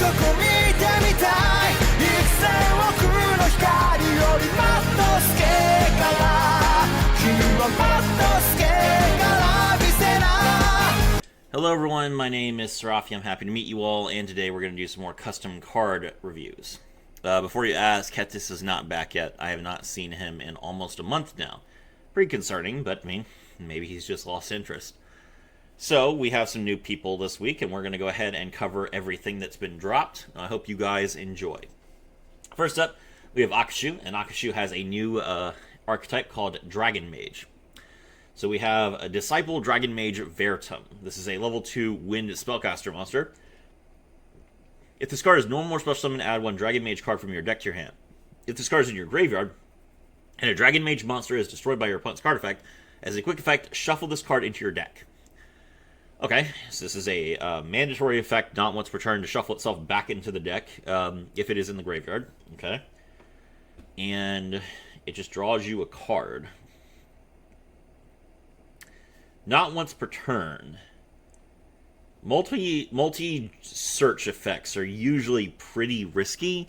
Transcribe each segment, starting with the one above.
こ見てみたい幾千億の光よりマットスケから君はマットスケから見せな。 Hello everyone, my name is Seraphi. I'm happy to meet you all, and today we're going to do some more custom card reviews. Before you ask, Ketis is not back yet. I have not seen him in almost a month now. Pretty concerning, but I mean, maybe he's just lost interest. So, we have some new people this week, and we're going to go ahead and cover everything that's been dropped. I hope you guys enjoy. First up, we have Akashu, and Akashu has a new archetype called Dragon Mage. So we have a Disciple Dragon Mage Vertum. This is a level 2 Wind Spellcaster monster. If this card is normal or special summon, add one Dragon Mage card from your deck to your hand. If this card is in your graveyard, and a Dragon Mage monster is destroyed by your opponent's card effect, as a quick effect, shuffle this card into your deck. Okay, so this is a mandatory effect, not once per turn, to shuffle itself back into the deck, if it is in the graveyard. Okay. And it just draws you a card. Not once per turn. Multi-search effects are usually pretty risky.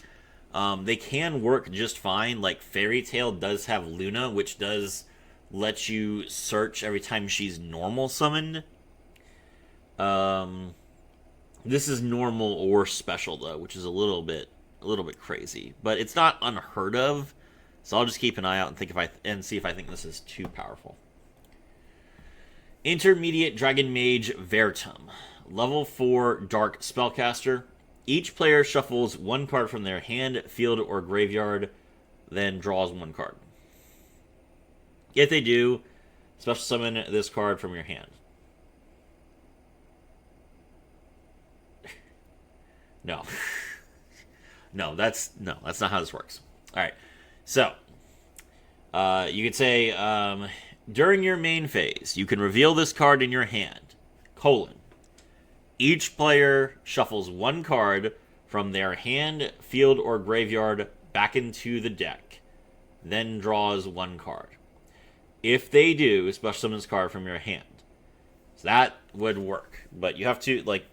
They can work just fine. Like Fairy Tail does have Luna, which does let you search every time she's normal summoned. This is normal or special though, which is a little bit crazy. But it's not unheard of. So I'll just keep an eye out and see if I think this is too powerful. Intermediate Dragon Mage Vertum. Level 4 Dark Spellcaster. Each player shuffles one card from their hand, field, or graveyard, then draws one card. If they do, special summon this card from your hand. No. No, that's not how this works. Alright. So, you could say, during your main phase, you can reveal this card in your hand, Each player shuffles one card from their hand, field, or graveyard back into the deck, then draws one card. If they do, special summon this card from your hand. So that would work, but you have to, like,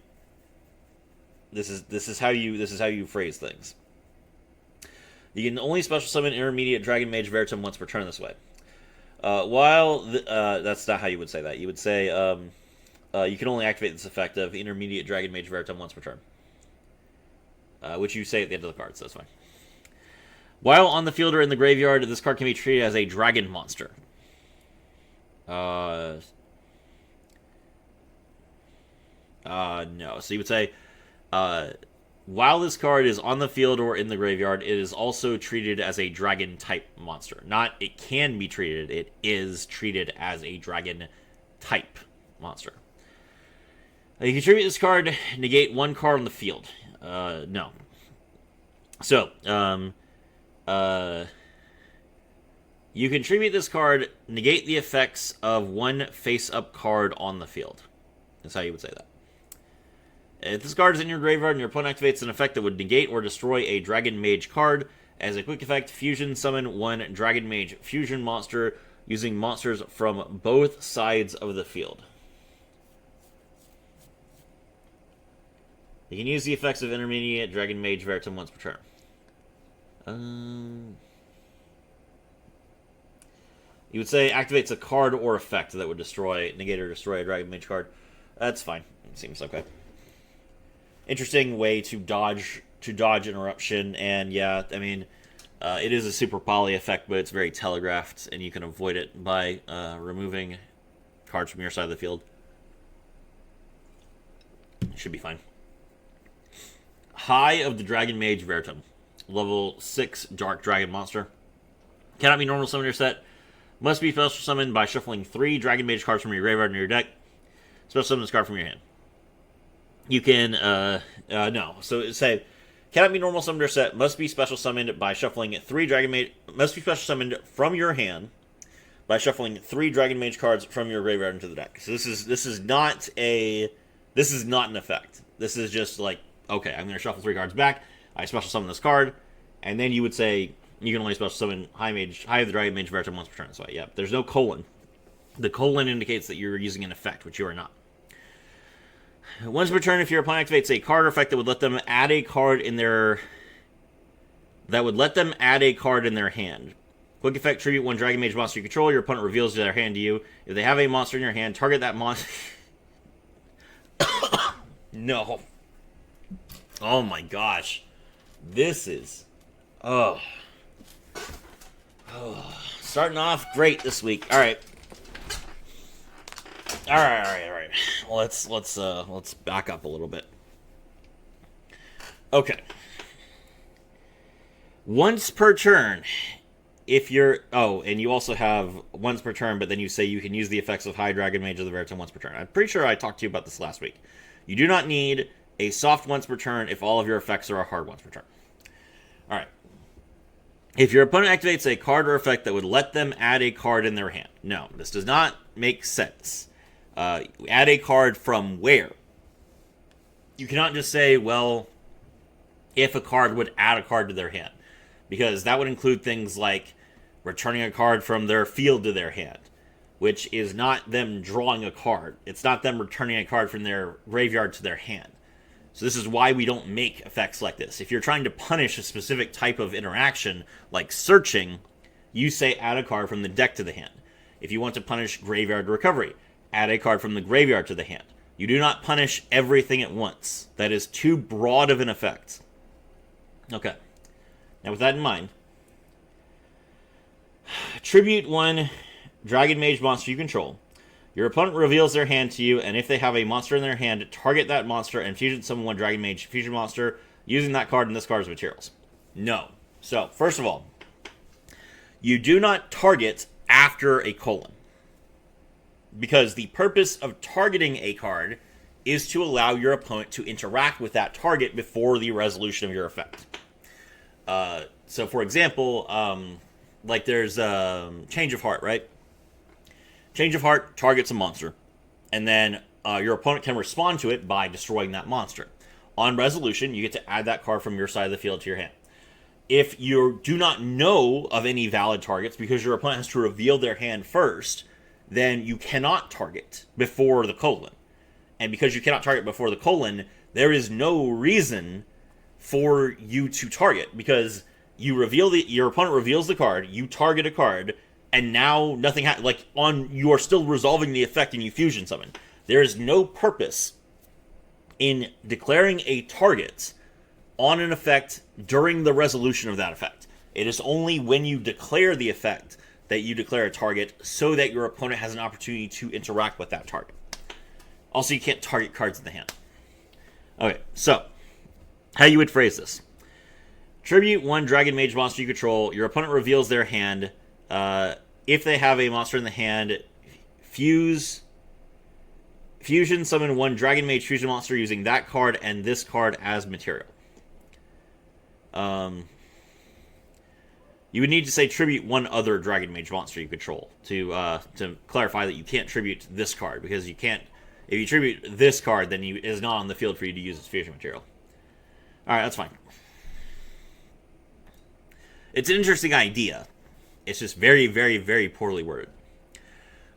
this is how you phrase things. You can only special summon Intermediate Dragon Mage Vertum once per turn this way. That's not how you would say that. You would say, you can only activate this effect of Intermediate Dragon Mage Vertum once per turn. Which you say at the end of the card, so that's fine. While on the field or in the graveyard, this card can be treated as a dragon monster. No. So you would say, while this card is on the field or in the graveyard, it is also treated as a dragon-type monster. Not it can be treated, it is treated as a dragon-type monster. You can tribute this card, negate one card on the field. No. So, you can tribute this card, negate the effects of one face-up card on the field. That's how you would say that. If this card is in your graveyard and your opponent activates an effect that would negate or destroy a Dragon Mage card, as a quick effect, fusion summon one Dragon Mage fusion monster using monsters from both sides of the field. You can use the effects of Intermediate Dragon Mage Vertum once per turn. You would say activates a card or effect that would negate or destroy a Dragon Mage card. That's fine. It seems okay. Interesting way to dodge interruption, and yeah, I mean, it is a super poly effect, but it's very telegraphed, and you can avoid it by removing cards from your side of the field. Should be fine. High of the Dragon Mage Vertum. Level 6 Dark Dragon Monster. Cannot be normal summoned in your set. Must be special summoned by shuffling 3 Dragon Mage cards from your graveyard into your deck. Special summon this card from your hand. You can, no. So say, cannot be normal summoned or set, must be special summoned by shuffling 3 Dragon Mage, must be special summoned from your hand by shuffling 3 Dragon Mage cards from your graveyard into the deck. So this is not an effect. This is just like, okay, I'm going to shuffle 3 cards back, I special summon this card, and then you would say, you can only special summon High of the Dragon Mage Vertum once per turn. So yeah, there's no colon. The colon indicates that you're using an effect, which you are not. Once per turn, if your opponent activates a card or effect that would let them add a card in their hand. Quick effect: tribute one Dragon Mage monster you control. Your opponent reveals their hand to you. If they have a monster in your hand, target that monster. No. Oh my gosh. This is... Oh. Starting off great this week. All right. All right. Well, let's back up a little bit. Okay. Once per turn, if you're... Oh, and you also have once per turn, but then you say you can use the effects of High Dragon Mage of the Veritum once per turn. I'm pretty sure I talked to you about this last week. You do not need a soft once per turn if all of your effects are a hard once per turn. All right. If your opponent activates a card or effect that would let them add a card in their hand. No, this does not make sense. Add a card from where? You cannot just say, well, if a card would add a card to their hand. Because that would include things like returning a card from their field to their hand, which is not them drawing a card. It's not them returning a card from their graveyard to their hand. So this is why we don't make effects like this. If you're trying to punish a specific type of interaction, like searching, you say add a card from the deck to the hand. If you want to punish graveyard recovery, add a card from the graveyard to the hand. You do not punish everything at once. That is too broad of an effect. Okay. Now with that in mind, tribute one Dragon Mage monster you control. Your opponent reveals their hand to you, and if they have a monster in their hand, target that monster and fusion summon one Dragon Mage fusion monster using that card and this card as materials. No. So, first of all, you do not target after a colon. Because the purpose of targeting a card is to allow your opponent to interact with that target before the resolution of your effect. So, for example, like there's Change of Heart, right? Change of Heart targets a monster, and then your opponent can respond to it by destroying that monster. On resolution, you get to add that card from your side of the field to your hand. If you do not know of any valid targets, because your opponent has to reveal their hand first, then you cannot target before the colon. And because you cannot target before the colon, there is no reason for you to target, because your opponent reveals the card, you target a card, and now nothing you are still resolving the effect and you fusion summon. There is no purpose in declaring a target on an effect during the resolution of that effect. It is only when you declare the effect that you declare a target so that your opponent has an opportunity to interact with that target. Also, you can't target cards in the hand. Okay, so how you would phrase this. Tribute one Dragon Mage monster you control. Your opponent reveals their hand. If they have a monster in the hand, fusion summon one Dragon Mage fusion monster using that card and this card as material. You would need to say tribute one other Dragon Mage monster you control to clarify that you can't tribute this card, because you can't. If you tribute this card, then it is not on the field for you to use its fusion material. All right, that's fine. It's an interesting idea. It's just very, very, very poorly worded.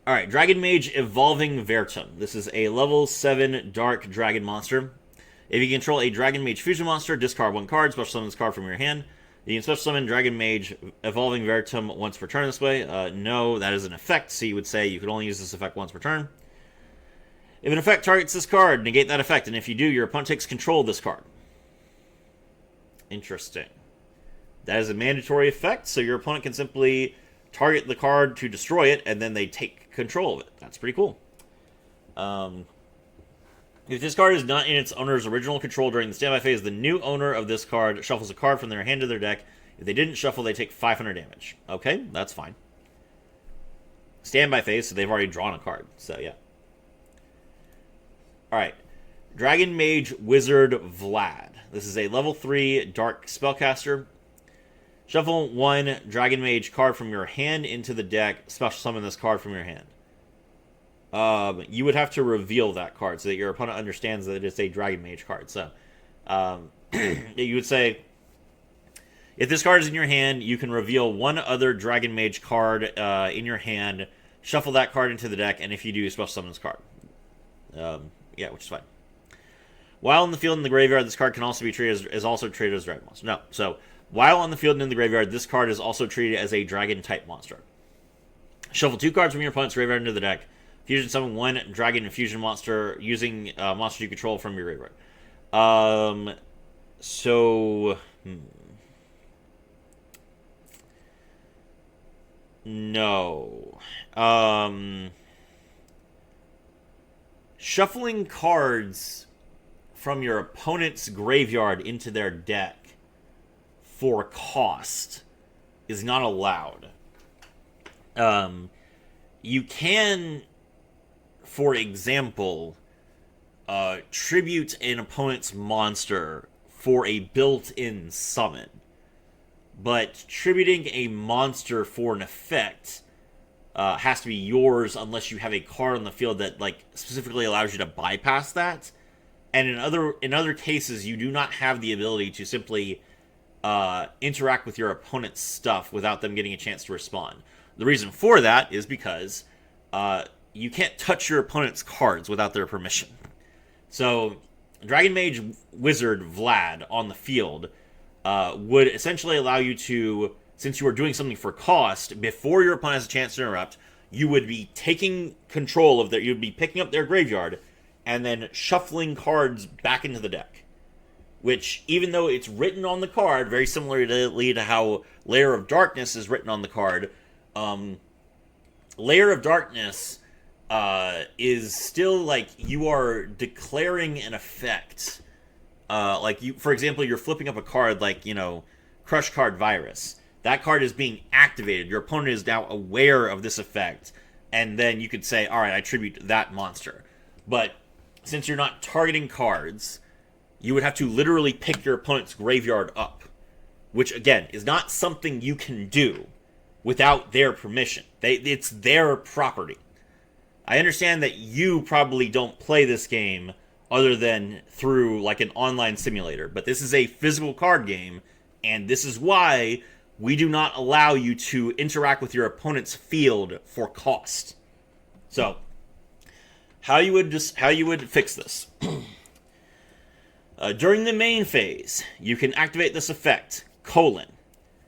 Alright, Dragon Mage Evolving Veritum. This is a level 7 Dark Dragon monster. If you control a Dragon Mage Fusion monster, discard one card, special summon this card from your hand. You can special summon Dragon Mage Evolving Veritum once per turn this way. No, that is an effect, so you would say you could only use this effect once per turn. If an effect targets this card, negate that effect, and if you do, your opponent takes control of this card. Interesting. That is a mandatory effect, so your opponent can simply target the card to destroy it, and then they take control of it. That's pretty cool. If this card is not in its owner's original control during the standby phase, the new owner of this card shuffles a card from their hand to their deck. If they didn't shuffle, they take 500 damage. Okay, that's fine. Standby phase, so they've already drawn a card, so yeah. Alright. Dragon Mage Wizard Vlad. This is a level 3 Dark Spellcaster. Shuffle one Dragon Mage card from your hand into the deck. Special summon this card from your hand. You would have to reveal that card so that your opponent understands that it's a Dragon Mage card. So, you would say, if this card is in your hand, you can reveal one other Dragon Mage card in your hand. Shuffle that card into the deck, and if you do, special summon this card. Yeah, which is fine. While in the field in the graveyard, this card can also be treated is also treated as a dragon monster. No, so while on the field and in the graveyard, this card is also treated as a dragon type monster. Shuffle 2 cards from your opponent's graveyard into the deck. Fusion summon 1 dragon infusion monster using monsters you control from your graveyard. No. Shuffling cards from your opponent's graveyard into their deck for cost is not allowed. You can, for example, tribute an opponent's monster for a built-in summon. But tributing a monster for an effect has to be yours unless you have a card on the field that like specifically allows you to bypass that. And in other cases, you do not have the ability to simply interact with your opponent's stuff without them getting a chance to respond. The reason for that is because you can't touch your opponent's cards without their permission. So, Dragon Mage Wizard Vlad on the field would essentially allow you to, since you are doing something for cost, before your opponent has a chance to interrupt, you would be taking control of you'd be picking up their graveyard and then shuffling cards back into the deck. Which, even though it's written on the card, very similarly to how Layer of Darkness is written on the card, Layer of Darkness is still like you are declaring an effect. For example, you're flipping up a card like, Crush Card Virus. That card is being activated. Your opponent is now aware of this effect. And then you could say, alright, I tribute that monster. But since you're not targeting cards, you would have to literally pick your opponent's graveyard up. Which, again, is not something you can do without their permission. It's their property. I understand that you probably don't play this game other than through like an online simulator, but this is a physical card game, and this is why we do not allow you to interact with your opponent's field for cost. So, how you would fix this? During the main phase, you can activate this effect: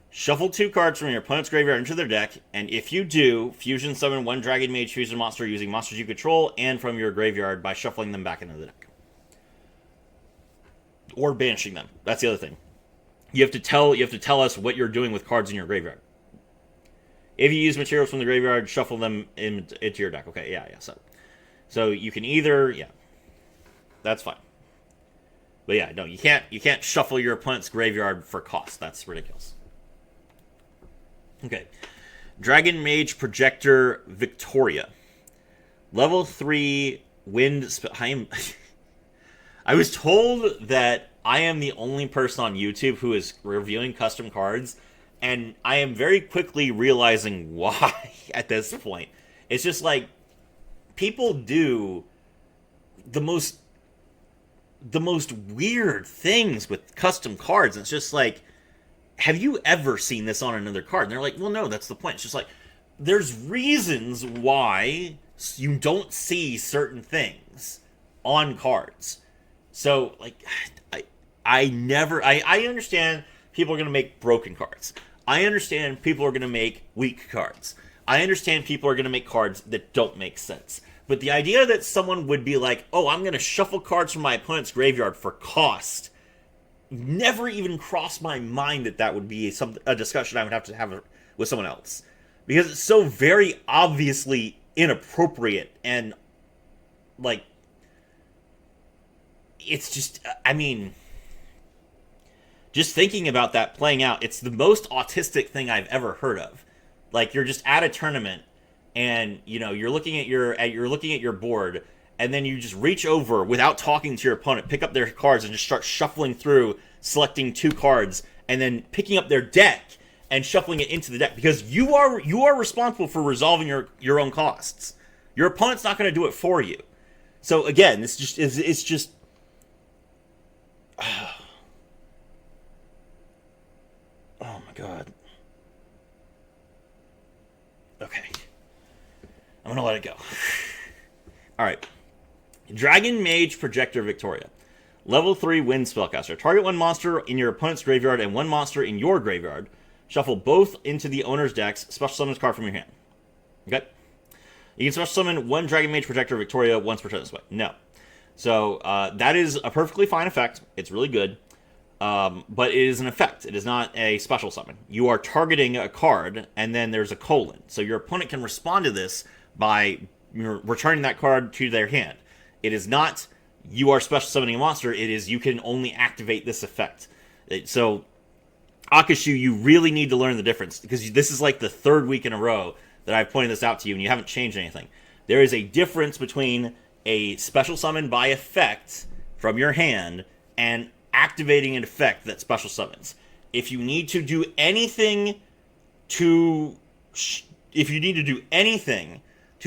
shuffle 2 cards from your opponent's graveyard into their deck, and if you do, fusion summon 1 Dragon Mage fusion monster using monsters you control and from your graveyard by shuffling them back into the deck. Or banishing them. That's the other thing. You have to tell us what you're doing with cards in your graveyard. If you use materials from the graveyard, shuffle them into your deck. Okay, yeah. So you can either, that's fine. But yeah, no, you can't shuffle your opponent's graveyard for cost. That's ridiculous. Okay. Dragon Mage Projector Victoria. Level 3 wind... I was told that I am the only person on YouTube who is reviewing custom cards, and I am very quickly realizing why at this point. It's just like, people do the most weird things with custom cards, and it's just like, have you ever seen this on another card? And they're like, well, no, that's the point. It's just like, there's reasons why you don't see certain things on cards. So, like, I understand people are going to make broken cards. I understand people are going to make weak cards. I understand people are going to make cards that don't make sense. But the idea that someone would be like, oh, I'm going to shuffle cards from my opponent's graveyard for cost, never even crossed my mind that would be a discussion I would have to have with someone else. Because it's so very obviously inappropriate and, like, it's just, just thinking about that playing out, it's the most autistic thing I've ever heard of. Like, you're just at a tournament, and, you're looking at your board, and then you just reach over without talking to your opponent, pick up their cards, and just start shuffling through, selecting 2 cards, and then picking up their deck and shuffling it into the deck, because you are responsible for resolving your own costs. Your opponent's not going to do it for you. So again, it's just oh my god. Okay. I'm gonna let it go. Alright. Dragon Mage Projector Victoria. Level 3 Wind Spellcaster. Target one monster in your opponent's graveyard and one monster in your graveyard. Shuffle both into the owner's decks. Special summon this card from your hand. Okay? You can special summon one Dragon Mage Protector Victoria once per turn this way. No. So, that is a perfectly fine effect. It's really good. But it is an effect. It is not a special summon. You are targeting a card, and then there's a colon. So your opponent can respond to this by returning that card to their hand. It is not you are special summoning a monster. It is you can only activate this effect. So, Akashu, you really need to learn the difference, because this is like the third week in a row that I've pointed this out to you, and you haven't changed anything. There is a difference between a special summon by effect from your hand and activating an effect that special summons. If you need to do anything to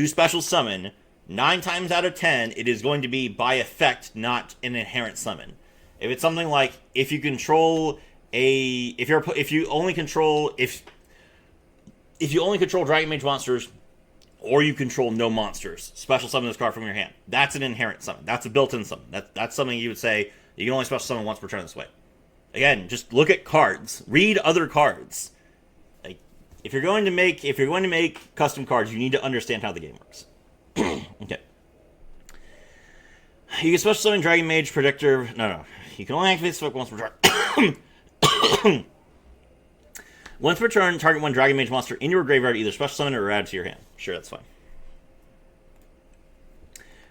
special summon, 9 times out of 10, it is going to be by effect, not an inherent summon. If it's something like, if you only control Dragon Mage monsters, or you control no monsters, special summon this card from your hand. That's an inherent summon. That's a built-in summon. That's something you would say you can only special summon once per turn this way. Again, just look at cards. Read other cards. Like, if you're going to make custom cards, you need to understand how the game works. Okay. You can special summon Dragon Mage Predictor. No. You can only activate this effect once per turn. Once per turn, target one Dragon Mage monster in your graveyard, either special summon or add to your hand. Sure, that's fine.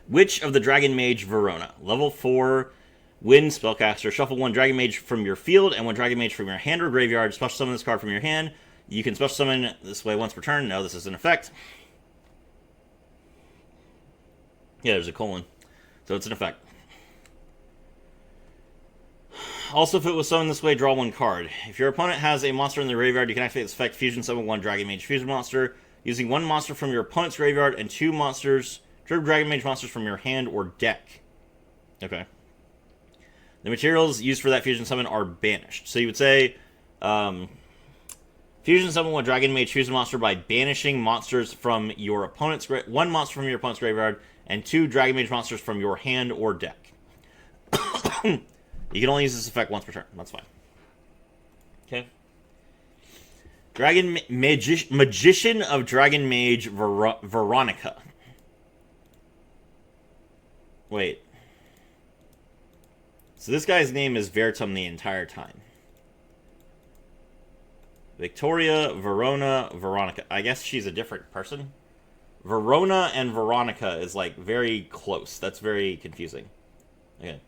Witch of the Dragon Mage Verona. Level 4 Wind Spellcaster. Shuffle one Dragon Mage from your field and one Dragon Mage from your hand or graveyard. Special summon this card from your hand. You can special summon this way once per turn. No, this is an effect. Yeah, there's a colon. So it's an effect. Also, if it was summoned this way, draw one card. If your opponent has a monster in the graveyard, you can activate this effect, fusion summon one Dragon Mage Fusion monster, using one monster from your opponent's graveyard and two Dragon Mage monsters from your hand or deck. Okay. The materials used for that fusion summon are banished. So you would say, fusion summon one Dragon Mage Fusion monster by banishing monsters from your opponent's one monster from your opponent's graveyard and two Dragon Mage monsters from your hand or deck. You can only use this effect once per turn. That's fine. Okay. Magician of Dragon Mage Veronica. Wait. So this guy's name is Vertum the entire time. Victoria, Verona, Veronica. I guess she's a different person. Verona and Veronica is like very close. That's very confusing. Okay.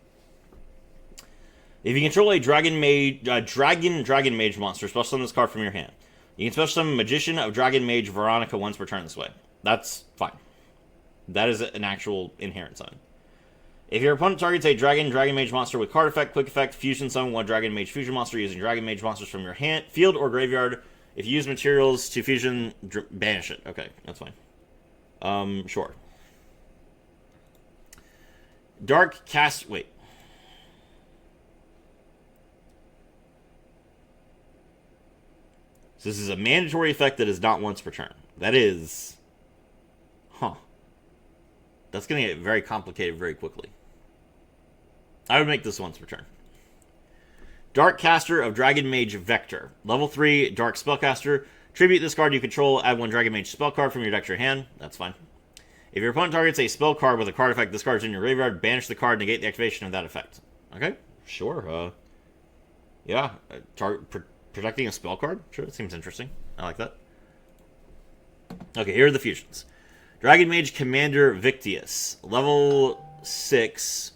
If you control a Dragon Mage monster, special summon this card from your hand. You can special summon Magician of Dragon Mage Veronica once per turn this way. That's fine. That is an actual inherent summon. If your opponent targets a Dragon Mage monster with card effect, quick effect, fusion summon one Dragon Mage Fusion monster using Dragon Mage monsters from your hand, field, or graveyard. If you use materials to fusion, banish it. Okay, that's fine. Sure. Dark Cast... Wait. So this is a mandatory effect that is not once per turn. That is... Huh. That's going to get very complicated very quickly. I would make this once per turn. Dark Caster of Dragon Mage Vector. Level 3 Dark Spellcaster. Tribute this card you control. Add one Dragon Mage spell card from your deck to your hand. That's fine. If your opponent targets a spell card with a card effect, this card is in your graveyard. Banish the card, negate the activation of that effect. Okay, sure. Yeah, protecting a spell card? Sure, that seems interesting. I like that. Okay, here are the fusions. Dragon Mage Commander Victius. Level 6.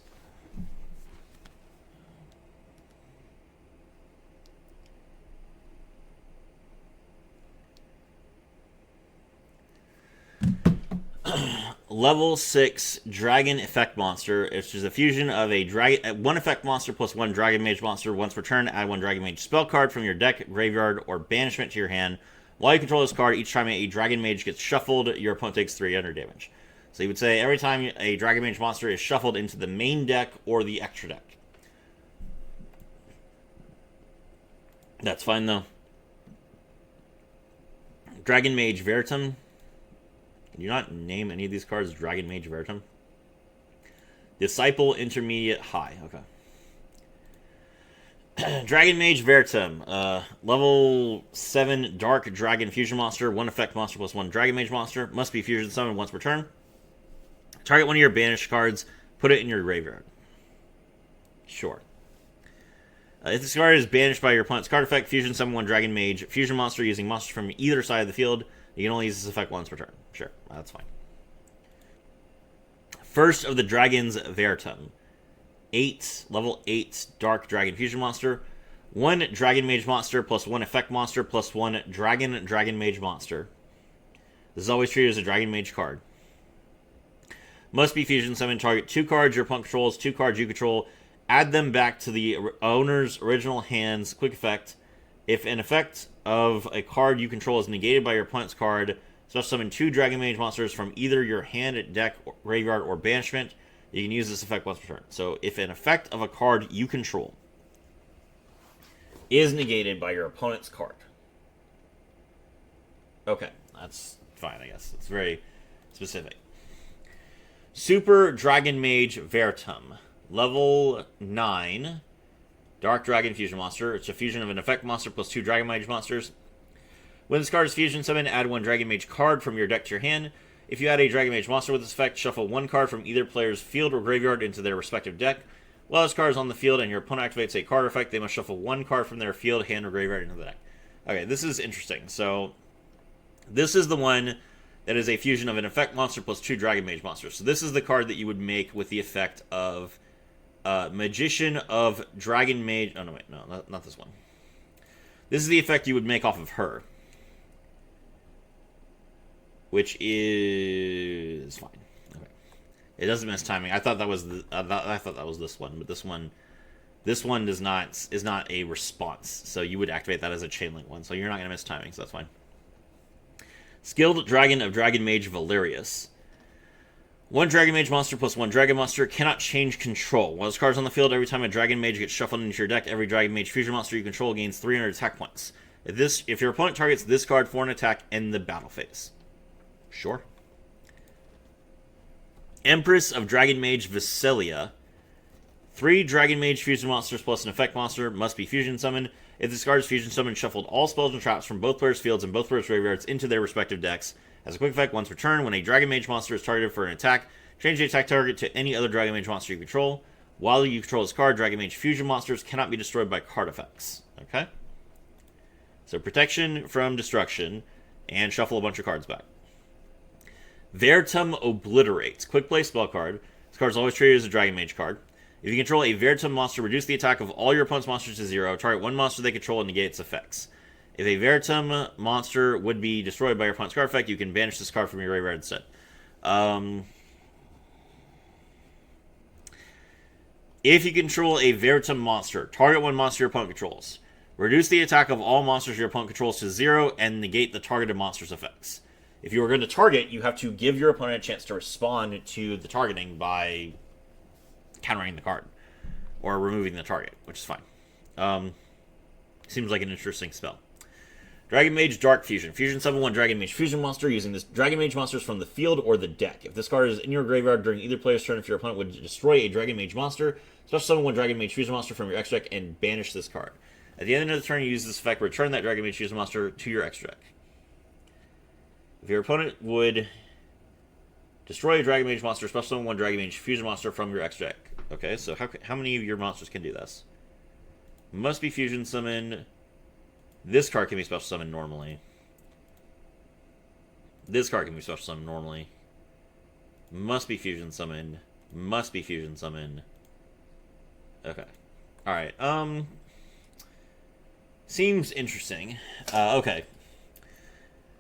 Level 6 Dragon Effect Monster. It's just a fusion of a one effect monster plus one Dragon Mage monster. Once per turn, add one Dragon Mage spell card from your deck, graveyard, or banishment to your hand. While you control this card, each time a Dragon Mage gets shuffled, your opponent takes 300 damage. So you would say every time a Dragon Mage monster is shuffled into the main deck or the extra deck. That's fine, though. Dragon Mage Vertum. Can you not name any of these cards Dragon Mage Vertum? Disciple Intermediate High. Okay. Dragon Mage Vertum. Level 7 Dark Dragon Fusion Monster. 1 effect monster plus 1 Dragon Mage monster. Must be fusion summoned once per turn. Target one of your banished cards. Put it in your graveyard. Sure. If this card is banished by your opponent's card effect, fusion summon 1 Dragon Mage Fusion Monster using monsters from either side of the field. You can only use this effect once per turn. Sure, that's fine. First of the Dragons Vertum. Level 8 Dark Dragon Fusion Monster. 1 Dragon Mage Monster plus 1 Effect Monster plus 1 Dragon Mage Monster. This is always treated as a Dragon Mage card. Must be fusion summon. Target 2 cards your opponent controls, 2 cards you control. Add them back to the owner's original hand's quick effect. If an effect of a card you control is negated by your opponent's card, special summon 2 Dragon Mage monsters from either your hand, deck, graveyard, or banishment. You can use this effect once per turn. So if an effect of a card you control is negated by your opponent's card. Okay, that's fine, I guess. It's very specific. Super Dragon Mage Vertum. Level 9 Dark Dragon Fusion Monster. It's a fusion of an effect monster plus 2 Dragon Mage monsters. When this card is fusion summoned, add 1 Dragon Mage card from your deck to your hand. If you add a Dragon Mage monster with this effect, shuffle 1 card from either player's field or graveyard into their respective deck. While this card is on the field and your opponent activates a card effect, they must shuffle 1 card from their field, hand, or graveyard into the deck. Okay, this is interesting. So, this is the one that is a fusion of an effect monster plus 2 Dragon Mage monsters. So this is the card that you would make with the effect of Magician of Dragon Mage... Oh, no, wait. No, not this one. This is the effect you would make off of her. Which is fine. Okay. It doesn't miss timing. I thought that was I thought that was this one, but this one is not a response. So you would activate that as a chain link one. So you're not going to miss timing, so that's fine. Skilled Dragon of Dragon Mage Valerius. 1 Dragon Mage monster plus 1 Dragon monster cannot change control. While this card is on the field, every time a Dragon Mage gets shuffled into your deck, every Dragon Mage fusion monster you control gains 300 attack points. If your opponent targets this card for an attack, end the battle phase. Sure. Empress of Dragon Mage Viselia. 3 Dragon Mage fusion monsters plus an effect monster must be fusion summoned. If this card is fusion summoned, shuffled all spells and traps from both players' fields and both players' graveyards into their respective decks. As a quick effect, once per turn, when a Dragon Mage monster is targeted for an attack, change the attack target to any other Dragon Mage monster you control. While you control this card, Dragon Mage fusion monsters cannot be destroyed by card effects. Okay? So protection from destruction, and shuffle a bunch of cards back. Vertum Obliterates. Quick play spell card. This card is always treated as a Dragon Mage card. If you control a Vertum monster, reduce the attack of all your opponent's monsters to 0. Target 1 monster they control and negate its effects. If a Vertum monster would be destroyed by your opponent's card effect, you can banish this card from your graveyard instead. If you control a Vertum monster, target 1 monster your opponent controls. Reduce the attack of all monsters your opponent controls to 0 and negate the targeted monster's effects. If you are going to target, you have to give your opponent a chance to respond to the targeting by countering the card or removing the target, which is fine. Seems like an interesting spell. Dragon Mage Dark Fusion. Fusion summon 1 Dragon Mage Fusion monster using this Dragon Mage monsters from the field or the deck. If this card is in your graveyard during either player's turn, if your opponent would destroy a Dragon Mage monster, special summon 1 Dragon Mage Fusion monster from your extra deck and banish this card. At the end of the turn, you use this effect, return that Dragon Mage Fusion monster to your extra deck. If your opponent would destroy a Dragon Mage monster, special summon 1 Dragon Mage Fusion monster from your extra deck. Okay, so how many of your monsters can do this? Must be fusion summoned. This card can be special summoned normally. This card can be special summoned normally. Must be fusion summoned. Must be fusion summoned. Okay. Alright, seems interesting. Okay.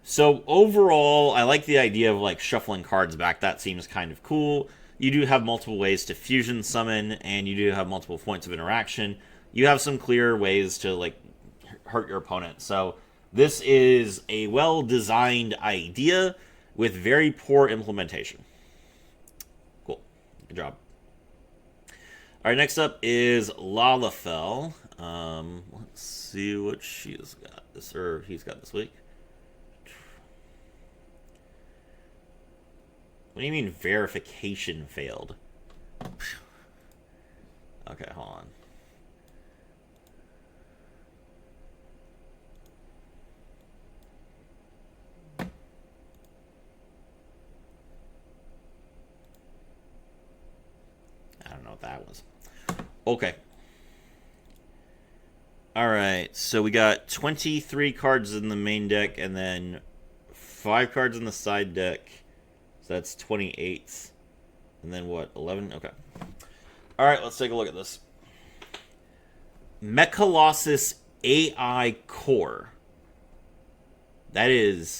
So overall, I like the idea of like shuffling cards back. That seems kind of cool. You do have multiple ways to fusion summon, and you do have multiple points of interaction. You have some clear ways to like hurt your opponent. So this is a well-designed idea with very poor implementation. Cool. Good job. All right, next up is Lalafell. Let's see what she's got he's got this week. What do you mean verification failed? Okay, hold on. that was. Okay. Alright, so we got 23 cards in the main deck, and then 5 cards in the side deck. So that's 28. And then what, 11? Okay. Alright, let's take a look at this. Mechalossus AI Core. That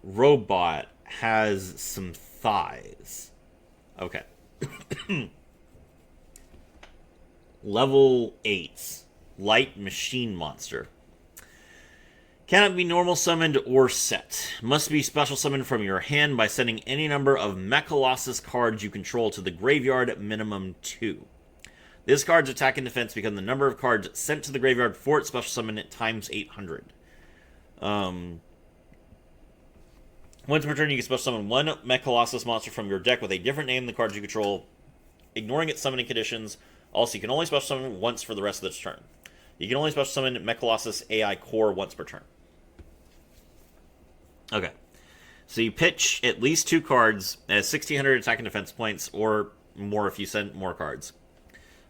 robot has some thighs. Okay. Level 8. Light Machine Monster. Cannot be normal summoned or set. Must be special summoned from your hand by sending any number of Mechalossus cards you control to the graveyard, minimum 2. This card's attack and defense become the number of cards sent to the graveyard for its special summon times 800. Once per turn, you can special summon one Mechalossus monster from your deck with a different name than the cards you control, ignoring its summoning conditions. Also, you can only special summon once for the rest of its turn. You can only special summon Mechalossus AI Core once per turn. Okay. So you pitch at least 2 cards as 1600 attack and defense points, or more if you send more cards.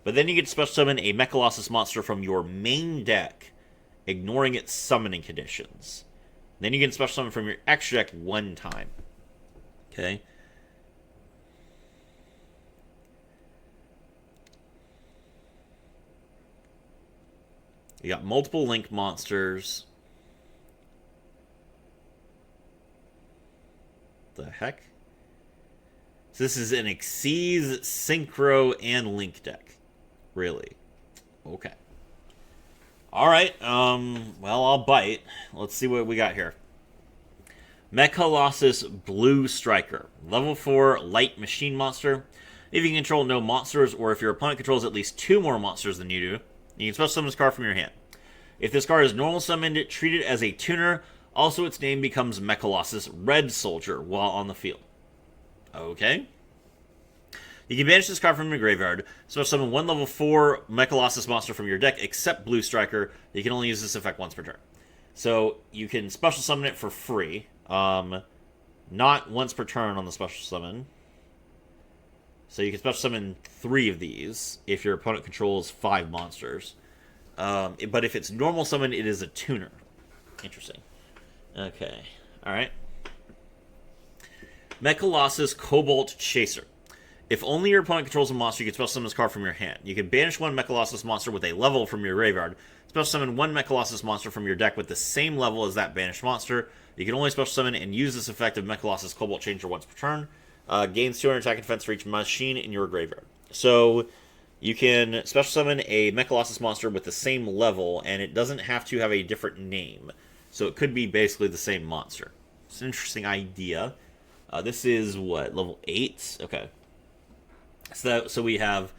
But then you get to special summon a Mechalossus monster from your main deck, ignoring its summoning conditions. Then you can special summon from your extra deck 1 time. Okay. You got multiple link monsters. The heck? So this is an Xyz, Synchro, and Link deck. Really? Okay. Alright, well, I'll bite. Let's see what we got here. Mechalossus Blue Striker. Level 4 Light Machine Monster. If you control no monsters, or if your opponent controls at least 2 more monsters than you do, you can special summon this card from your hand. If this card is normal summoned, treat it as a tuner. Also, its name becomes Mechalossus Red Soldier while on the field. Okay. You can banish this card from your graveyard. Special summon 1 level 4 Mechalossus monster from your deck, except Blue Striker. You can only use this effect once per turn. So, you can special summon it for free. Not once per turn on the special summon. So you can special summon 3 of these if your opponent controls 5 monsters. But if it's normal summon, it is a tuner. Interesting. Okay. Alright. Mechalossus Cobalt Chaser. If only your opponent controls a monster, you can special summon this card from your hand. You can banish 1 Mechalossus monster with a level from your graveyard. Special summon 1 Mechalossus monster from your deck with the same level as that banished monster. You can only special summon and use this effect of Mechalossus Cobalt Chaser once per turn. Gains 200 attack and defense for each machine in your graveyard. So, you can special summon a Mechalossus monster with the same level, and it doesn't have to have a different name. So it could be basically the same monster. It's an interesting idea. This is, what, level 8? Okay. So we have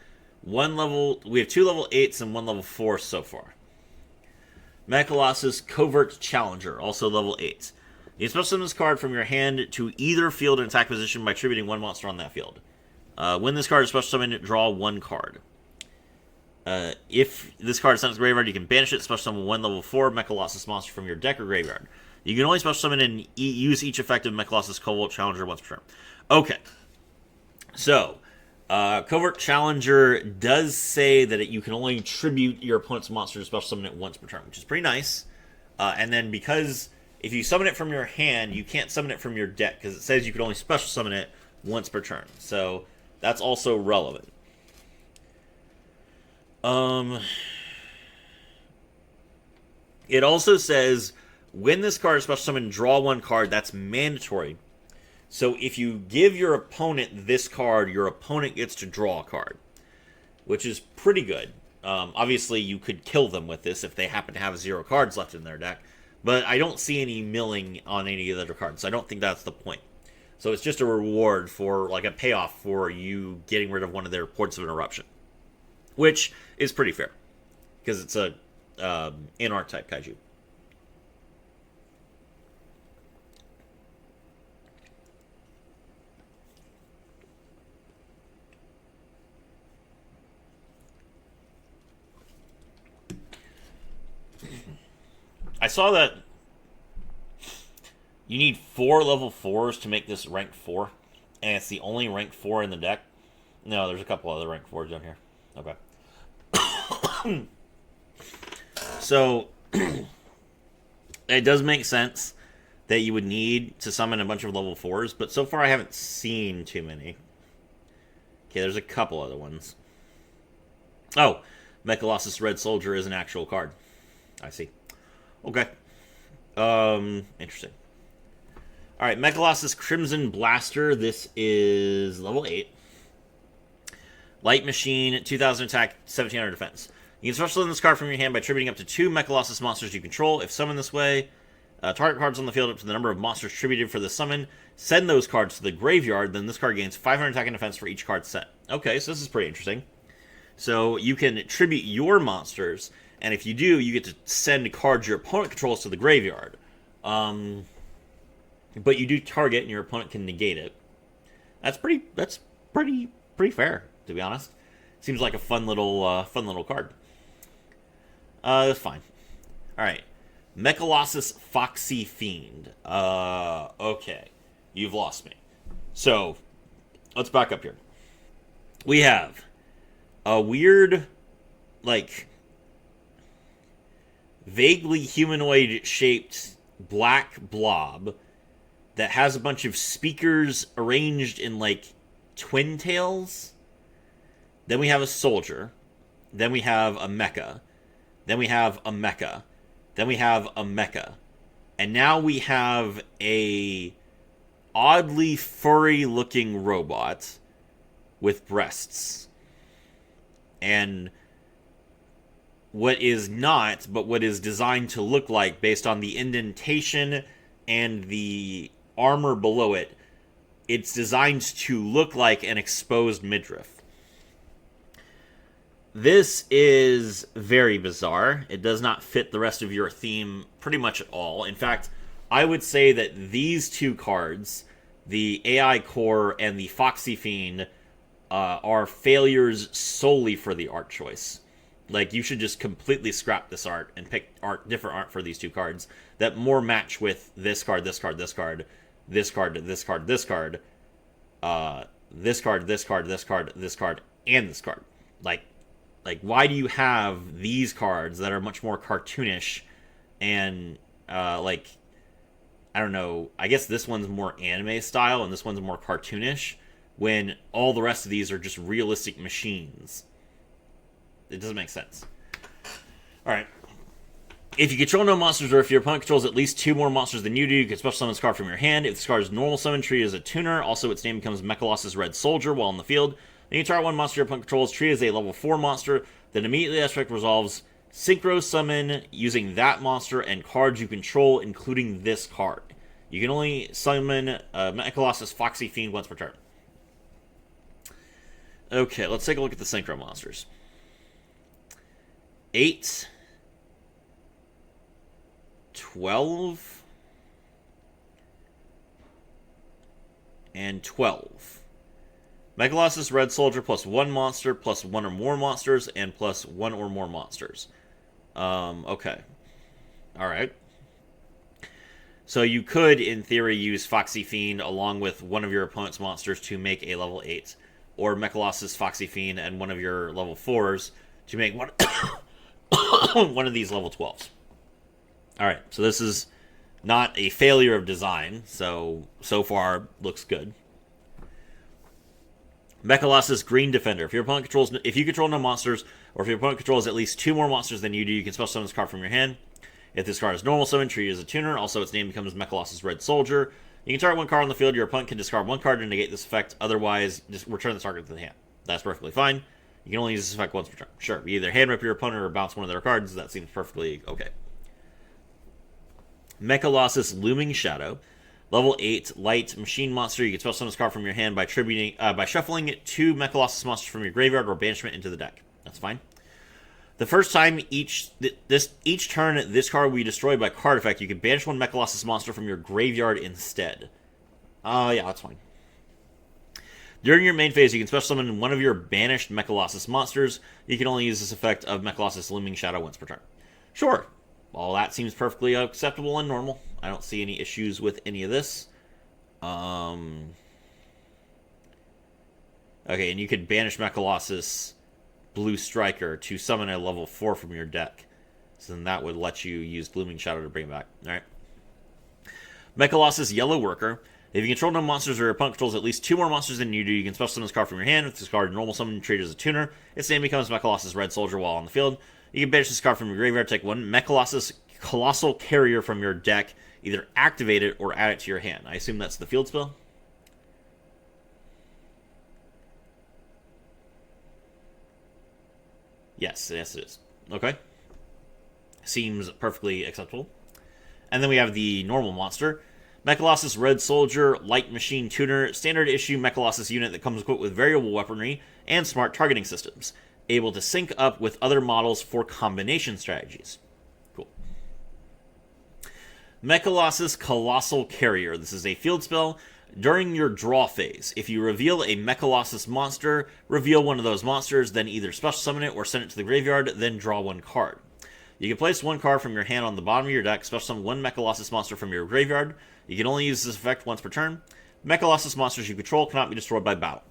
2 level 8s and 1 level 4 so far. Mechalossus Covert Challenger, also level 8. You can special summon this card from your hand to either field and attack position by attributing 1 monster on that field. When this card is special summoned, draw 1 card. If this card is sent to the graveyard, you can banish it, special summon 1 level 4 Mechalossus monster from your deck or graveyard. You can only special summon and use each effective Mechalossus Covert Challenger once per turn. Okay. So, Covert Challenger does say that you can only tribute your opponent's monster to special summon it once per turn, which is pretty nice. And then because if you summon it from your hand, you can't summon it from your deck, because it says you can only special summon it once per turn. So, that's also relevant. It also says, when this card is special summoned, draw 1 card. That's mandatory. So if you give your opponent this card, your opponent gets to draw a card, which is pretty good. Obviously, you could kill them with this if they happen to have 0 cards left in their deck, but I don't see any milling on any of the other cards. I don't think that's the point. So it's just a reward for, like, a payoff for you getting rid of one of their ports of interruption, which is pretty fair, because it's a in-art-type kaiju. I saw that you need 4 level 4s to make this rank 4, and it's the only rank 4 in the deck. No, there's a couple other rank 4s down here. Okay. So, it does make sense that you would need to summon a bunch of level 4s, but so far I haven't seen too many. Okay, there's a couple other ones. Oh, Mechalossus Red Soldier is an actual card. I see. Okay. Interesting. Alright, Mechalossus Crimson Blaster. This is level 8. Light Machine, 2000 attack, 1700 defense. You can special summon this card from your hand by tributing up to 2 Mechalossus monsters you control. If summoned this way, target cards on the field up to the number of monsters tributed for the summon. Send those cards to the graveyard, then this card gains 500 attack and defense for each card set. Okay, so this is pretty interesting. So you can tribute your monsters, and if you do, you get to send cards your opponent controls to the graveyard. But you do target, and your opponent can negate it. That's pretty fair, to be honest. Seems like a fun little card. That's fine. All right, Mechalossus Foxy Fiend. Okay, you've lost me. So let's back up here. We have a weird, like, vaguely humanoid-shaped black blob that has a bunch of speakers arranged in, like, twin tails. Then we have a soldier. Then we have a mecha. Then we have a mecha. Then we have a mecha. And now we have a oddly furry-looking robot with breasts. And what is not, but what is designed to look like based on the indentation and the armor below it, it's designed to look like an exposed midriff. This is very bizarre. It does not fit the rest of your theme pretty much at all. In fact, I would say that these two cards, the AI Core and the Foxy Fiend, are failures solely for the art choice. Like, you should just completely scrap this art and pick different art for these two cards that more match with this card, this card, this card, this card, this card, this card, this card, this card, this card, this card, and this card. Like, why do you have these cards that are much more cartoonish and, I don't know, I guess this one's more anime style and this one's more cartoonish, when all the rest of these are just realistic machines? It doesn't make sense. Alright. If you control no monsters, or if your opponent controls at least 2 more monsters than you do, you can special summon this card from your hand. If this card is normal summon, treat it as a tuner. Also, its name becomes Mechalossus Red Soldier while in the field. Then you target one monster your opponent controls, treat it as a level 4 monster. Then immediately that effect resolves. Synchro summon using that monster and cards you control, including this card. You can only summon Mechalossus Foxy Fiend once per turn. Okay, let's take a look at the Synchro monsters. 8, 12, and 12. Mechalossus Red Soldier plus 1 monster, plus 1 or more monsters, and plus 1 or more monsters. Okay. Alright. So you could, in theory, use Foxy Fiend along with one of your opponent's monsters to make a level 8. Or Mechalossus Foxy Fiend and one of your level 4s to make one, one of these level 12s. Alright, so this is not a failure of design, so far looks good. Mechalossus Green Defender. If you control no monsters, or if your opponent controls at least 2 more monsters than you do, you can special summon this card from your hand. If this card is normal summon, treat it as a tuner. Also, its name becomes Mechalossus Red Soldier. You can target 1 card on the field. Your opponent can discard 1 card to negate this effect. Otherwise, just return the target to the hand. That's perfectly fine. You can only use this effect once per turn. Sure, you either hand rip your opponent or bounce one of their cards. That seems perfectly okay. Mechalossus Looming Shadow. Level 8 light machine monster. You can special summon this card from your hand by shuffling 2 Mechalossus monsters from your graveyard or banishment into the deck. That's fine. The first time each turn this card will be destroyed by card effect, you can banish 1 Mechalossus monster from your graveyard instead. Yeah, that's fine. During your main phase, you can special summon 1 of your banished Mechalossus monsters. You can only use this effect of Mechalossus Looming Shadow once per turn. Sure. Well, that seems perfectly acceptable and normal. I don't see any issues with any of this. Okay, and you could banish Mechalossus Blue Striker to summon a level 4 from your deck. So then that would let you use Blooming Shadow to bring it back. Alright. Mechalossus Yellow Worker. If you control no monsters or your opponent controls at least 2 more monsters than you do, you can special summon this card from your hand. With this card normal summon, treat it as a tuner. Its name becomes Mechalossus Red Soldier while on the field. You can banish this card from your graveyard, take 1 Mechalossus Colossal Carrier from your deck, either activate it or add it to your hand. I assume that's the field spell? Yes, it is. Okay. Seems perfectly acceptable. And then we have the normal monster. Mechalossus Red Soldier, Light Machine Tuner, standard issue Mechalossus unit that comes equipped with variable weaponry and smart targeting systems. Able to sync up with other models for combination strategies. Cool. Mechalossus Colossal Carrier. This is a field spell. During your draw phase, if you reveal a Mechalossus monster, reveal one of those monsters, then either special summon it or send it to the graveyard, then draw 1 card. You can place 1 card from your hand on the bottom of your deck, special summon 1 Mechalossus monster from your graveyard. You can only use this effect once per turn. Mechalossus monsters you control cannot be destroyed by battle.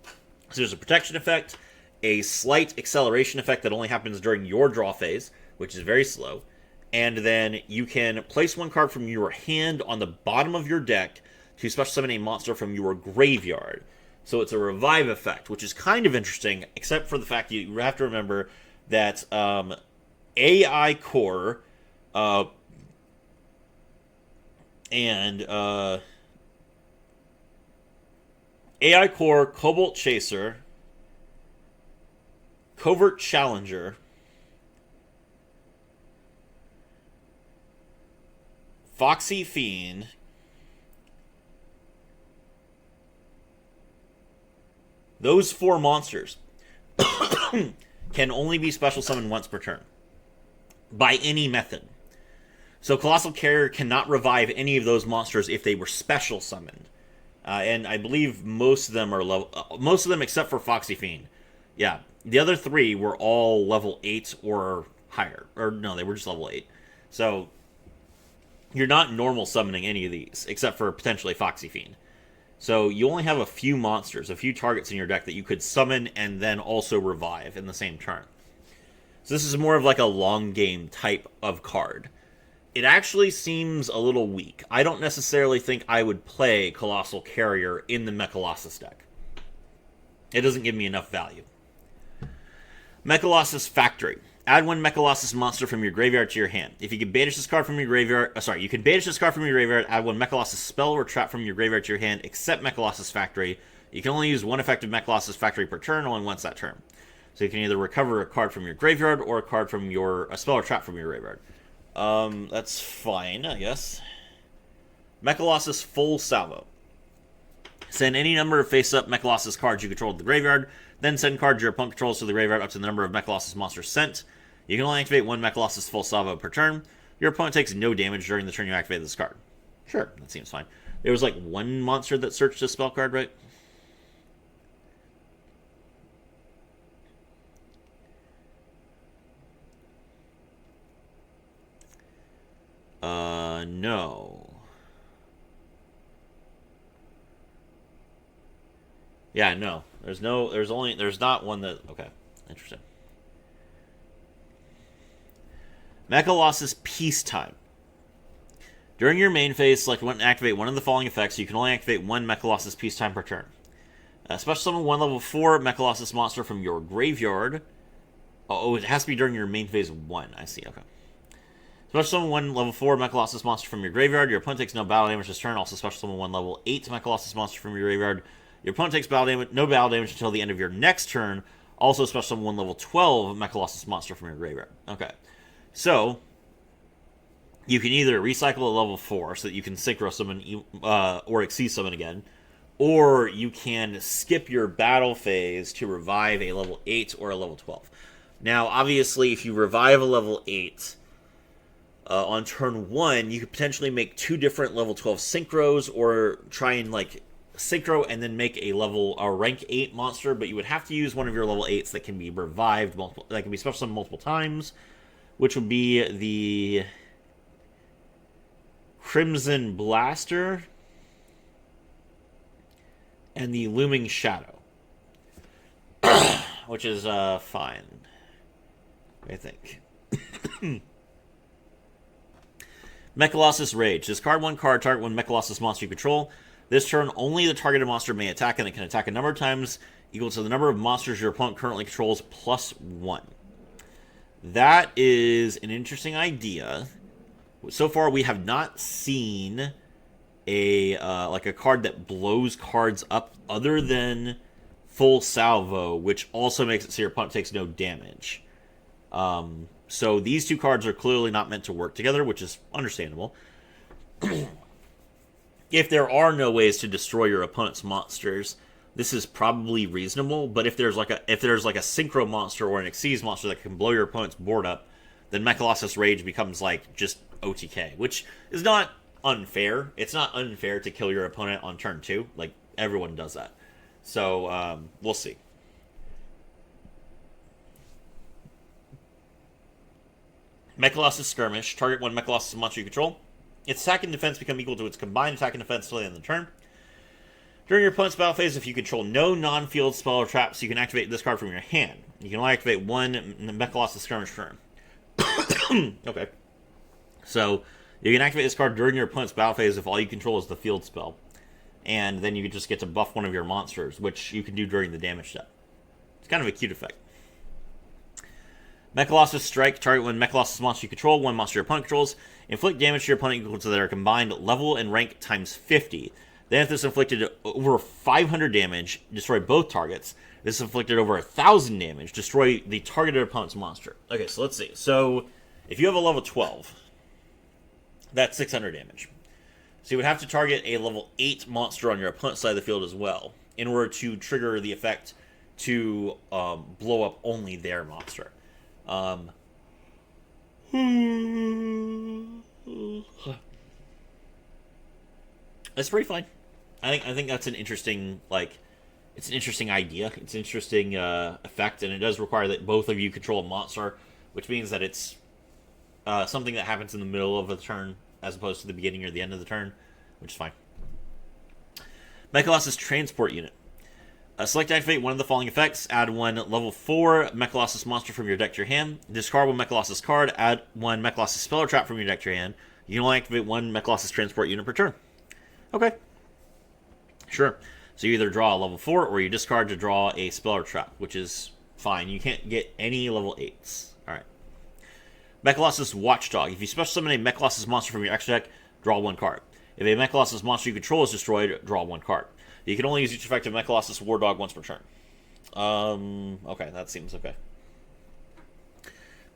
So there's a protection effect, a slight acceleration effect that only happens during your draw phase, which is very slow, and then you can place 1 card from your hand on the bottom of your deck to special summon a monster from your graveyard. So it's a revive effect, which is kind of interesting, except for the fact you have to remember that AI Core and AI Core, Cobalt Chaser, Covert Challenger, Foxy Fiend, those 4 monsters can only be special summoned once per turn by any method. So Colossal Carrier cannot revive any of those monsters if they were special summoned. And I believe most of them are level... most of them except for Foxy Fiend. Yeah, the other 3 were all level 8 or higher. Or no, they were just level 8. So you're not normal summoning any of these, except for potentially Foxy Fiend. So you only have a few monsters, a few targets in your deck that you could summon and then also revive in the same turn. So this is more of like a long game type of card. It actually seems a little weak. I don't necessarily think I would play Colossal Carrier in the Mechalossus deck. It doesn't give me enough value. Mechalossus Factory. Add 1 Mechalossus monster from your graveyard to your hand. If you can banish this card from your graveyard... you can banish this card from your graveyard, add 1 Mechalossus spell or trap from your graveyard to your hand, except Mechalossus Factory. You can only use 1 effective Mechalossus Factory per turn, only once that turn. So you can either recover a card from your graveyard or a card from a spell or trap from your graveyard. That's fine, I guess. Mechalossus Full Salvo. Send any number of face-up Mechalossus cards you control to the graveyard, then send cards your opponent controls to the graveyard up to the number of Mechalossus monsters sent. You can only activate 1 Mechalossus Full Salvo per turn. Your opponent takes no damage during the turn you activate this card. Sure, that seems fine. There was like 1 monster that searched a spell card, right? No. Yeah, no. There's not one that... Okay, interesting. Mechalossus Peacetime. During your main phase, select one and activate one of the following effects. You can only activate 1 Mechalossus Peacetime per turn. Special summon 1 level 4 Mechalossus monster from your graveyard. Oh, it has to be during your main phase 1. I see, okay. Special summon 1 level 4 Mechalossus monster from your graveyard. Your opponent takes no battle damage this turn. Also special summon 1 level 8 Mechalossus monster from your graveyard. Your opponent takes no battle damage until the end of your next turn. Also special summon 1 level 12 Mechalossus monster from your graveyard. Okay. So, you can either recycle a level 4 so that you can synchro summon or exceed summon again, or you can skip your battle phase to revive a level 8 or a level 12. Now, obviously, if you revive a level 8 on turn 1, you could potentially make 2 different level 12 synchros, or try and like synchro and then make a rank 8 monster, but you would have to use one of your level 8s that can be revived that can be special summoned multiple times, which would be the Crimson Blaster and the Looming Shadow. which is fine, I think. Mechalossus Rage. Discard one card, target one Mechalossus monster you control. This turn, only the targeted monster may attack, and it can attack a number of times equal to the number of monsters your opponent currently controls plus 1. That is an interesting idea. So far, we have not seen a like a card that blows cards up other than Full Salvo, which also makes it so your opponent takes no damage. So these two cards are clearly not meant to work together, which is understandable. If there are no ways to destroy your opponent's monsters, this is probably reasonable. But if there's like a synchro monster or an Xyz monster that can blow your opponent's board up, then Mechalossus Rage becomes like just OTK, which is not unfair. It's not unfair to kill your opponent on turn 2. Like, everyone does that. So we'll see. Mechalossus Skirmish. Target one Mechalossus monster you control. Its attack and defense become equal to its combined attack and defense till the end of the turn. During your opponent's battle phase, if you control no non-field spell or traps, you can activate this card from your hand. You can only activate one Mechalossus Skirmish turn. Okay. So, you can activate this card during your opponent's battle phase if all you control is the field spell. And then you can just get to buff one of your monsters, which you can do during the damage step. It's kind of a cute effect. Mechalossus Strike. Target one Mechalossus monster you control, one monster your opponent controls. Inflict damage to your opponent equal to their combined level and rank times 50. Then if this inflicted over 500 damage, destroy both targets. If this inflicted over 1,000 damage, destroy the targeted opponent's monster. Okay, so let's see. So, if you have a level 12, that's 600 damage. So you would have to target a level 8 monster on your opponent's side of the field as well, in order to trigger the effect to blow up only their monster. That's pretty fine. I think that's an interesting, it's an interesting idea. It's an interesting effect, and it does require that both of you control a monster, which means that it's something that happens in the middle of a turn as opposed to the beginning or the end of the turn, which is fine. Mechalossus Transport Unit. Select and activate one of the following effects. Add one level 4 Mechalossus monster from your deck to your hand. Discard one Mechalossus card. Add one Mechalossus spell or trap from your deck to your hand. You can only activate one Mechalossus Transport Unit per turn. Okay. Sure. So you either draw a level 4 or you discard to draw a spell or trap, which is fine. You can't get any level 8s. Alright. Mechalossus Watchdog. If you special summon a Mechalossus monster from your extra deck, draw one card. If a Mechalossus monster you control is destroyed, draw one card. You can only use each effect of Mechalossus War Dog once per turn. Okay, that seems okay.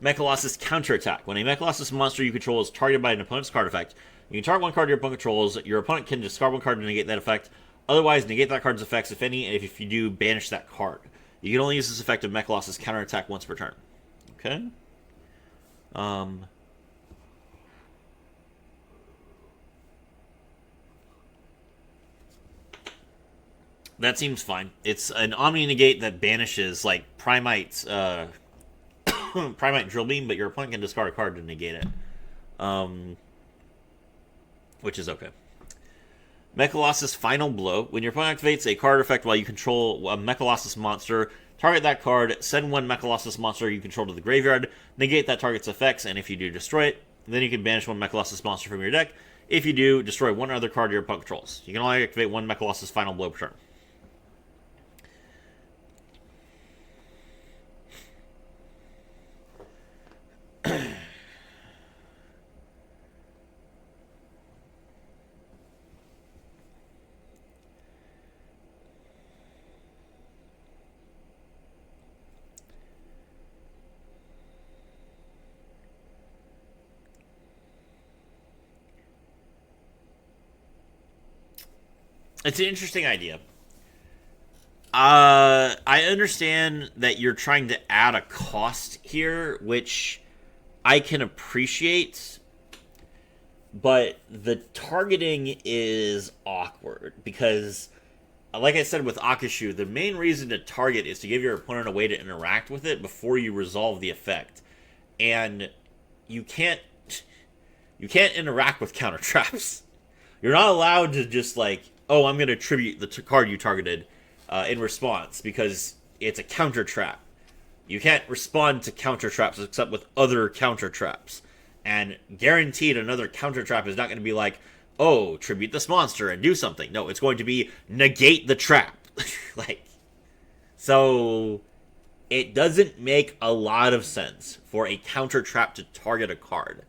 Mechalossus Counterattack. When a Mechalossus monster you control is targeted by an opponent's card effect, you can target one card your opponent controls. Your opponent can discard one card to negate that effect. Otherwise, negate that card's effects, if any, and if you do, banish that card. You can only use this effect of Mechalossus Counterattack once per turn. Okay. That seems fine. It's an Omni Negate that banishes, like, Primite, Primite Drill Beam, but your opponent can discard a card to negate it. Which is okay. Mechalossus Final Blow. When your opponent activates a card effect while you control a Mechalossus monster, target that card, send one Mechalossus monster you control to the graveyard, negate that target's effects, and if you do, destroy it. Then you can banish one Mechalossus monster from your deck. If you do, destroy one other card your opponent controls. You can only activate one Mechalossus Final Blow per turn. It's an interesting idea. I understand that you're trying to add a cost here, which I can appreciate, but the targeting is awkward because, like I said with Akashu, the main reason to target is to give your opponent a way to interact with it before you resolve the effect. And you can't interact with counter traps. You're not allowed to just like, oh, I'm going to tribute the card you targeted in response, because it's a counter trap. You can't respond to counter traps except with other counter traps. And guaranteed another counter trap is not going to be like, oh, tribute this monster and do something. No, it's going to be negate the trap. Like, so it doesn't make a lot of sense for a counter trap to target a card.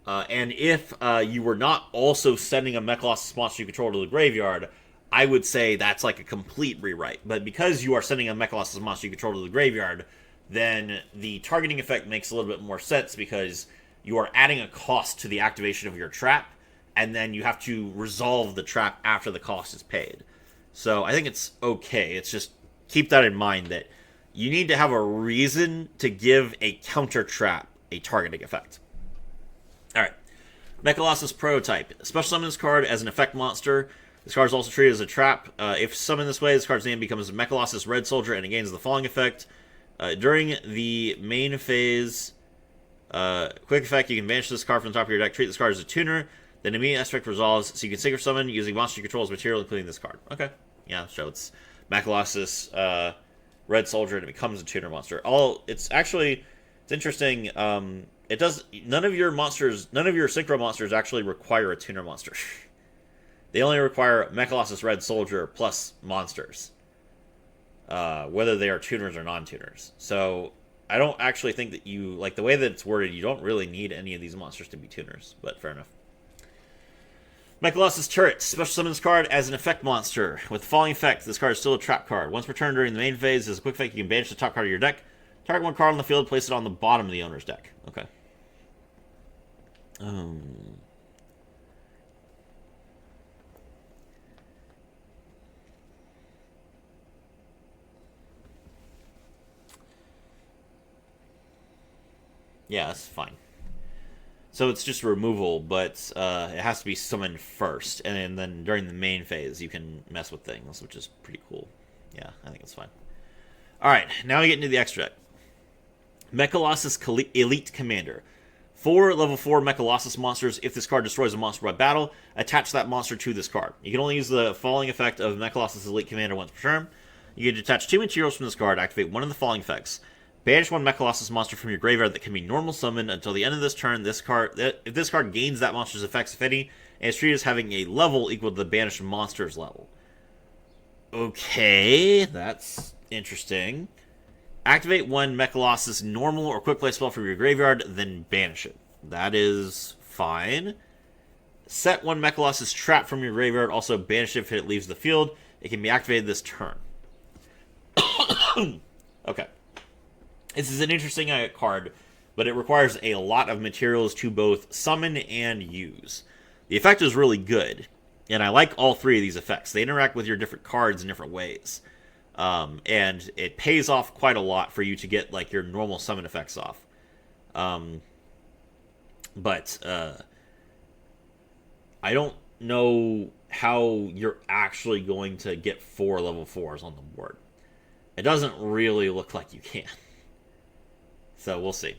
And if you were not also sending a Mechalossus monster you control to the graveyard, I would say that's like a complete rewrite. But because you are sending a Mechalossus monster you control to the graveyard, then the targeting effect makes a little bit more sense because you are adding a cost to the activation of your trap, and then you have to resolve the trap after the cost is paid. So I think it's okay. It's just keep that in mind that you need to have a reason to give a counter trap a targeting effect. Alright. Mechalossus Prototype. Special summon this card as an effect monster. This card is also treated as a trap. If summoned this way, this card's name becomes Mechalossus Red Soldier and it gains the following effect. During the main phase, quick effect, you can banish this card from the top of your deck. Treat this card as a tuner. Then immediate aspect resolves, so you can synchro summon using monster you control as material, including this card. Okay. Yeah, so it's Mechalossus Red Soldier and it becomes a tuner monster. It's interesting. It does none of your synchro monsters actually require a tuner monster. They only require Mechalossus Red Soldier plus monsters, whether they are tuners or non-tuners. So I don't actually think that you like the way that it's worded. You don't really need any of these monsters to be tuners, but fair enough. Mechalossus Turret. Special summon this card as an effect monster. With the following effect, this card is still a trap card. Once per turn during the main phase, as a quick effect, you can banish the top card of your deck. Target one card on the field, place it on the bottom of the owner's deck. Okay. Yeah, that's fine. So it's just removal, but it has to be summoned first, and then during the main phase you can mess with things, which is pretty cool. Yeah, I think it's fine. Alright, now we get into the extra deck. Mechalossus Elite Commander. 4 level 4 Mechalossus monsters. If this card destroys a monster by battle, attach that monster to this card. You can only use the following effect of Mechalossus Elite Commander once per turn. You can detach 2 materials from this card, activate one of the following effects. Banish one Mechalossus monster from your graveyard that can be normal summoned until the end of this turn. If this card gains that monster's effects, if any, and is treated as having a level equal to the banished monster's level. Okay, that's interesting. Activate one Mechalossus normal or quick play spell from your graveyard, then banish it. That is fine. Set one Mechalossus trap from your graveyard, also banish it if it leaves the field. It can be activated this turn. Okay. This is an interesting card, but it requires a lot of materials to both summon and use. The effect is really good, and I like all 3 of these effects. They interact with your different cards in different ways. And it pays off quite a lot for you to get like your normal summon effects off. But I don't know how you're actually going to get 4 level 4s on the board. It doesn't really look like you can. So we'll see.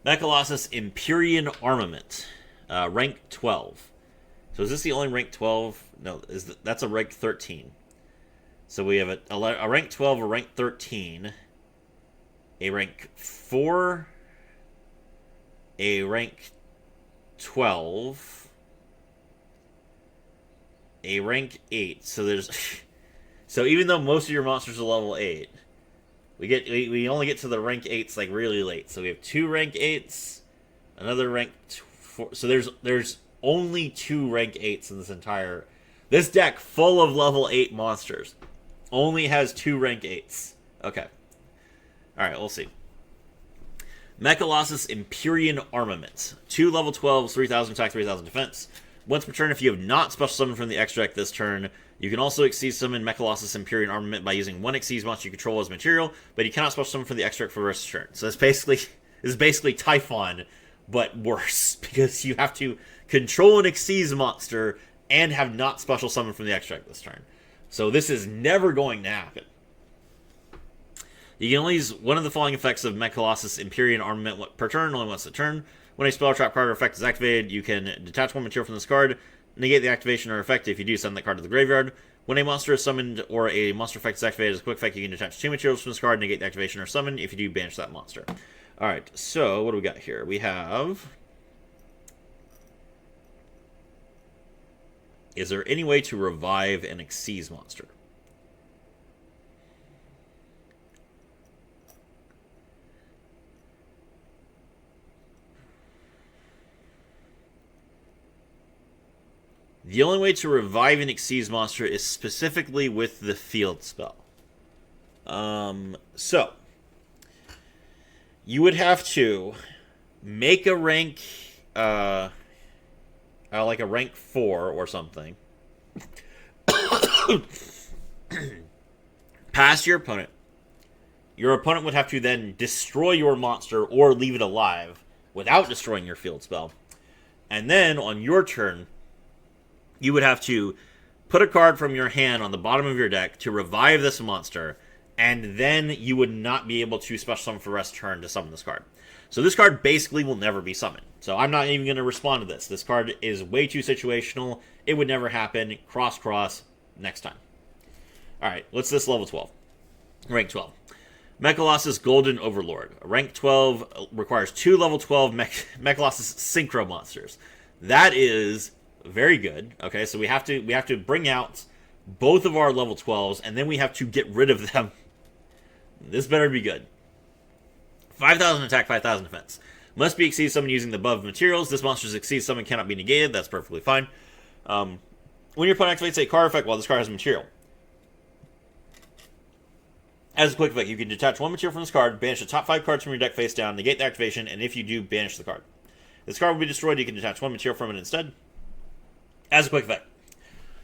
Mechalossus Empyrean Armament, rank 12. So is this the only rank 12? No, that's a rank 13. So we have a rank 12, a rank 13, a rank 4, a rank 12, a rank 8. So there's so even though most of your monsters are level 8, we only get to the rank 8s like really late. So we have 2 rank 8s, another rank 4. So there's only 2 rank 8s in this deck full of level 8 monsters. Only has 2 rank 8s. Okay. Alright, we'll see. Mechalossus Empyrean Armament. 2 level 12s, 3,000 attack, 3,000 defense. Once per turn, if you have not special summoned from the extra deck this turn, you can also Xyz summon Mechalossus Empyrean Armament by using 1 Xyz monster you control as material, but you cannot special summon from the extra deck for the rest of the turn. So this is basically Typhon, but worse, because you have to control an Xyz monster and have not special summoned from the extra deck this turn. So this is never going to happen. You can only use one of the following effects of Mechalossus Empyrean Armament per turn, only once a turn. When a spell trap card or effect is activated, you can detach one material from this card, negate the activation or effect. If you do, send that card to the graveyard. When a monster is summoned or a monster effect is activated as a quick effect, you can detach 2 materials from this card, negate the activation or summon. If you do, banish that monster. Alright, so what do we got here? We have... Is there any way to revive an Xyz monster? The only way to revive an Xyz monster is specifically with the field spell. So, you would have to make a rank, like a rank 4 or something. Pass your opponent. Your opponent would have to then destroy your monster or leave it alive without destroying your field spell. And then, on your turn, you would have to put a card from your hand on the bottom of your deck to revive this monster, and then you would not be able to special summon for the rest of the turn to summon this card. So this card basically will never be summoned. So I'm not even going to respond to this. This card is way too situational. It would never happen. Cross, next time. Alright, what's this level 12? Rank 12. Mechalossus Golden Overlord. Rank 12 requires 2 level 12 Mechalossus Synchro monsters. That is very good. Okay, so we have to bring out both of our level 12s, and then we have to get rid of them. This better be good. 5,000 attack, 5,000 defense. Must be Xyz summoned using the above materials. This monster's Xyz summon cannot be negated. That's perfectly fine. When your opponent activates a card effect while this card has a material. As a quick effect, you can detach 1 material from this card, banish the top 5 cards from your deck face down, negate the activation, and if you do, banish the card. This card will be destroyed. You can detach 1 material from it instead. As a quick effect,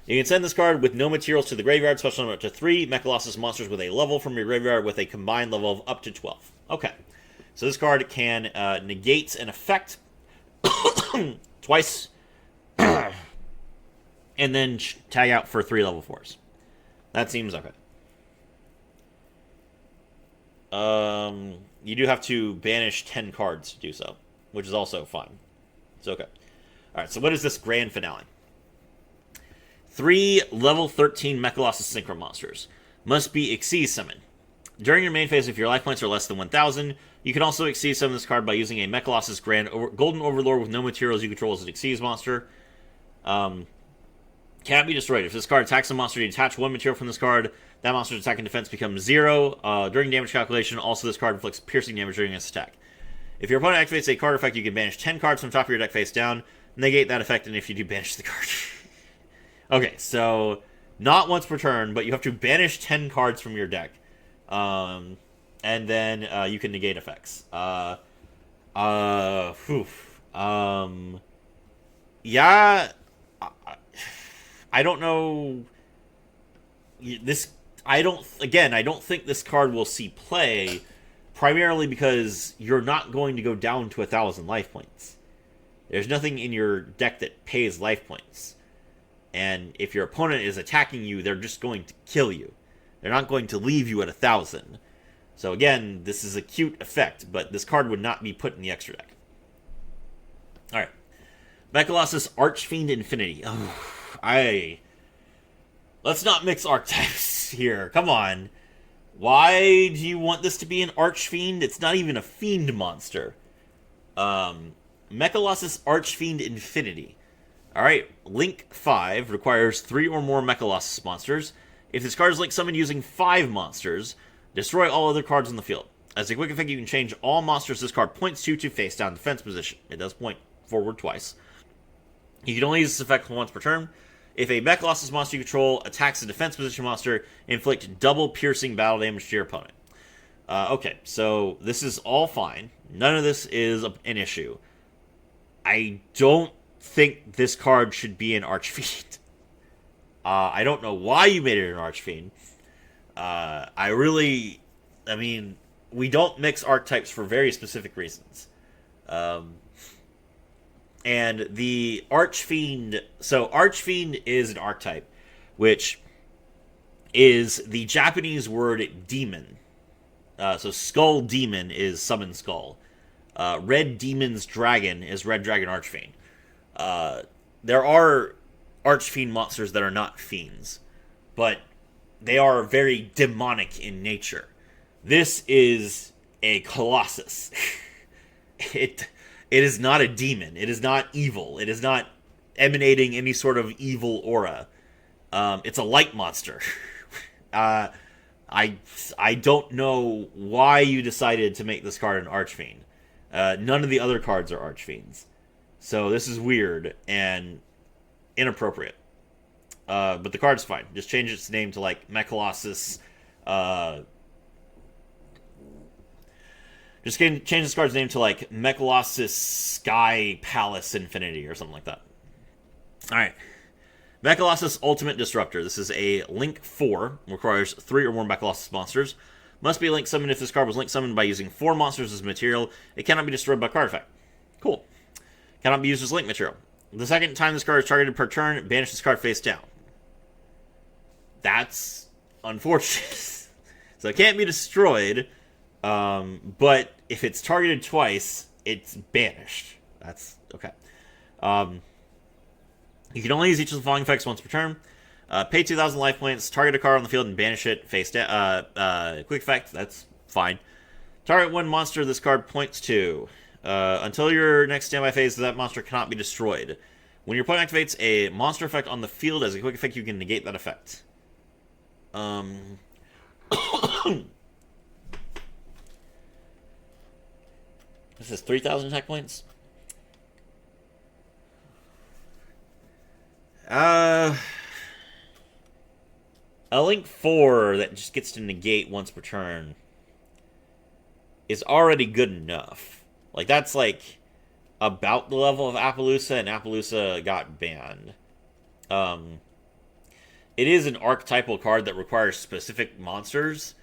you can send this card with no materials to the graveyard, special summon up to 3 Mechalossus monsters with a level from your graveyard with a combined level of up to 12. Okay, so this card can negate an effect twice, and then tag out for 3 level 4s. That seems okay. You do have to banish 10 cards to do so, which is also fine. It's okay. Alright, so what is this grand finale? 3 level 13 Mechalossus Synchro monsters. Must be Xyz summoned. During your main phase, if your life points are less than 1,000, you can also Xyz summon this card by using a Mechalossus Golden Overlord with no materials you control as an Xyz monster. Can't be destroyed. If this card attacks a monster, you detach 1 material from this card. That monster's attack and defense becomes 0. During damage calculation, also this card inflicts piercing damage during its attack. If your opponent activates a card effect, you can banish 10 cards from the top of your deck face down, negate that effect, and if you do, banish the card. Okay, so not once per turn, but you have to banish 10 cards from your deck. And then you can negate effects. Yeah, I don't know. I don't think this card will see play, primarily because you're not going to go down to 1,000 life points. There's nothing in your deck that pays life points. And if your opponent is attacking you, they're just going to kill you. They're not going to leave you at 1,000. So again, this is a cute effect, but this card would not be put in the extra deck. Alright. Mechalossus Archfiend Infinity. Let's not mix archetypes here. Come on. Why do you want this to be an Archfiend? It's not even a Fiend monster. Mechalossus Archfiend Infinity. Alright, Link 5 requires 3 or more Mechalossus monsters. If this card is Link summoned using 5 monsters, destroy all other cards on the field. As a quick effect, you can change all monsters this card points to face down defense position. It does point forward twice. You can only use this effect once per turn. If a Mechalossus monster you control attacks a defense position monster, inflict double piercing battle damage to your opponent. Okay, so this is all fine. None of this is an issue. I don't think this card should be an Archfiend. I don't know why you made it an Archfiend. We don't mix archetypes for very specific reasons. And the Archfiend... So, Archfiend is an archetype, which is the Japanese word demon. So, Skull Demon is Summon Skull. Red Demon's Dragon is Red Dragon Archfiend. There are Archfiend monsters that are not fiends, but they are very demonic in nature. This is a Colossus. It is not a demon. It is not evil. It is not emanating any sort of evil aura. It's a light monster. I don't know why you decided to make this card an Archfiend. None of the other cards are Archfiends. So this is weird and inappropriate. But the card's fine. Just change its name to like Mechalossus. Just change this card's name to like Mechalossus Sky Palace Infinity or something like that. Alright. Mechalossus Ultimate Disruptor. This is a Link 4. Requires 3 or more Mechalossus monsters. Must be Link summoned if this card was Link summoned by using 4 monsters as material. It cannot be destroyed by card effect. Cool. Cannot be used as Link material. The second time this card is targeted per turn, banish this card face down. That's unfortunate. So it can't be destroyed, but if it's targeted twice, it's banished. That's okay. You can only use each of the following effects once per turn. Pay 2,000 life points, target a card on the field and banish it face down. Quick effect, that's fine. Target one monster this card points to. Until your next standby phase, that monster cannot be destroyed. When your opponent activates a monster effect on the field as a quick effect, you can negate that effect. This is 3,000 attack points? A Link 4 that just gets to negate once per turn is already good enough. Like, that's like about the level of Appaloosa, and Appaloosa got banned. It is an archetypal card that requires specific monsters,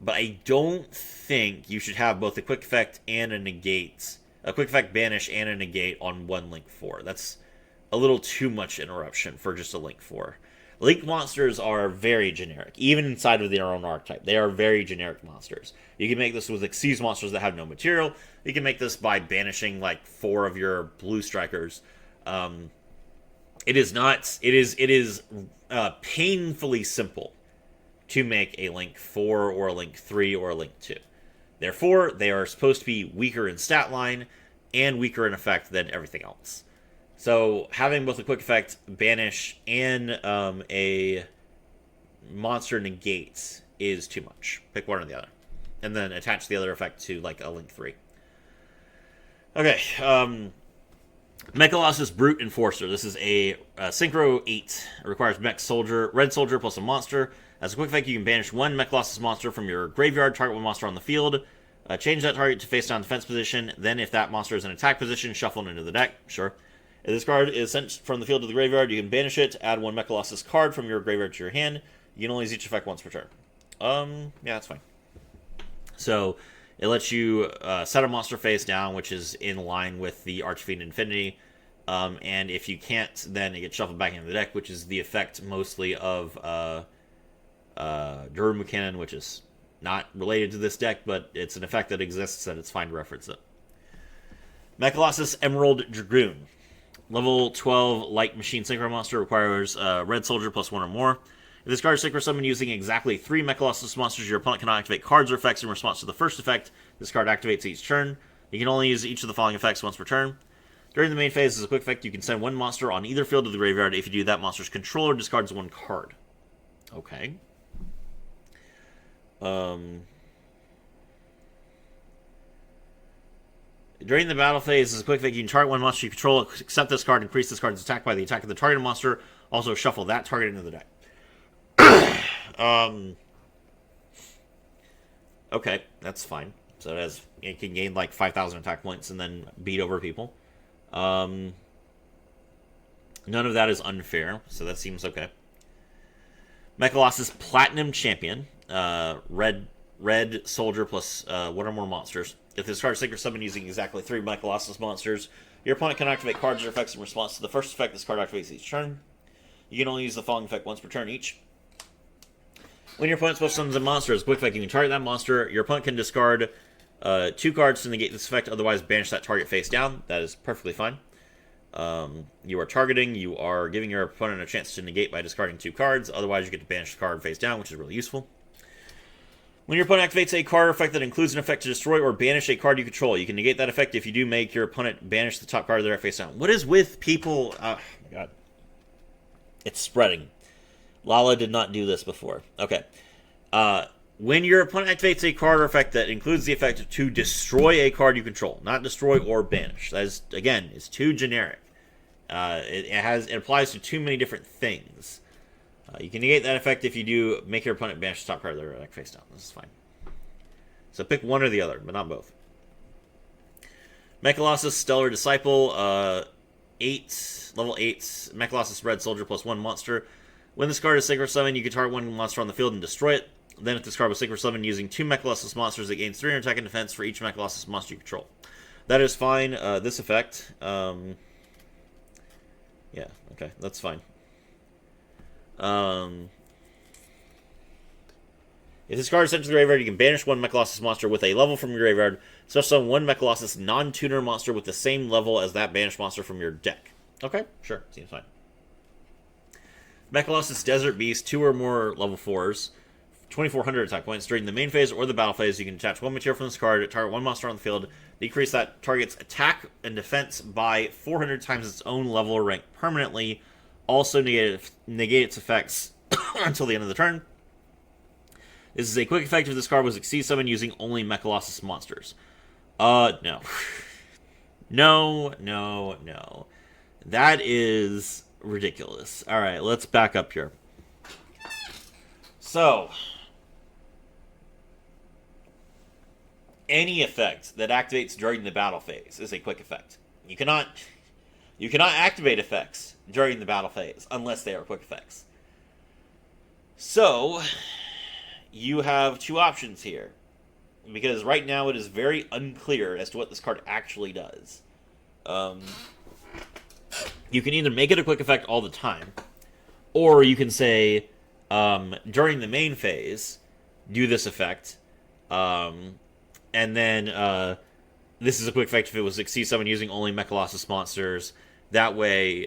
but I don't think you should have both a quick effect and a negate. A quick effect banish and a negate on one Link 4. That's a little too much interruption for just a Link 4. Link monsters are very generic, even inside of their own archetype. They are very generic monsters. You can make this with Xyz monsters that have no material. You can make this by banishing like 4 of your blue strikers. It is painfully simple to make a Link 4 or a Link 3 or a Link 2. Therefore, they are supposed to be weaker in stat line and weaker in effect than everything else. So having both a quick effect, banish, and a monster negate is too much. Pick one or the other. And then attach the other effect to like a Link 3. Okay, Mechalossus Brute Enforcer. This is a Synchro 8. It requires Mech Soldier, Red Soldier plus a monster. As a quick effect, you can banish one Mechalossus monster from your graveyard, target one monster on the field. Change that target to face down defense position. Then, if that monster is in attack position, shuffle it into the deck. Sure. If this card is sent from the field to the graveyard, you can banish it, add one Mechalossus card from your graveyard to your hand. You can only use each effect once per turn. Yeah, that's fine. So, it lets you set a monster face down, which is in line with the Archfiend Infinity. And if you can't, then it gets shuffled back into the deck, which is the effect mostly of Durham Cannon, which is not related to this deck, but it's an effect that exists, and it's fine to reference it. Mechalossus Emerald Dragoon. Level 12 Light Machine Synchro Monster requires Red Soldier plus 1 or more. If this card is synchro summoned using exactly 3 Mechalossus monsters, your opponent cannot activate cards or effects in response to the first effect. This card activates each turn. You can only use each of the following effects once per turn. During the main phase, as a quick effect, you can send one monster on either field to the graveyard. If you do, that monster's controller discards 1 card. Okay. During the battle phase, as a quick effect, you can target one monster you control, accept this card, increase this card's attack by the attack of the targeted monster. Also, shuffle that target into the deck. Okay, that's fine. So it can gain like 5,000 attack points and then beat over people. None of that is unfair, so that seems okay. Mechalossus Platinum Champion. Red Soldier plus 1 or more monsters. If this card is synchro summoned using exactly 3 Mechalossus monsters, your opponent can activate cards or effects in response to the first effect this card activates each turn. You can only use the following effect once per turn each. When your opponent special summons a monster as a quick effect, you can target that monster. Your opponent can discard 2 cards to negate this effect, otherwise banish that target face down. That is perfectly fine. You are targeting. You are giving your opponent a chance to negate by discarding 2 cards. Otherwise, you get to banish the card face down, which is really useful. When your opponent activates a card effect that includes an effect to destroy or banish a card you control, you can negate that effect if you do make your opponent banish the top card of their deck face down. What is with people? Oh my god. It's spreading. Lala did not do this before. Okay. When your opponent activates a card or effect that includes the effect to destroy a card you control, not destroy or banish. That is, again, is too generic. It applies to too many different things. You can negate that effect if you do make your opponent banish the top card of their deck face down. This is fine. So pick one or the other, but not both. Mechalossus Stellar Disciple, level 8, Mechalossus Red Soldier +1 monster. When this card is Synchro Summon, you can target one monster on the field and destroy it. Then if this card was Synchro Summon using 2 Mechalossus monsters, it gains 300 attack and defense for each Mechalossus monster you control. That is fine. This effect, yeah, okay, that's fine. If this card is sent to the graveyard, you can banish 1 Mechalossus monster with a level from your graveyard. Special summon 1 Mechalossus non-tuner monster with the same level as that banished monster from your deck. Okay, sure, seems fine. Mechalossus Desert Beast, 2 or more level 4s, 2,400 attack points. During the main phase or the battle phase, you can attach 1 material from this card, target 1 monster on the field, decrease that target's attack and defense by 400 times its own level or rank permanently. Also negate its effects until the end of the turn. This is a quick effect if this card was Exceed Summon using only Mechalossus monsters. No. No. That is ridiculous. Alright, let's back up here. So, any effect that activates during the battle phase is a quick effect. You cannot activate effects during the battle phase unless they are quick effects. So, you have 2 options here. Because right now it is very unclear as to what this card actually does. You can either make it a quick effect all the time, or you can say, during the main phase, do this effect, and then this is a quick effect if it was Exceed Summon using only Mechalossus monsters. That way,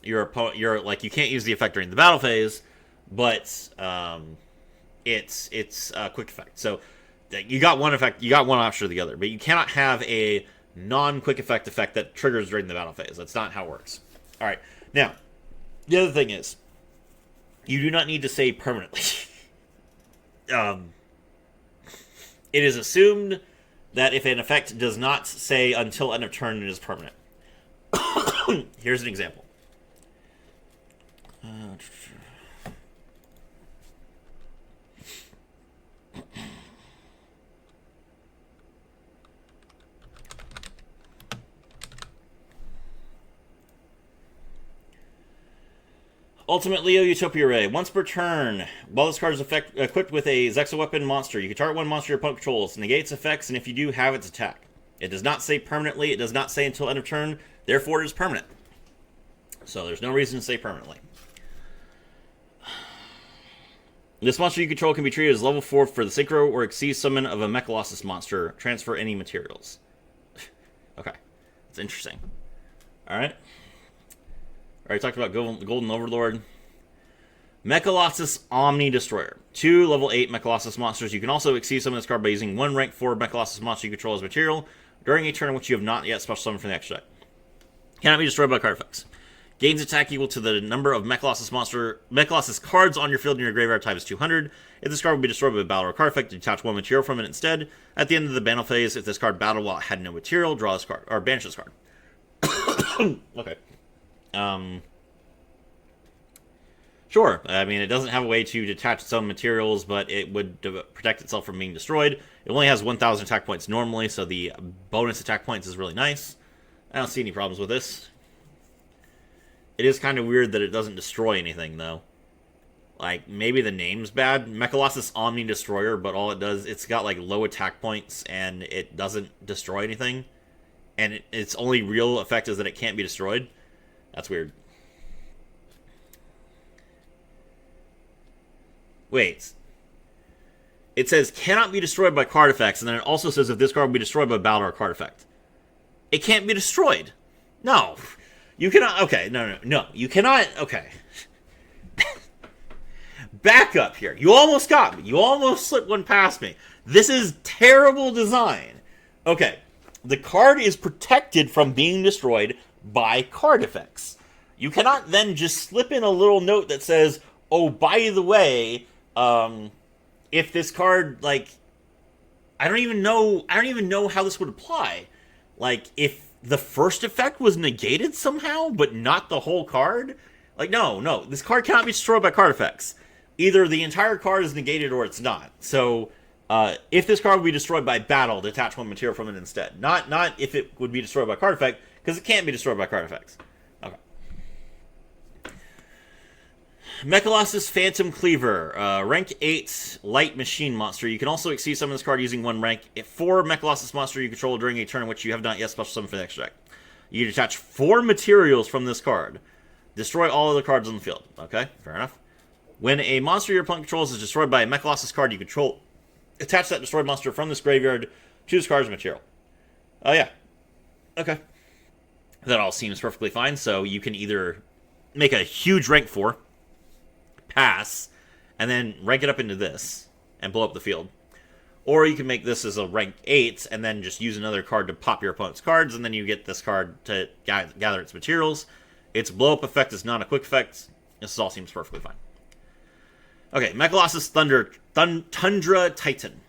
you're like, you can't use the effect during the battle phase, but it's a quick effect. So you got one effect, you got one option or the other, but you cannot have a non-quick effect that triggers during the battle phase. That's not how it works. All right. Now, the other thing is, you do not need to say permanently. It is assumed that if an effect does not say until end of turn, it is permanent. Here's an example. Ultimate Leo Utopia Ray. Once per turn, while this card is equipped with a Zexa weapon monster, you can target one monster your opponent controls, negate its effects, and if you do, have its attack. It does not say permanently, it does not say until end of turn, therefore it is permanent. So there's no reason to say permanently. This monster you control can be treated as level 4 for the Synchro or Exceed Summon of a Mechalossus monster. Transfer any materials. Okay, that's interesting. Alright. Already talked about Golden Overlord. Mechalossus Omni Destroyer. 2 level 8 Mechalossus monsters. You can also Exceed Summon this card by using 1 rank 4 Mechalossus monster you control as material during a turn in which you have not yet special summoned from the extra deck. Cannot be destroyed by card effects. Gains attack equal to the number of Mechalossus cards on your field in your graveyard times 200. If this card will be destroyed by a battle or card effect, detach 1 material from it instead. At the end of the battle phase, if this card battled while it had no material, draw this card, or banish this card. Okay. Sure. I mean, it doesn't have a way to detach its own materials, but it would protect itself from being destroyed. It only has 1,000 attack points normally, so the bonus attack points is really nice. I don't see any problems with this. It is kind of weird that it doesn't destroy anything, though. Like, maybe the name's bad. Mechalossus Omni Destroyer, but all it does, it's got, like, low attack points, and it doesn't destroy anything. And its only real effect is that it can't be destroyed. That's weird. Wait. It says cannot be destroyed by card effects, and then it also says if this card will be destroyed by battle or card effect. It can't be destroyed. No. You cannot. Okay, no. You cannot. Okay. Back up here. You almost got me. You almost slipped one past me. This is terrible design. Okay. The card is protected from being destroyed by card effects. You cannot then just slip in a little note that says, oh, by the way, if this card, like, I don't even know how this would apply. Like, if the first effect was negated somehow, but not the whole card? Like, no. This card cannot be destroyed by card effects. Either the entire card is negated or it's not. So, if this card would be destroyed by battle, detach one material from it instead. Not if it would be destroyed by card effect, because it can't be destroyed by card effects. Okay. Mechalossus Phantom Cleaver, rank 8 light machine monster. You can also exceed summon this card using one rank 4 Mechalossus monster you control during a turn in which you have not yet special summoned for the next deck. You detach 4 materials from this card. Destroy all other cards on the field. Okay, fair enough. When a monster your opponent controls is destroyed by a Mechalossus card you control, attach that destroyed monster from this graveyard to this card's material. Oh, yeah. Okay. That all seems perfectly fine, so you can either make a huge rank 4, pass, and then rank it up into this, and blow up the field. Or you can make this as a rank 8, and then just use another card to pop your opponent's cards, and then you get this card to gather its materials. Its blow-up effect is not a quick effect. This all seems perfectly fine. Okay, Mechalossus Tundra Titan.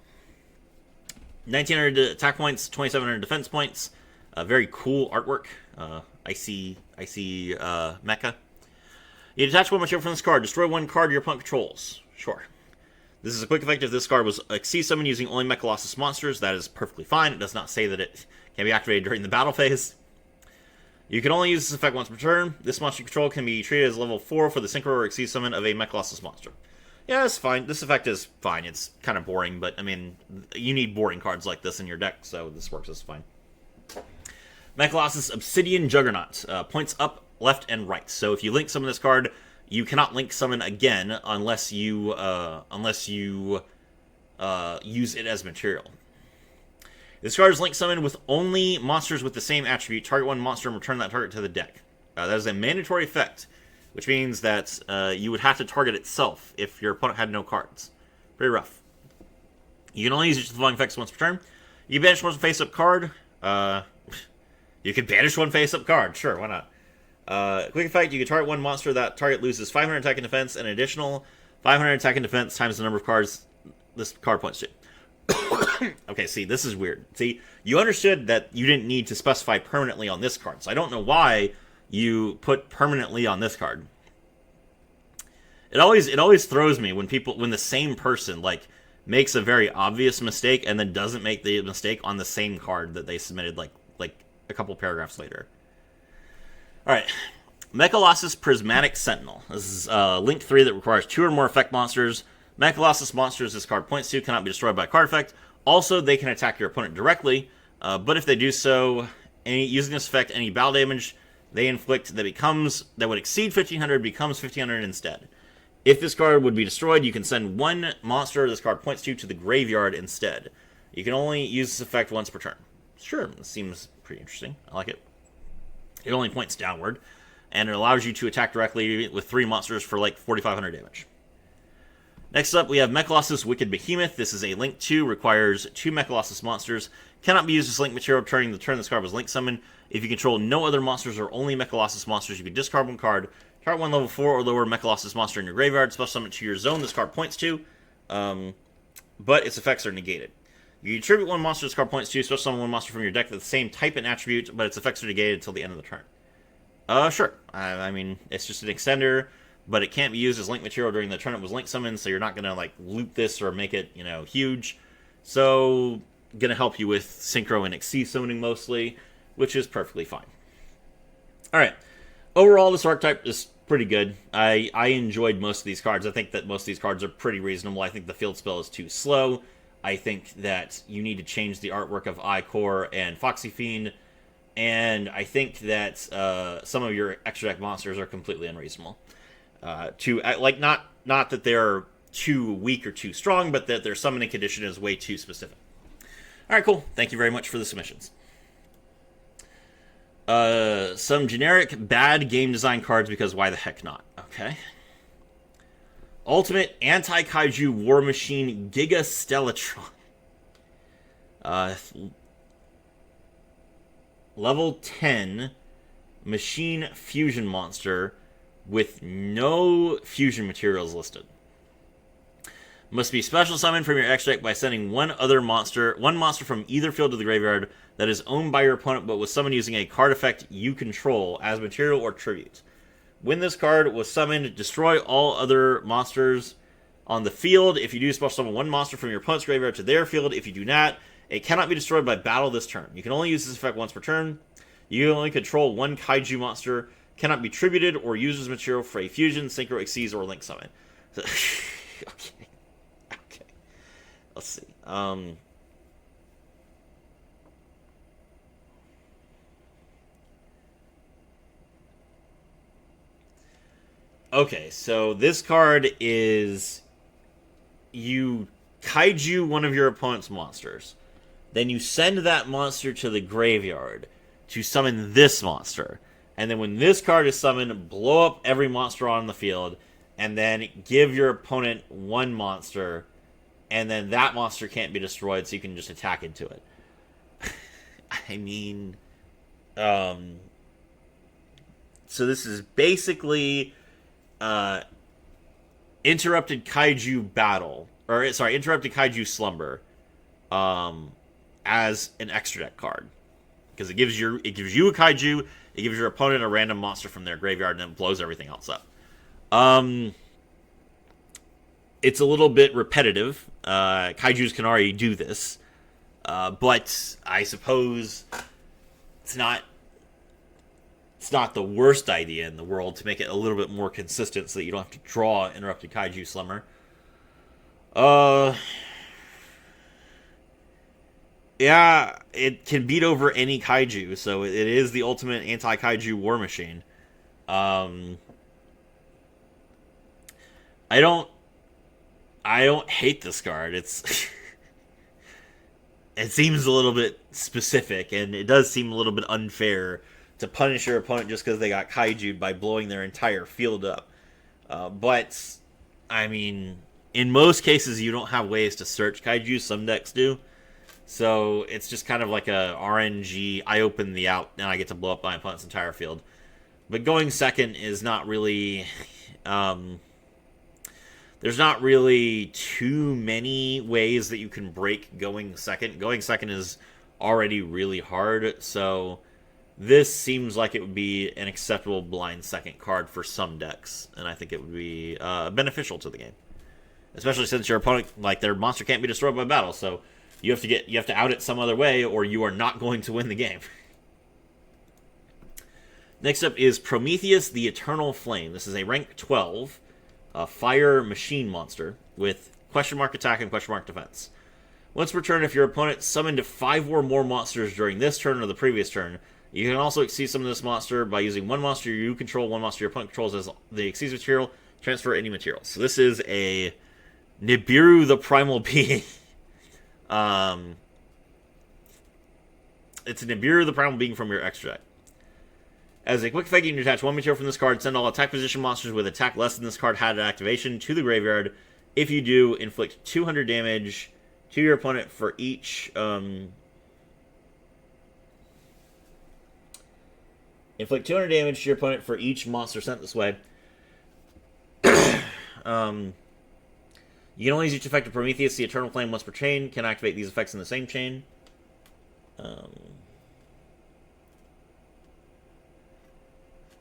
1900 attack points, 2700 defense points. Very cool artwork. I see mecha. You detach one material from this card. Destroy one card your opponent controls. Sure. This is a quick effect if this card was exceed summon using only Mechalossus monsters. That is perfectly fine. It does not say that it can be activated during the battle phase. You can only use this effect once per turn. This monster you control can be treated as level 4 for the synchro or exceed summon of a Mechalossus monster. Yeah, it's fine. This effect is fine. It's kind of boring, but, I mean, you need boring cards like this in your deck, so this works as fine. Mechalossus Obsidian Juggernaut. Points up, left, and right. So if you link summon this card, you cannot link summon again unless you use it as material. This card is link summoned with only monsters with the same attribute. Target one monster and return that target to the deck. That is a mandatory effect, which means that you would have to target itself if your opponent had no cards. Pretty rough. You can only use the following effects once per turn. You can banish one face-up card. You can banish one face-up card. Sure, why not? Quick effect, you can target one monster. That target loses 500 attack and defense, and an additional 500 attack and defense times the number of cards this card points to. Okay, see, this is weird. See, you understood that you didn't need to specify permanently on this card, so I don't know why you put permanently on this card. It always throws me when the same person like makes a very obvious mistake and then doesn't make the mistake on the same card that they submitted like a couple paragraphs later. All right, Mechalossus Prismatic Sentinel. This is link 3 that requires 2 or more effect monsters. Mechalossus monsters this card points to cannot be destroyed by a card effect. Also, they can attack your opponent directly, but if they do so, using this effect, any battle damage they inflict that would exceed 1500 becomes 1500 instead. If this card would be destroyed, you can send one monster this card points to the graveyard instead. You can only use this effect once per turn. Sure, this seems pretty interesting. I like it. It only points downward, and it allows you to attack directly with 3 monsters for like 4500 damage. Next up, we have Mechalossus Wicked Behemoth. This is a link 2, requires 2 Mechalossus monsters. Cannot be used as link material during the turn this card was link summoned. If you control no other monsters or only Mechalossus monsters, you can discard one card. Target one level 4 or lower Mechalossus monster in your graveyard. Special summon it to your zone this card points to, but its effects are negated. You can tribute one monster this card points to. Special summon one monster from your deck with the same type and attribute, but its effects are negated until the end of the turn. Sure. I mean, it's just an extender, but it can't be used as link material during the turn it was link summoned, so you're not going to like loop this or make it, huge. So, going to help you with synchro and exceed summoning mostly, which is perfectly fine. Alright, overall this archetype is pretty good. I enjoyed most of these cards. I think that most of these cards are pretty reasonable. I think the field spell is too slow. I think that you need to change the artwork of I-Core and Foxy Fiend, and I think that some of your extra deck monsters are completely unreasonable. Not that they're too weak or too strong, but that their summoning condition is way too specific. Alright, cool. Thank you very much for the submissions. Some generic bad game design cards because why the heck not? Okay. Ultimate Anti-Kaiju War Machine Giga Stellatron. Level 10 Machine Fusion Monster with no fusion materials listed. Must be special summoned from your X deck by sending one monster from either field to the graveyard that is owned by your opponent but was summoned using a card effect you control as material or tribute. When this card was summoned, destroy all other monsters on the field. If you do, special summon one monster from your opponent's graveyard to their field. If you do not, it cannot be destroyed by battle this turn. You can only use this effect once per turn. You can only control one Kaiju monster. Cannot be tributed or used as material for a fusion, synchro, exceeds, or link summon. So, okay. Let's see. Okay, so this card is you kaiju one of your opponent's monsters. Then you send that monster to the graveyard to summon this monster. And then when this card is summoned, blow up every monster on the field, and then give your opponent one monster, and then that monster can't be destroyed, so you can just attack into it. I mean, so this is basically Interrupted Kaiju Battle, or sorry, Interrupted Kaiju Slumber, as an extra deck card, because it gives you a kaiju, it gives your opponent a random monster from their graveyard, and then blows everything else up. It's a little bit repetitive. Kaijus can already do this, but I suppose it's not the worst idea in the world to make it a little bit more consistent so that you don't have to draw Interrupted Kaiju Slumber. Yeah, it can beat over any kaiju, so it is the ultimate anti-kaiju war machine. I don't hate this card. It seems a little bit specific, and it does seem a little bit unfair to punish your opponent just because they got kaiju'd by blowing their entire field up. But, I mean, in most cases, you don't have ways to search kaiju. Some decks do. So, it's just kind of like a RNG, I open the out, and I get to blow up my opponent's entire field. But going second is not really... there's not really too many ways that you can break going second. Going second is already really hard, so this seems like it would be an acceptable blind second card for some decks, and I think it would be beneficial to the game. Especially since your opponent, like, their monster can't be destroyed by battle, so you have to out it some other way, or you are not going to win the game. Next up is Prometheus the Eternal Flame. This is a rank 12 fire machine monster with question mark attack and question mark defense. Once per turn, if your opponent summoned 5 or more monsters during this turn or the previous turn, you can also exceed summon this monster by using one monster you control, one monster your opponent controls as the exceeds material, transfer any material. So this is a Nibiru the Primal Being. It's a Nibiru the Primal Being from your extra deck. As a quick effect, you can detach one material from this card, send all attack position monsters with attack less than this card had at activation to the graveyard. If you do, inflict 200 damage to your opponent for each... inflict 200 damage to your opponent for each monster sent this way. You can only use each effect of Prometheus the Eternal Flame once per chain. Can activate these effects in the same chain.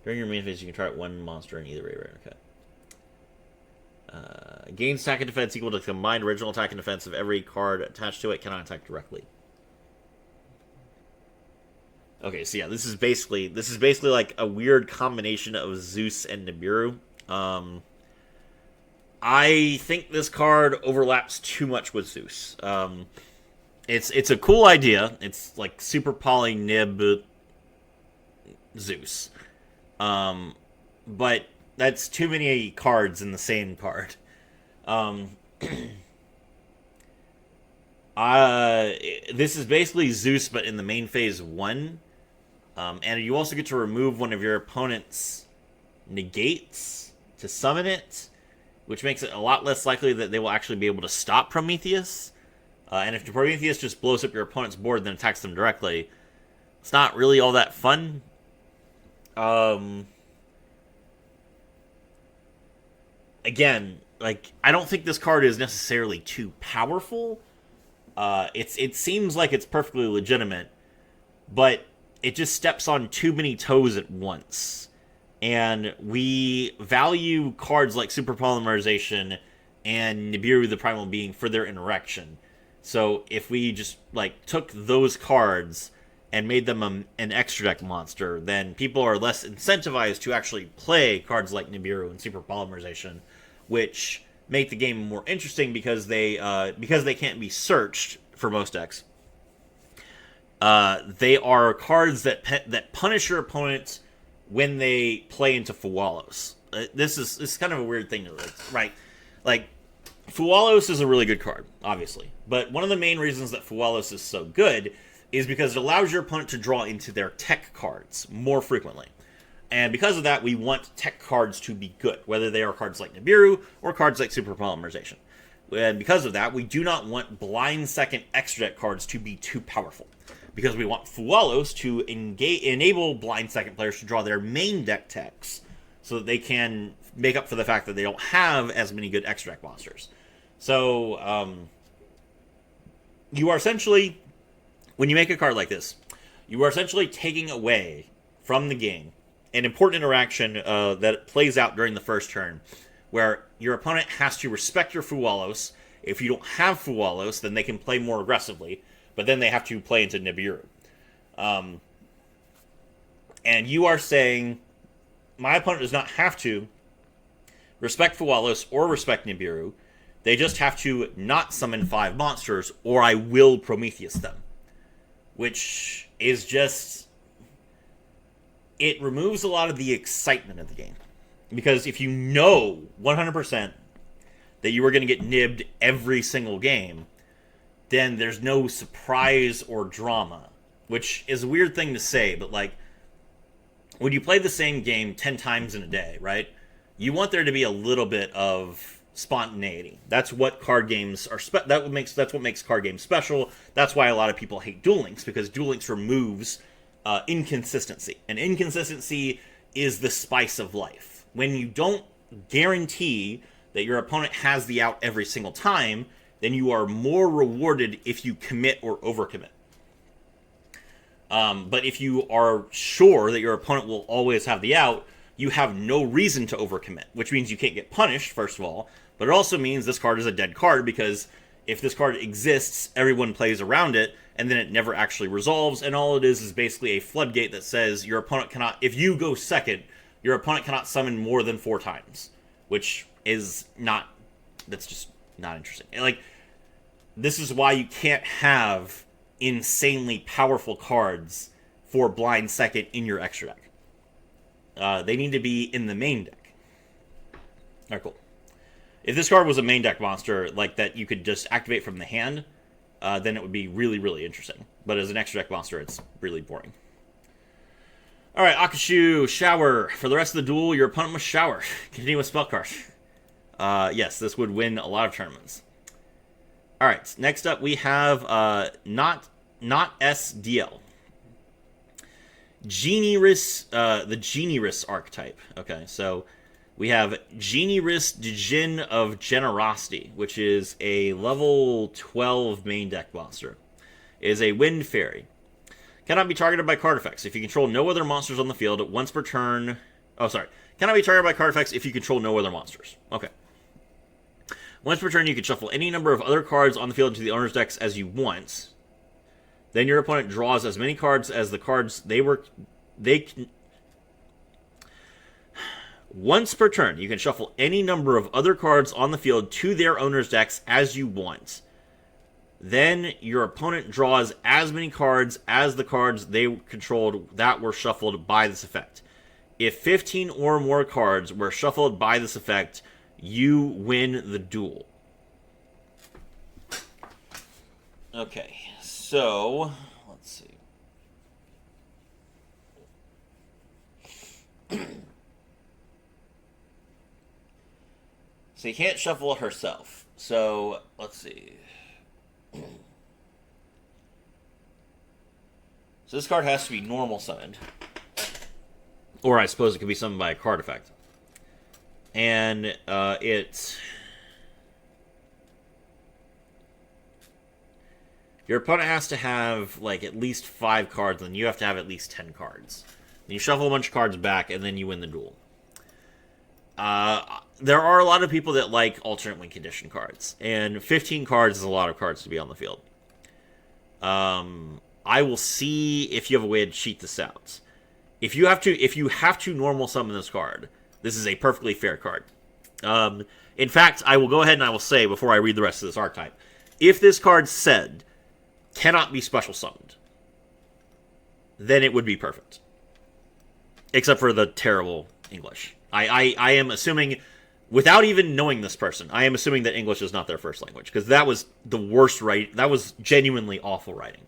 During your main phase, you can try out one monster in either graveyard. Okay. Gains attack and defense equal to the combined original attack and defense of every card attached to it. Cannot attack directly. Okay, so yeah, this is basically like a weird combination of Zeus and Nibiru. I think this card overlaps too much with Zeus. It's a cool idea. It's like super poly Nib Zeus. But that's too many cards in the same card. This is basically Zeus, but in the main phase 1. And you also get to remove one of your opponent's negates to summon it, which makes it a lot less likely that they will actually be able to stop Prometheus. And if Prometheus just blows up your opponent's board and then attacks them directly, it's not really all that fun. Again, like, I don't think this card is necessarily too powerful. It seems like it's perfectly legitimate, but it just steps on too many toes at once. And we value cards like Super Polymerization and Nibiru the Primal Being for their interaction. So if we just like took those cards and made them an extra deck monster, then people are less incentivized to actually play cards like Nibiru and Super Polymerization, which make the game more interesting because they can't be searched for most decks. They are cards that punish your opponent when they play into Fualos. This is kind of a weird thing, right? Like, Fualos is a really good card, obviously. But one of the main reasons that Fualos is so good is because it allows your opponent to draw into their tech cards more frequently. And because of that, we want tech cards to be good, whether they are cards like Nibiru or cards like Super Polymerization. And because of that, we do not want blind second extra deck cards to be too powerful, because we want Fualos to enable blind second players to draw their main deck techs so that they can make up for the fact that they don't have as many good extra deck monsters. So, you are essentially, when you make a card like this, you are essentially taking away from the game an important interaction that plays out during the first turn, where your opponent has to respect your Fualos. If you don't have Fualos, then they can play more aggressively, but then they have to play into Nibiru. And you are saying, my opponent does not have to respect Fualos or respect Nibiru. They just have to not summon 5 monsters, or I will Prometheus them. Which is just... it removes a lot of the excitement of the game. Because if you know 100% that you are going to get nibbed every single game, then there's no surprise or drama. Which is a weird thing to say, but like, when you play the same game 10 times in a day, right? You want there to be a little bit of spontaneity. That's what card games are. That's what makes card games special. That's why a lot of people hate Duel Links, because Duel Links removes inconsistency, and inconsistency is the spice of life. When you don't guarantee that your opponent has the out every single time, then you are more rewarded if you commit or overcommit. But if you are sure that your opponent will always have the out, you have no reason to overcommit, which means you can't get punished, first of all, but it also means this card is a dead card, because if this card exists, everyone plays around it, and then it never actually resolves, and all it is basically a floodgate that says your opponent cannot, if you go second, your opponent cannot summon more than 4 times, which is not, that's just not interesting. Like, this is why you can't have insanely powerful cards for blind second in your extra deck. They need to be in the main deck. Alright, cool. If this card was a main deck monster, like that you could just activate from the hand, then it would be really, really interesting. But as an extra deck monster, it's really boring. Alright, Akashu, Shower. For the rest of the duel, your opponent must shower. Continue with spell card. Yes, this would win a lot of tournaments. Alright, next up we have not SDL. Geniris, the Geniris archetype. Okay, so we have Geniris Djinn of Generosity, which is a level 12 main deck monster. It is a wind fairy. Cannot be targeted by card effects. If you control no other monsters on the field, once per turn... oh, sorry. Cannot be targeted by card effects if you control no other monsters. Okay. Once per turn, you can shuffle any number of other cards on the field into the owner's decks as you want. Then your opponent draws as many cards as the cards once per turn, you can shuffle any number of other cards on the field to their owner's decks as you want. Then your opponent draws as many cards as the cards they controlled that were shuffled by this effect. If 15 or more cards were shuffled by this effect, you win the duel. Okay, so let's see. So you can't shuffle herself. So, let's see. So this card has to be normal summoned. Or I suppose it could be summoned by a card effect. And your opponent has to have, like, at least 5 cards, and you have to have at least 10 cards. And you shuffle a bunch of cards back, and then you win the duel. There are a lot of people that like alternate win condition cards, and 15 cards is a lot of cards to be on the field. I will see if you have a way to cheat this out. If you have to normal summon this card, this is a perfectly fair card. In fact, I will go ahead and I will say before I read the rest of this archetype, if this card said cannot be special summoned, then it would be perfect. Except for the terrible English. I am assuming, without even knowing this person, I am assuming that English is not their first language, because that was the worst writing. That was genuinely awful writing.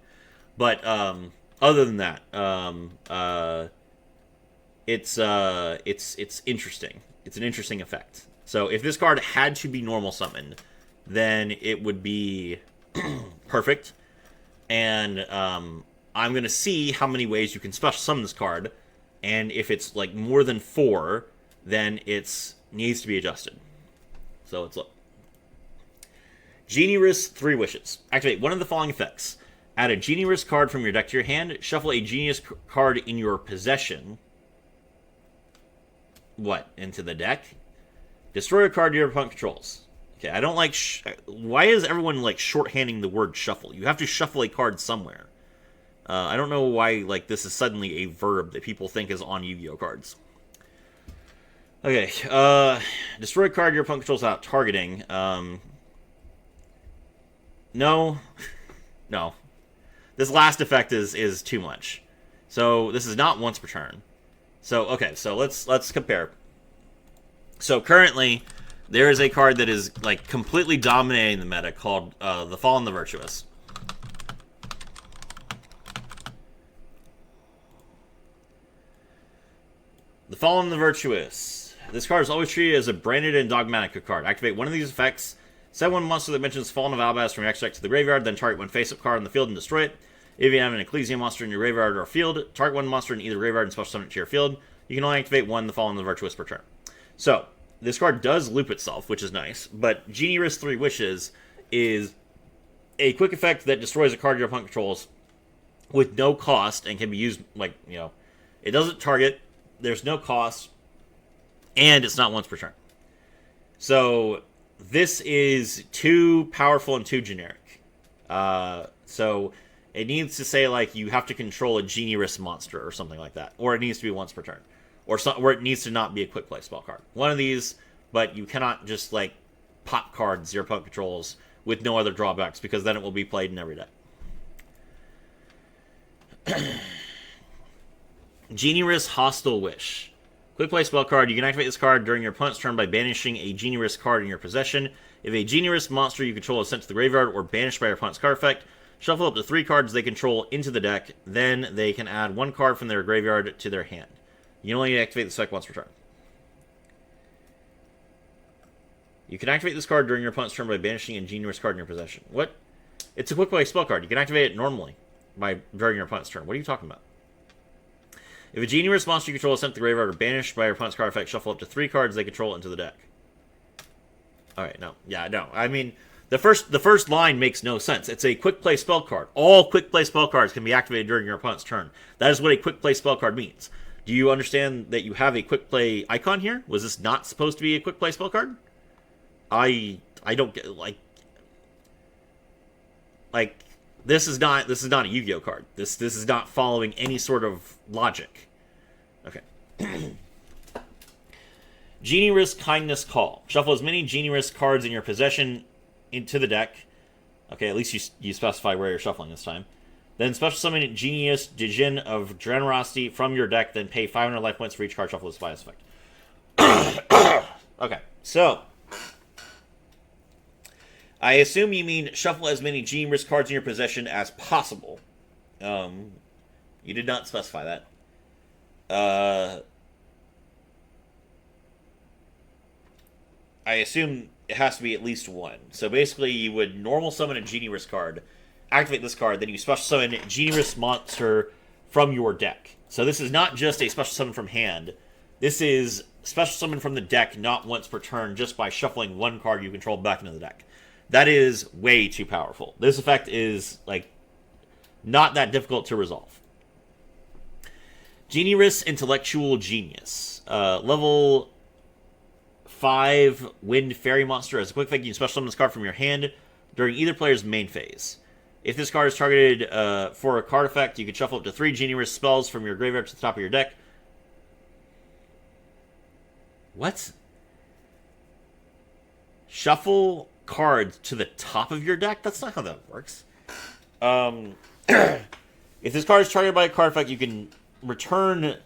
But other than that, it's interesting. It's an interesting effect. So if this card had to be normal summoned, then it would be perfect. And I'm going to see how many ways you can special summon this card. And if it's like more than 4, then it needs to be adjusted. So let's look. Genie Risk 3 Wishes. Activate one of the following effects. Add a Genie Risk card from your deck to your hand. Shuffle a Genius card in your possession. What? Into the deck? Destroy a card your opponent controls. Okay, I don't like... why is everyone, like, shorthanding the word shuffle? You have to shuffle a card somewhere. I don't know why, like, this is suddenly a verb that people think is on Yu-Gi-Oh cards. Okay, destroy a card your opponent controls without targeting. No. No. This last effect is too much. So, this is not once per turn. So, okay, so let's compare. So, currently, there is a card that is, like, completely dominating the meta called The Fallen the Virtuous. The Fallen the Virtuous. This card is always treated as a branded and dogmatic card. Activate one of these effects. Set one monster that mentions Fallen of Albaz from your extra deck to the graveyard, then target one face-up card on the field and destroy it. If you have an Ecclesia monster in your graveyard or field, target one monster in either graveyard and special summon it to your field. You can only activate one The Fallen the Virtuous per turn. So, this card does loop itself, which is nice, but Genie Risk 3 Wishes is a quick effect that destroys a card your opponent controls with no cost and can be used, like, you know, it doesn't target, there's no cost, and it's not once per turn. So, this is too powerful and too generic. So, it needs to say, like, you have to control a Genie Risk monster or something like that. Or it needs to be once per turn. Or it needs to not be a quick play spell card. One of these, but you cannot just, like, pop cards your opponent controls with no other drawbacks, because then it will be played in every deck. Genie Risk Hostile Wish. Quick play spell card. You can activate this card during your opponent's turn by banishing a Genie Risk card in your possession. If a Genie Risk monster you control is sent to the graveyard or banished by your opponent's card effect, shuffle up to 3 cards they control into the deck. Then they can add 1 card from their graveyard to their hand. You can only activate this effect once per turn. You can activate this card during your opponent's turn by banishing a Genie Risk card in your possession. What? It's a quick play spell card. You can activate it normally during your opponent's turn. What are you talking about? If a Genie Risk monster you control is sent to the graveyard or banished by your opponent's card effect, shuffle up to 3 cards they control into the deck. Alright, no. Yeah, no. I mean, the first line makes no sense. It's a quick play spell card. All quick play spell cards can be activated during your opponent's turn. That is what a quick play spell card means. Do you understand that you have a quick play icon here? Was this not supposed to be a quick play spell card? I don't get, like this is not a Yu-Gi-Oh card. This is not following any sort of logic. Okay. Genie Risk Kindness Call. Shuffle as many Genie Risk cards in your possession into the deck. Okay, at least you specify where you're shuffling this time. Then special summon Genius Dijin of Generosity from your deck, then pay 500 life points for each card shuffled by this effect. Okay, so I assume you mean shuffle as many Genie Risk cards in your possession as possible. You did not specify that. I assume it has to be at least one. So basically, you would normal summon a Genie Risk card, activate this card, then you special summon Genie Risk monster from your deck. So this is not just a special summon from hand. This is special summon from the deck not once per turn, just by shuffling one card you control back into the deck. That is way too powerful. This effect is, like, not that difficult to resolve. Genie Risk Intellectual Genius. Level 5 Wind Fairy Monster. As a quick effect, you can special summon this card from your hand during either player's main phase. If this card is targeted for a card effect, you can shuffle up to 3 Genie Risk spells from your graveyard to the top of your deck. What? Shuffle cards to the top of your deck? That's not how that works. If this card is targeted by a card effect, you can return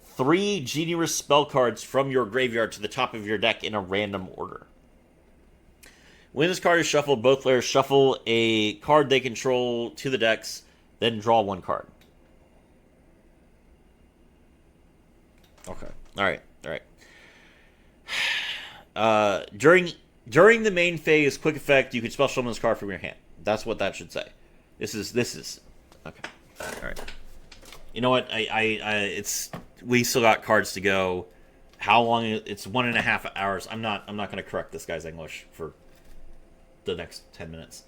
3 Genie Risk spell cards from your graveyard to the top of your deck in a random order. When this card is shuffled, both players shuffle a card they control to the decks, then draw 1 card. Okay. All right. During the main phase, quick effect, you can special summon this card from your hand. That's what that should say. This is okay. All right. You know what? We still got cards to go. How long? It's 1.5 hours. I'm not going to correct this guy's English for the next 10 minutes.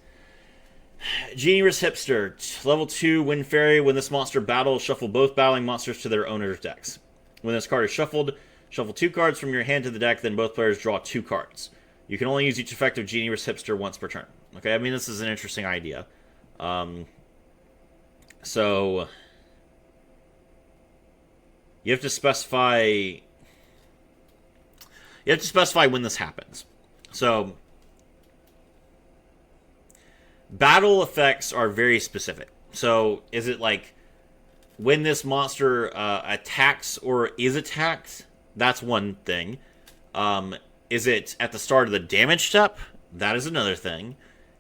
Genie Risk Hipster, level 2 Wind Fairy. When this monster battles, shuffle both battling monsters to their owner's decks. When this card is shuffled, shuffle 2 cards from your hand to the deck. Then both players draw 2 cards. You can only use each effect of Genie Risk Hipster once per turn. Okay, I mean, this is an interesting idea. So you have to specify when this happens. So battle effects are very specific. So is it like when this monster attacks or is attacked? That's one thing. Is it at the start of the damage step? That is another thing.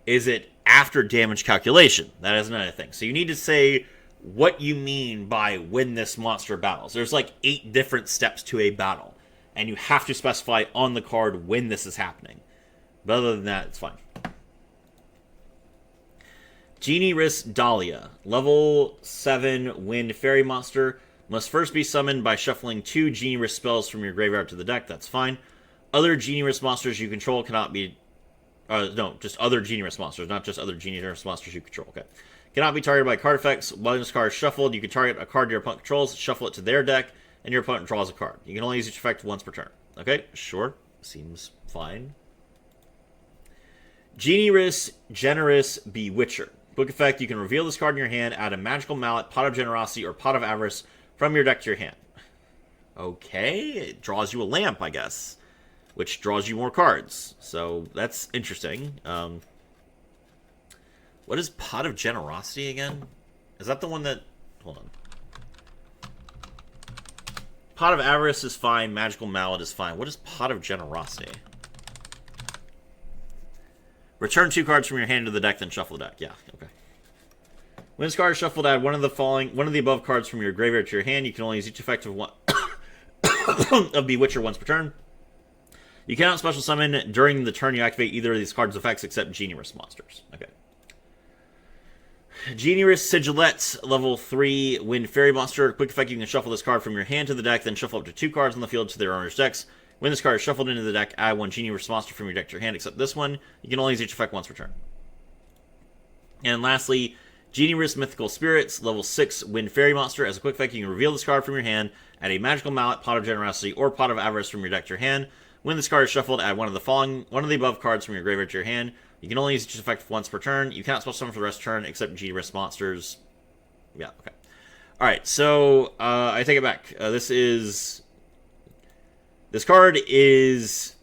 Is it after damage calculation? That is another thing. So you need to say what you mean by when this monster battles. There's like 8 different steps to a battle, and you have to specify on the card when this is happening. But other than that, it's fine. Genie Risk Dahlia, level 7 Wind Fairy Monster, must first be summoned by shuffling 2 Genie Risk spells from your graveyard to the deck. That's fine. Other Genie Risk monsters you control cannot be... just other Genie Risk monsters, not just other Genie Risk monsters you control. Okay. Cannot be targeted by card effects. When this card is shuffled, you can target a card your opponent controls, shuffle it to their deck, and your opponent draws a card. You can only use each effect once per turn. Okay, sure. Seems fine. Genie Risk Generous Bewitcher. Quick effect, you can reveal this card in your hand, add a Magical Mallet, Pot of Generosity, or Pot of Avarice from your deck to your hand. Okay, it draws you a lamp, I guess, which draws you more cards. So that's interesting. What is Pot of Generosity again? Is that the one that... Hold on. Pot of Avarice is fine. Magical Mallet is fine. What is Pot of Generosity? Return 2 cards from your hand to the deck, then shuffle the deck. Yeah, okay. When this card is shuffled, add one of the above cards from your graveyard to your hand. You can only use each effect of one of Bewitcher once per turn. You cannot special summon during the turn you activate either of these cards' effects except Genie Risk monsters. Okay. Genie Risk Sigillette, level 3 Wind Fairy Monster. Quick effect, you can shuffle this card from your hand to the deck, then shuffle up to 2 cards on the field to their owner's decks. When this card is shuffled into the deck, add 1 Genie Risk monster from your deck to your hand, except this one. You can only use each effect once per turn. And lastly, Genie Risk Mythical Spirits, level 6 Wind Fairy Monster. As a quick effect, you can reveal this card from your hand, add a Magical Mallet, Pot of Generosity, or Pot of Avarice from your deck to your hand. When this card is shuffled, add one of the above cards from your graveyard to your hand. You can only use each effect once per turn. You cannot special summon for the rest of the turn, except Genie Risk monsters. Yeah, okay. Alright, so, I take it back. This card is...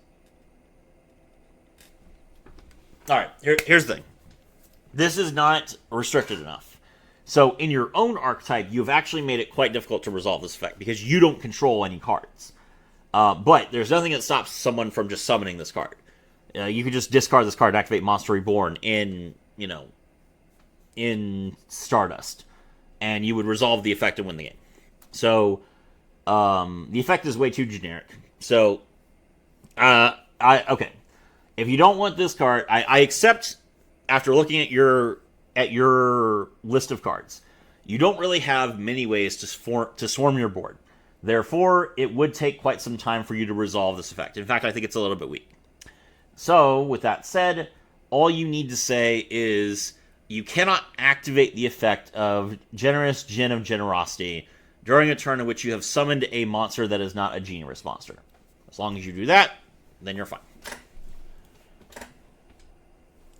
Alright, here's the thing. This is not restricted enough. So, in your own archetype, you've actually made it quite difficult to resolve this effect, because you don't control any cards. But there's nothing that stops someone from just summoning this card. You can just discard this card and activate Monster Reborn in Stardust. And you would resolve the effect and win the game. So, the effect is way too generic. So, I Okay. If you don't want this card, I accept after looking at your list of cards. You don't really have many ways to swarm your board. Therefore, it would take quite some time for you to resolve this effect. In fact, I think it's a little bit weak. So, with that said, all you need to say is you cannot activate the effect of Generous Djinn of Generosity during a turn in which you have summoned a monster that is not a Generous monster. As long as you do that, then you're fine.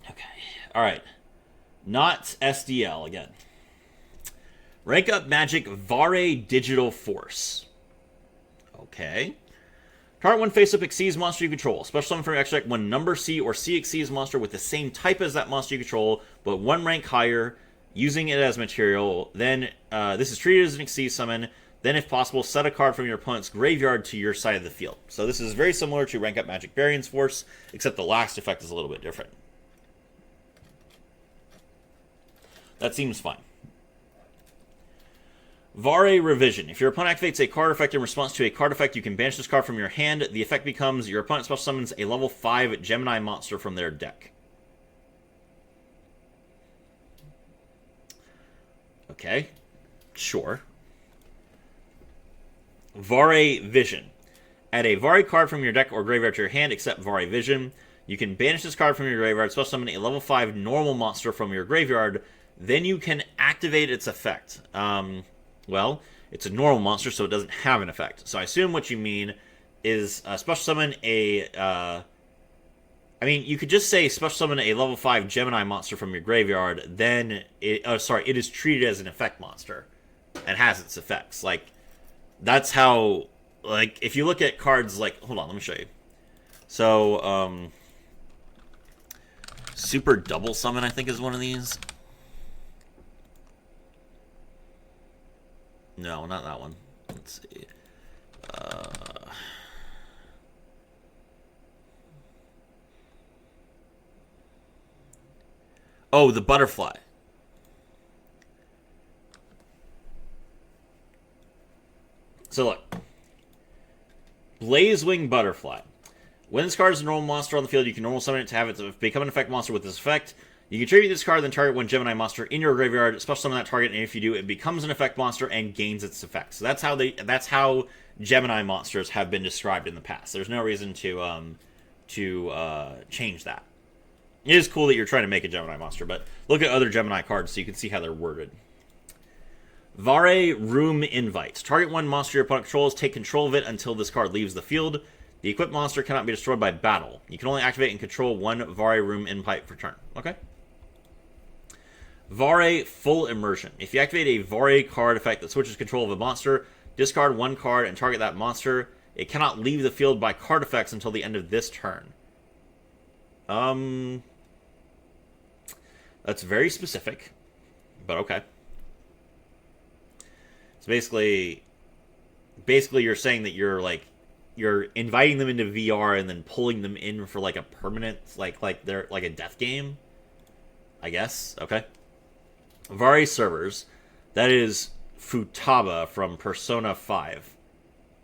Okay. Alright. Not SDL again. Rank up Magic Vare Digital Force. Okay. Target one face-up Xyz monster you control. Special summon from your extra deck one number C or C Xyz monster with the same type as that monster you control, but one rank higher, using it as material. Then, this is treated as an Xyz summon. Then, if possible, set a card from your opponent's graveyard to your side of the field. So this is very similar to Rank Up Magic Variance Force, except the last effect is a little bit different. That seems fine. Vare Revision. If your opponent activates a card effect in response to a card effect, you can banish this card from your hand. The effect becomes your opponent special summons a level 5 Gemini monster from their deck. Okay. Sure. Vare Vision. Add a Vare card from your deck or graveyard to your hand, except Vare Vision. You can banish this card from your graveyard, special summon a level 5 normal monster from your graveyard. Then you can activate its effect. Well, it's a normal monster, so it doesn't have an effect. So I assume what you mean is special summon a... I mean, you could just say special summon a level 5 Gemini monster from your graveyard, then... it is treated as an effect monster and has its effects. Like, that's how... Like, if you look at cards like... Hold on, let me show you. So, Super Double Summon, I think, is one of these. No, not that one. Let's see. Oh, the Butterfly. So look. Blazewing Butterfly. When this card is a normal monster on the field, you can normal summon it to have it become an effect monster with this effect. You can tribute this card, then target one Gemini monster in your graveyard, special summon that target, and if you do, it becomes an effect monster and gains its effects. So that's how Gemini monsters have been described in the past. There's no reason to change that. It is cool that you're trying to make a Gemini monster, but look at other Gemini cards so you can see how they're worded. Vare Room Invite. Target one monster your opponent controls, take control of it until this card leaves the field. The equipped monster cannot be destroyed by battle. You can only activate and control one Vare Room Invite per turn. Okay. Vare Full Immersion. If you activate a Vare card effect that switches control of a monster, discard one card and target that monster. It cannot leave the field by card effects until the end of this turn. That's very specific, but okay. So basically you're saying that you're inviting them into VR and then pulling them in for like a permanent, like they're like a death game, I guess. Okay. Vare Servers. That is Futaba from Persona 5.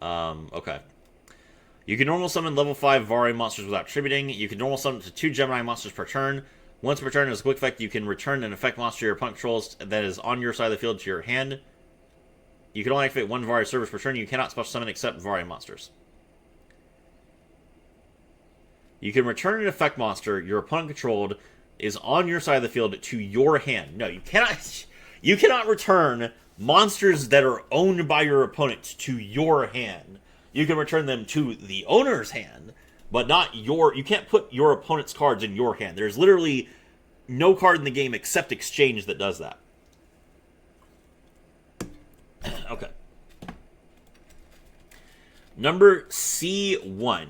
Okay. You can normal summon level 5 Vare monsters without tributing. You can normal summon to 2 Gemini monsters per turn. Once per turn, as a quick effect, you can return an effect monster your opponent controls that is on your side of the field to your hand. You can only activate one Vare Servers per turn. You cannot special summon except Vare monsters. You can return an effect monster your opponent controlled is on your side of the field to your hand. No, you cannot. You cannot return monsters that are owned by your opponent to your hand. You can return them to the owner's hand, but not your... You can't put your opponent's cards in your hand. There's literally no card in the game except Exchange that does that. Okay. Number C1.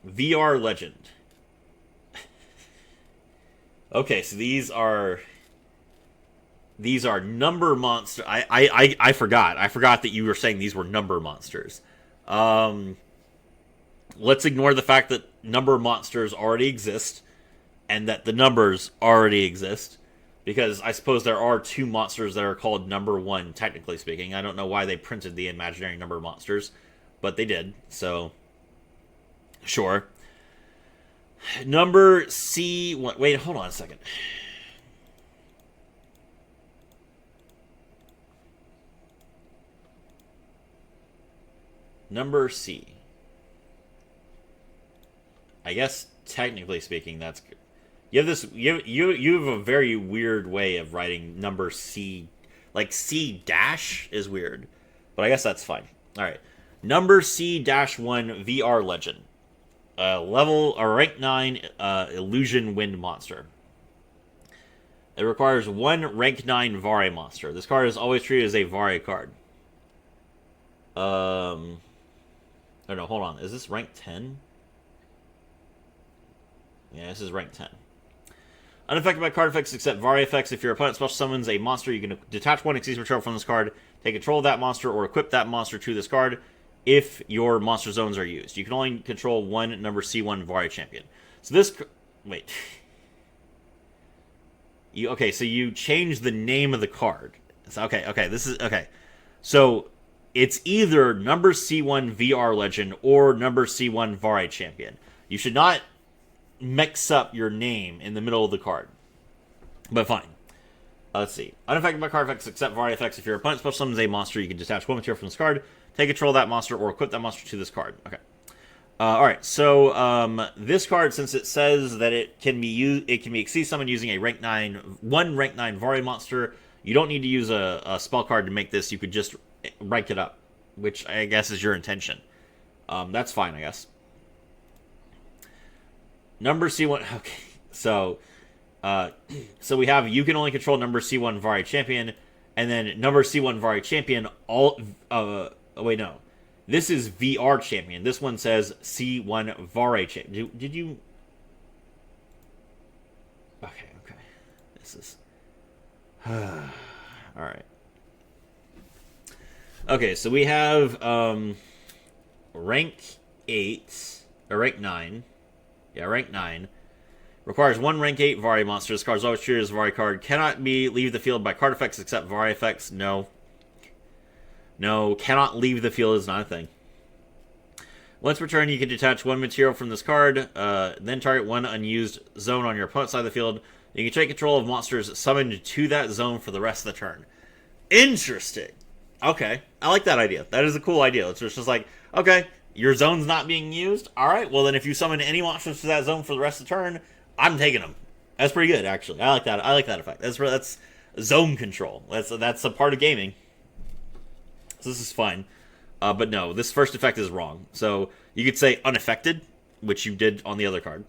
VR Legend. Okay, so these are number monster. I forgot. I forgot that you were saying these were number monsters. Let's ignore the fact that number monsters already exist and that the numbers already exist, because I suppose there are 2 monsters that are called number 1, technically speaking. I don't know why they printed the imaginary number monsters, but they did, so sure. Number C. Wait, hold on a second. Number C. I guess technically speaking, that's good. You have this. You have a very weird way of writing number C. Like C dash is weird, but I guess that's fine. All right, number C-1 VR Legend, a rank 9 illusion wind monster. It requires one rank 9 Vari monster. This card is always treated as a Vari card. Oh no, hold on. Is this rank 10? Yeah, this is rank 10. Unaffected by card effects except Vari effects. If your opponent special summons a monster, you can detach one Xyz material from this card, take control of that monster, or equip that monster to this card if your monster zones are used. You can only control one number C1 Vari champion. So this... Wait. Okay, so you change the name of the card. So, okay, this is... Okay. So, it's either number C1 VR Legend or number C1 Vari champion. You should not mix up your name in the middle of the card. But fine. Let's see. Unaffected by card effects except Vari effects. If your opponent special summons a monster, you can detach one material from this card, take control of that monster, or equip that monster to this card. Okay. Alright, so this card, since it says that it can be Xyz summoned using a rank 9 Vari monster, you don't need to use a spell card to make this. You could just rank it up, which I guess is your intention. That's fine, I guess. Number C1. Okay, so we have you can only control number C1 Vari champion, and then number C1 Vari champion. Oh wait, no, this is VR champion. This one says C1 Vari champion. Did you? Okay. This is all right. Okay, so we have rank 8 or rank 9. Yeah, rank 9. Requires one rank 8 Vari monster. This card is always treated as a Vari card. Cannot leave the field by card effects except Vari effects. No. No, cannot leave the field is not a thing. Once per turn, you can detach one material from this card, then target one unused zone on your opponent's side of the field. You can take control of monsters summoned to that zone for the rest of the turn. Interesting. Okay, I like that idea. That is a cool idea. It's just like, okay, your zone's not being used. All right, well then if you summon any monsters to that zone for the rest of the turn, I'm taking them. That's pretty good, actually. I like that. I like that effect. That's zone control. That's a part of gaming. So this is fine. But no, this first effect is wrong. So you could say unaffected, which you did on the other card.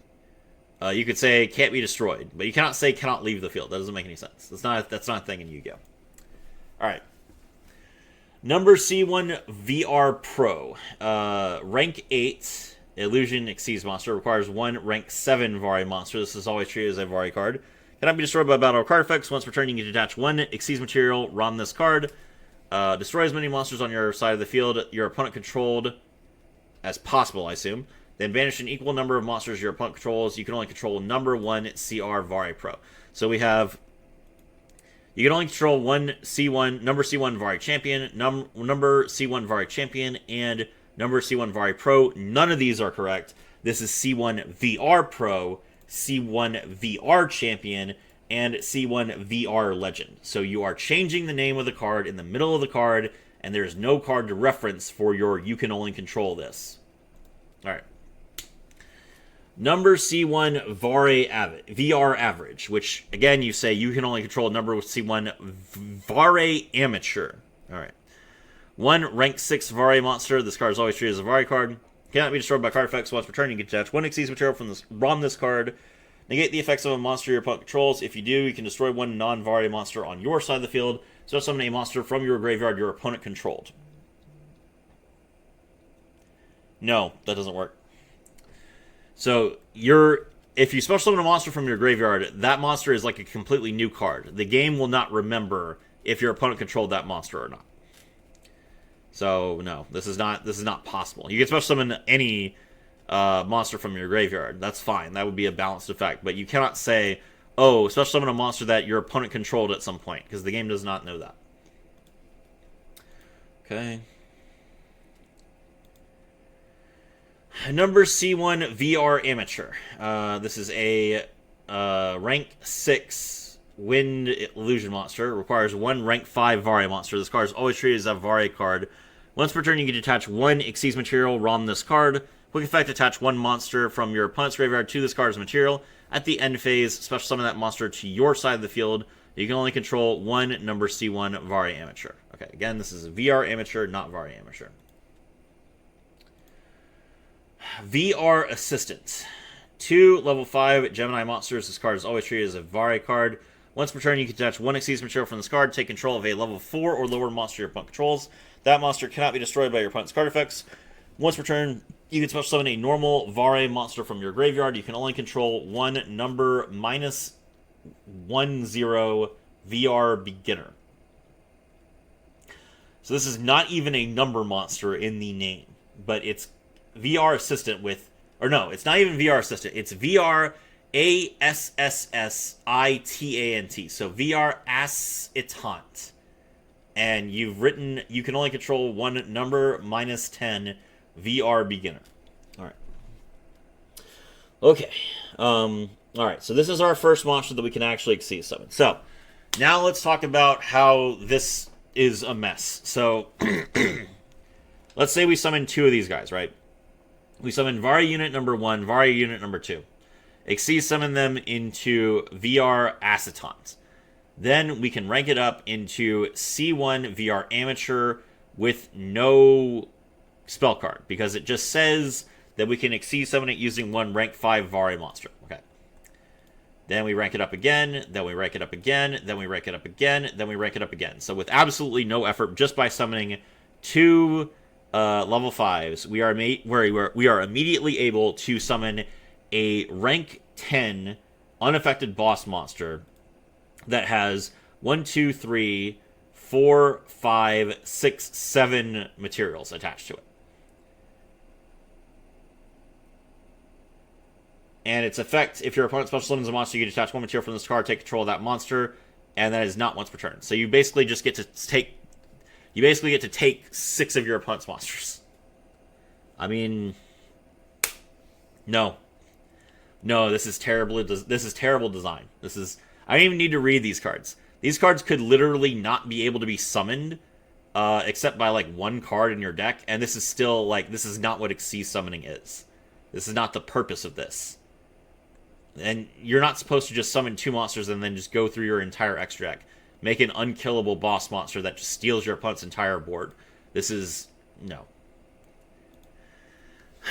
You could say can't be destroyed, but you cannot say cannot leave the field. That doesn't make any sense. That's not a thing in Yu-Gi-Oh. All right. Number C1 VR Pro. Rank 8 Illusion Xyz monster. Requires one rank 7 Vari monster. This is always treated as a Vari card. Cannot be destroyed by battle or card effects. Once per turn, you can detach one Xyz material, ROM this card. Destroy as many monsters on your side of the field your opponent controlled as possible, I assume. Then banish an equal number of monsters your opponent controls. You can only control number 1 CR Vari Pro. So we have... You can only control number C1 Vari Champion, number C1 Vari Champion, and number C1 Vari Pro. None of these are correct. This is C1 VR Pro, C1 VR Champion, and C1 VR Legend. So you are changing the name of the card in the middle of the card, and there's no card to reference for your you can only control this. Alright. Number C1 VR Average, which, again, you say you can only control number with C1 Vari Amateur. Alright. One rank 6 Vari monster. This card is always treated as a Vari card. Cannot be destroyed by card effects. Once per turn, you can detach one Xyz material from this ROM this card. Negate the effects of a monster your opponent controls. If you do, you can destroy one non-Vari monster on your side of the field. So summon a monster from your graveyard your opponent controlled. No, that doesn't work. So if you special summon a monster from your graveyard, that monster is like a completely new card. The game will not remember if your opponent controlled that monster or not. So no, this is not possible. You can special summon any monster from your graveyard. That's fine. That would be a balanced effect. But you cannot say, oh, special summon a monster that your opponent controlled at some point, because the game does not know that. Okay. Number C1 VR Amateur. This is a rank 6 Wind Illusion monster. Requires one rank 5 Vari monster. This card is always treated as a Vari card. Once per turn, you can detach one Xyz material, ROM this card. Quick effect, attach one monster from your opponent's graveyard to this card's material. At the end phase, special summon that monster to your side of the field. You can only control one number C1 Vari Amateur. Okay, again, this is a VR Amateur, not Vari Amateur. VR Assistant. 2 level 5 Gemini monsters. This card is always treated as a Vari card. Once per turn, you can detach one Xyz material from this card, take control of a level 4 or lower monster your opponent controls. That monster cannot be destroyed by your opponent's card effects. Once per turn, you can special summon a normal Vari monster from your graveyard. You can only control one number -10 VR beginner. So this is not even a number monster in the name, but it's VR Assistant with, or no, it's not even VR Assistant. It's VR ASSSITANT. So VR Assistant. And you've written, you can only control one number -10 VR beginner. All right. Okay. All right. So this is our first monster that we can actually Xyz summon. So now let's talk about how this is a mess. So let's say we summon 2 of these guys, right? We summon Vari unit number 1, Vari unit number 2. Xyz summon them into VR Acetons. Then we can rank it up into C1 VR Amateur with no spell card, because it just says that we can Xyz summon it using one rank 5 Vari monster. Okay. Then we rank it up again, then we rank it up again, then we rank it up again, then we rank it up again. So with absolutely no effort, just by summoning 2 level 5s, we are immediately able to summon a rank 10 unaffected boss monster that has 1, 2, 3, 4, 5, 6, 7 materials attached to it. And its effect, if your opponent special summons a monster, you can detach one material from this card, take control of that monster, and that is not once per turn. So you basically just get to take, 6 of your opponent's monsters. I mean, no, this is terrible. This is terrible design. I don't even need to read these cards. These cards could literally not be able to be summoned, except by like one card in your deck, and this is still like, this is not what Xyz summoning is. This is not the purpose of this. And you're not supposed to just summon 2 monsters and then just go through your entire extra deck. Make an unkillable boss monster that just steals your opponent's entire board. This is, no.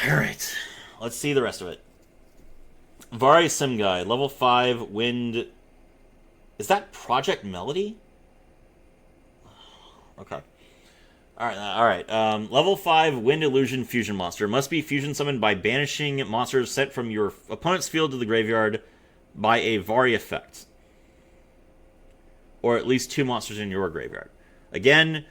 Alright, let's see the rest of it. Vari Sim Guy, level 5, Wind. Is that Project Melody? Okay. Alright. Level 5 Wind Illusion Fusion Monster. Must be fusion summoned by banishing monsters sent from your opponent's field to the graveyard by a Vari effect. Or at least 2 monsters in your graveyard. Again,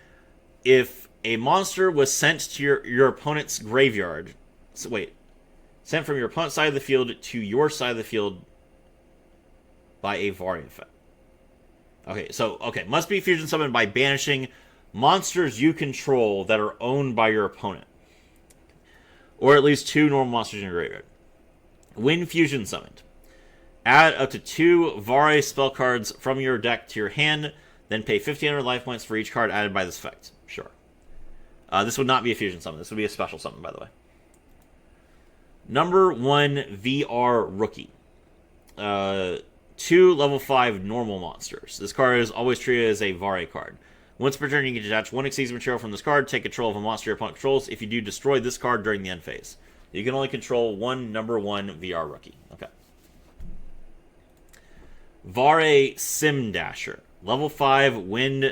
if a monster was sent to your opponent's graveyard... Sent from your opponent's side of the field to your side of the field by a Vari effect. Okay, must be fusion summoned by banishing monsters you control that are owned by your opponent. Or at least 2 normal monsters in your graveyard. When fusion summoned, add up to 2 Vari spell cards from your deck to your hand, then pay 1,500 life points for each card added by this effect. Sure. This would not be a fusion summon. This would be a special summon, by the way. Number 1 VR Rookie. 2 level 5 normal monsters. This card is always treated as a Vari card. Once per turn, you can detach 1 Xyz material from this card, take control of a monster your opponent controls. If you do, destroy this card during the end phase. You can only control one number 1 VR Rookie. Okay. Vari Sim Dasher. Level 5 Wind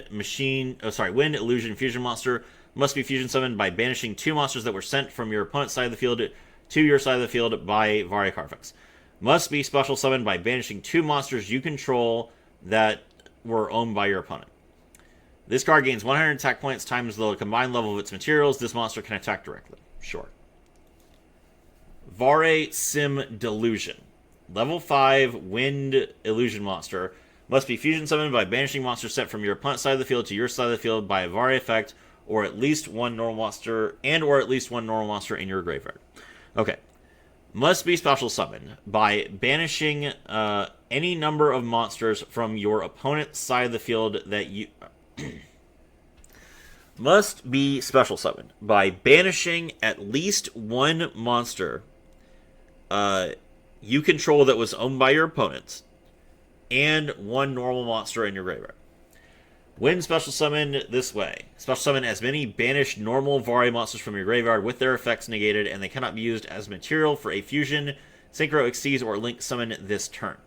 Illusion Fusion Monster. Must be fusion summoned by banishing 2 monsters that were sent from your opponent's side of the field to your side of the field by Vari card effects. Must be special summoned by banishing 2 monsters you control that were owned by your opponent. This card gains 100 attack points times the combined level of its materials. This monster can attack directly. Sure. Vari Sim Delusion. Level 5 Wind Illusion Monster. Must be fusion summoned by banishing monsters sent from your opponent's side of the field to your side of the field by a Vari effect, or at least one normal monster, and or at least one normal monster in your graveyard. Okay. Must be special summoned by banishing any number of monsters from your opponent's side of the field that you... must be special summoned by banishing at least one monster you control that was owned by your opponent, and one normal monster in your graveyard. When special summoned this way, special summon as many banished normal Vari monsters from your graveyard with their effects negated, and they cannot be used as material for a fusion, synchro, exceeds, or link summon this turn.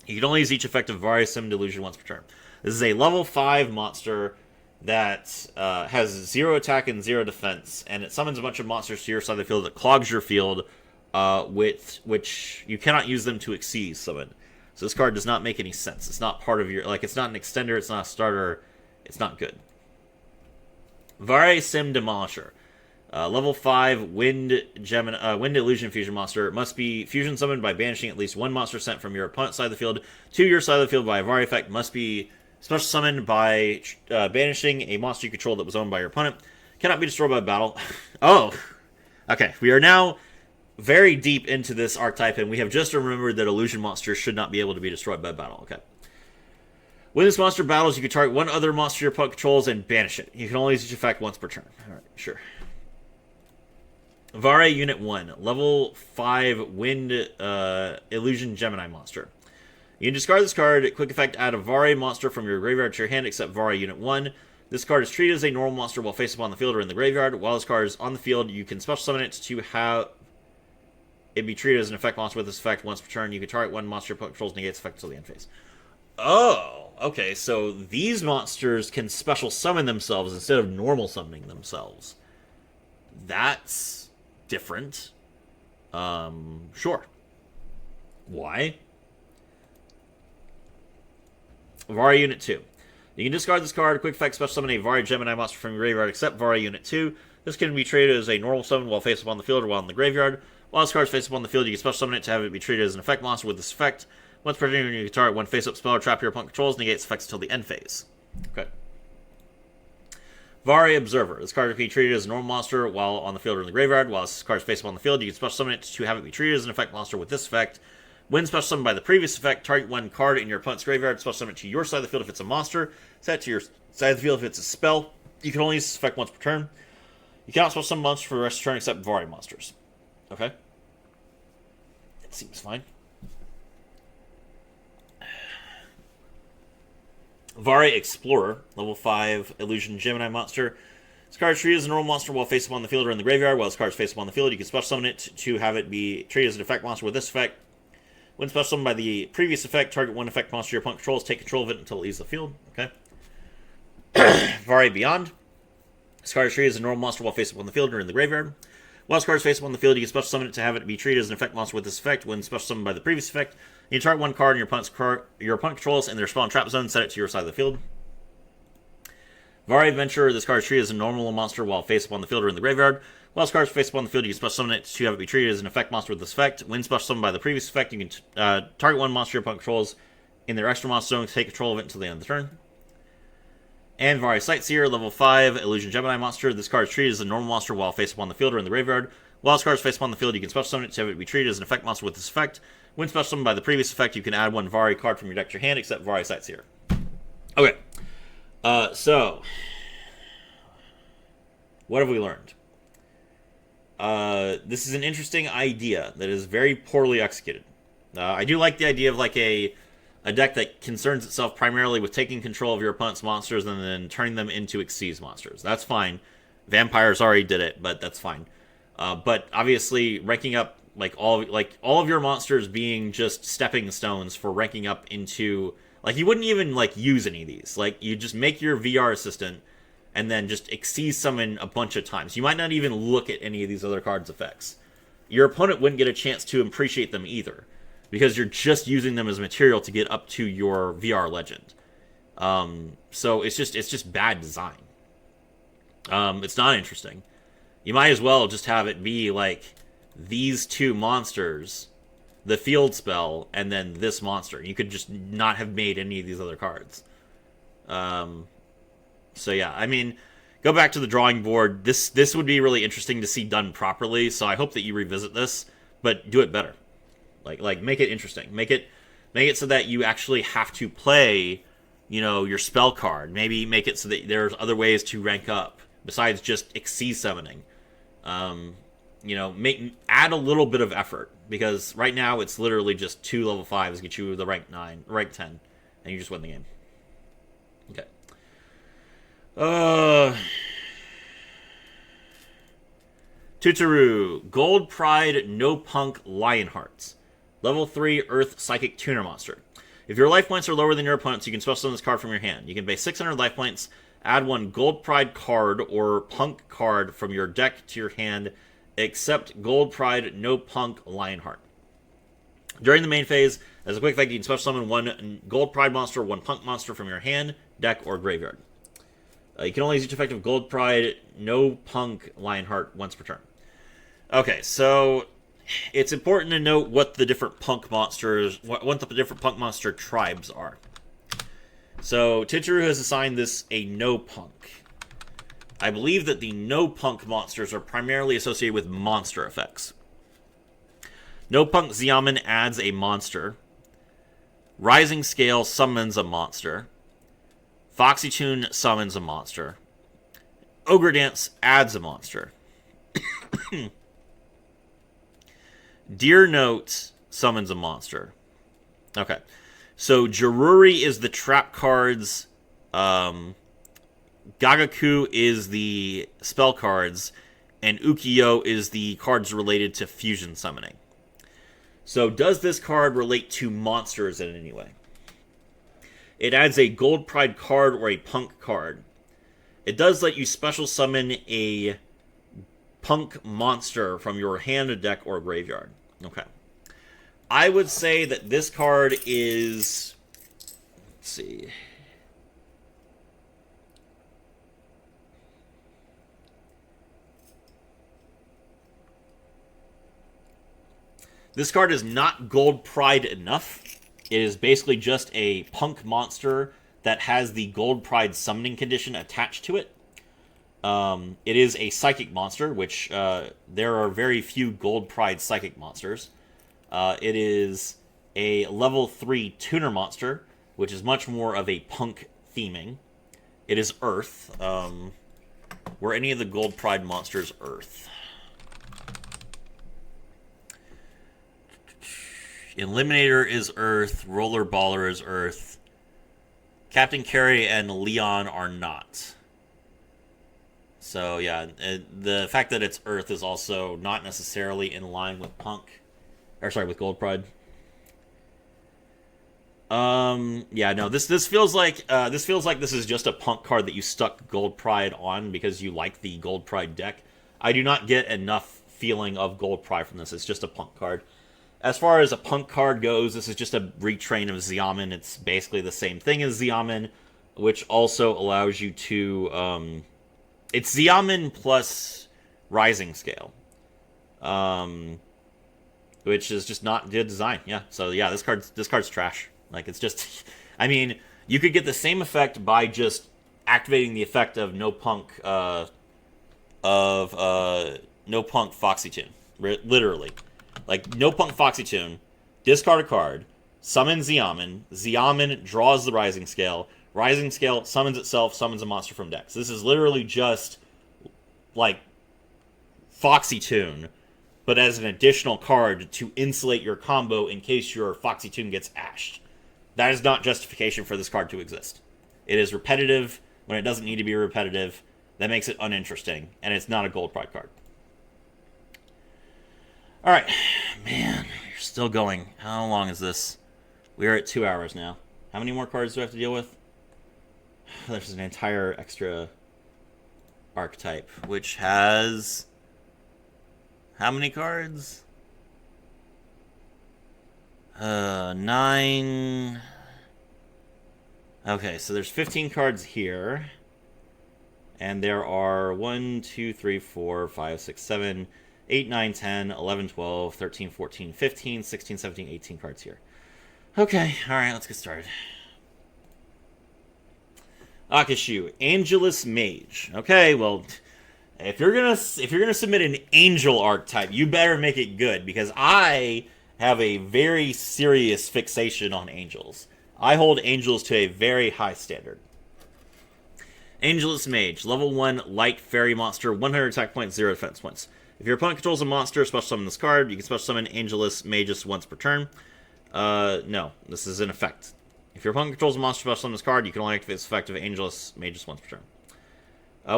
You can only use each effect of Vari Summoned Illusion once per turn. This is a level 5 monster that has 0 attack and 0 defense, and it summons a bunch of monsters to your side of the field that clogs your field, with which you cannot use them to exceed summon. So this card does not make any sense. It's not part of your... Like, it's not an extender, it's not a starter, it's not good. Vari Sim Demolisher. Level 5 Wind Illusion Fusion monster. Must be fusion summoned by banishing at least one monster sent from your opponent's side of the field to your side of the field by a Vari effect. Must be special summoned by banishing a monster you control that was owned by your opponent. Cannot be destroyed by battle. Oh! Okay, we are now very deep into this archetype, and we have just remembered that illusion monsters should not be able to be destroyed by battle. Okay. When this monster battles, you can target one other monster your opponent controls and banish it. You can only use each effect once per turn. Alright, sure. Vari Unit 1, level 5 Wind Illusion Gemini monster. You can discard this card, quick effect, add a Vari monster from your graveyard to your hand except Vari Unit 1. This card is treated as a normal monster while face up on the field or in the graveyard. While this card is on the field, you can special summon it to have it be treated as an effect monster with this effect once per turn. You can target one monster your opponent controls, negates effect until the end phase. Oh, okay, so these monsters can special summon themselves instead of normal summoning themselves. That's different. Sure. Why? Vari Unit 2. You can discard this card, quick effect, special summon a Vari Gemini monster from your graveyard except Vari Unit 2. This can be treated as a normal summon while face up on the field or while in the graveyard. While this card is face up on the field, you can special summon it to have it be treated as an effect monster with this effect. Once per turn, you can target one face-up spell or trap your opponent controls, negates effects until the end phase. Okay. Vari Observer. This card can be treated as a normal monster while on the field or in the graveyard. While this card is face up on the field, you can special summon it to have it be treated as an effect monster with this effect. When special summoned by the previous effect, target one card in your opponent's graveyard, special summon it to your side of the field if it's a monster, set it to your side of the field if it's a spell. You can only use this effect once per turn. You cannot special summon monsters for the rest of the turn except Vari monsters. Okay. That seems fine. Vari Explorer, level 5 Illusion Gemini monster. This card is treated as a normal monster while face up on the field or in the graveyard. While this card is face up on the field, you can special summon it to have it be treated as an effect monster with this effect. When special summoned by the previous effect, target one effect monster your opponent controls, take control of it until it leaves the field. Okay. Vari Beyond. This card is treated as a normal monster while face up on the field or in the graveyard. While this card is face up on the field, you can special summon it to have it be treated as an effect monster with this effect. When special summoned by the previous effect, you can target one card in your opponent controls in their spawn trap zone, set it to your side of the field. Vari Adventurer. This card is treated as a normal monster while face up on the field or in the graveyard. While this card is face up on the field, you can special summon it to have it be treated as an effect monster with this effect. When special summoned by the previous effect, you can target one monster your opponent controls in their extra monster zone, take control of it until the end of the turn. And Vari Sightseer, level 5 Illusion Gemini monster. This card is treated as a normal monster while face up on the field or in the graveyard. While this card is face up on the field, you can special summon it to have it be treated as an effect monster with this effect. When special summoned by the previous effect, you can add one Vari card from your deck to your hand, except Vari Sightseer. Okay. So, what have we learned? This is an interesting idea that is very poorly executed. I do like the idea of like a deck that concerns itself primarily with taking control of your opponent's monsters and then turning them into Xyz monsters. That's fine. Vampires already did it, but that's fine. But obviously, ranking up all of your monsters being just stepping stones for ranking up into you wouldn't even use any of these. You just make your VR assistant and then just Xyz summon a bunch of times. You might not even look at any of these other cards' effects. Your opponent wouldn't get a chance to appreciate them either, because you're just using them as material to get up to your VR legend. So it's just bad design. It's not interesting. You might as well just have it be these two monsters, the field spell, and then this monster. You could just not have made any of these other cards. So yeah, I mean, go back to the drawing board. This would be really interesting to see done properly. So I hope that you revisit this, but do it better. Like make it interesting. Make it so that you actually have to play, your spell card. Maybe make it so that there's other ways to rank up besides just Xyz summoning. Add a little bit of effort, because right now it's literally just 2 level 5s get you the rank 10, and you just win the game. Okay. Tutaru, Gold Pride, No Punk, Lionhearts. Level 3 Earth Psychic Tuner Monster. If your life points are lower than your opponent's, you can special summon this card from your hand. You can pay 600 life points, add 1 Gold Pride card or Punk card from your deck to your hand, except Gold Pride, No Punk, Lionheart. During the main phase, as a quick effect, you can special summon 1 Gold Pride monster, 1 Punk monster from your hand, deck, or graveyard. You can only use each effect of Gold Pride, No Punk, Lionheart once per turn. Okay, so it's important to note what the different punk monsters, what the different punk monster tribes are. So Tutaru has assigned this a no punk. I believe that the no punk monsters are primarily associated with monster effects. No punk Xiamen adds a monster. Rising Scale summons a monster. Foxy Tune summons a monster. Ogre Dance adds a monster. Deer Note summons a monster. Okay. So Jaruri is the trap cards. Gagaku is the spell cards. And Ukiyo is the cards related to fusion summoning. So does this card relate to monsters in any way? It adds a Gold Pride card or a Punk card. It does let you special summon a Punk monster from your hand, deck, or graveyard. Okay. I would say that this card is... Let's see. This card is not Gold Pride enough. It is basically just a Punk monster that has the Gold Pride summoning condition attached to it. It is a psychic monster, which there are very few Gold Pride psychic monsters. It is a level 3 tuner monster, which is much more of a punk theming. It is Earth. Were any of the Gold Pride monsters Earth? Eliminator is Earth. Roller Baller is Earth. Captain Carey and Leon are not. So, yeah, the fact that it's Earth is also not necessarily in line with Punk. Or, sorry, with Gold Pride. Yeah, no, this feels like this is just a Punk card that you stuck Gold Pride on because you like the Gold Pride deck. I do not get enough feeling of Gold Pride from this. It's just a Punk card. As far as a Punk card goes, this is just a retrain of Xiamen. It's basically the same thing as Xiamen, which also allows you to... it's Xiamen plus Rising Scale. Which is just not good design. Yeah, so yeah, this card's trash. Like, it's just... I mean, you could get the same effect by just activating the effect of No Punk... No Punk Foxy Tune. Literally. Like, No Punk Foxy Tune, discard a card, summon Xiamen, Xiamen draws the Rising Scale summons itself, summons a monster from decks. This is literally just, like, Foxy Tune, but as an additional card to insulate your combo in case your Foxy Tune gets ashed. That is not justification for this card to exist. It is repetitive when it doesn't need to be repetitive. That makes it uninteresting, and it's not a Gold Pride card. Alright, man, we're still going. How long is this? We are at 2 hours now. How many more cards do I have to deal with? There's an entire extra archetype, which has... How many cards? 9... Okay, so there's 15 cards here. And there are 1, 2, 3, 4, 5, 6, 7... 8, 9, 10, 11, 12, 13, 14, 15, 16, 17, 18 cards here. Okay, alright, let's get started. Akashu, Angelus Mage. Okay, well, if you're gonna submit an angel archetype, you better make it good, because I have a very serious fixation on angels. I hold angels to a very high standard. Angelus Mage, level 1 light fairy monster, 100 attack points, 0 defense points. If your opponent controls a monster, special summon this card. You can special summon Angelus Magus once per turn. No, this is an effect. If your opponent controls a monster, special summon this card. You can only activate this effect of Angelus Magus once per turn.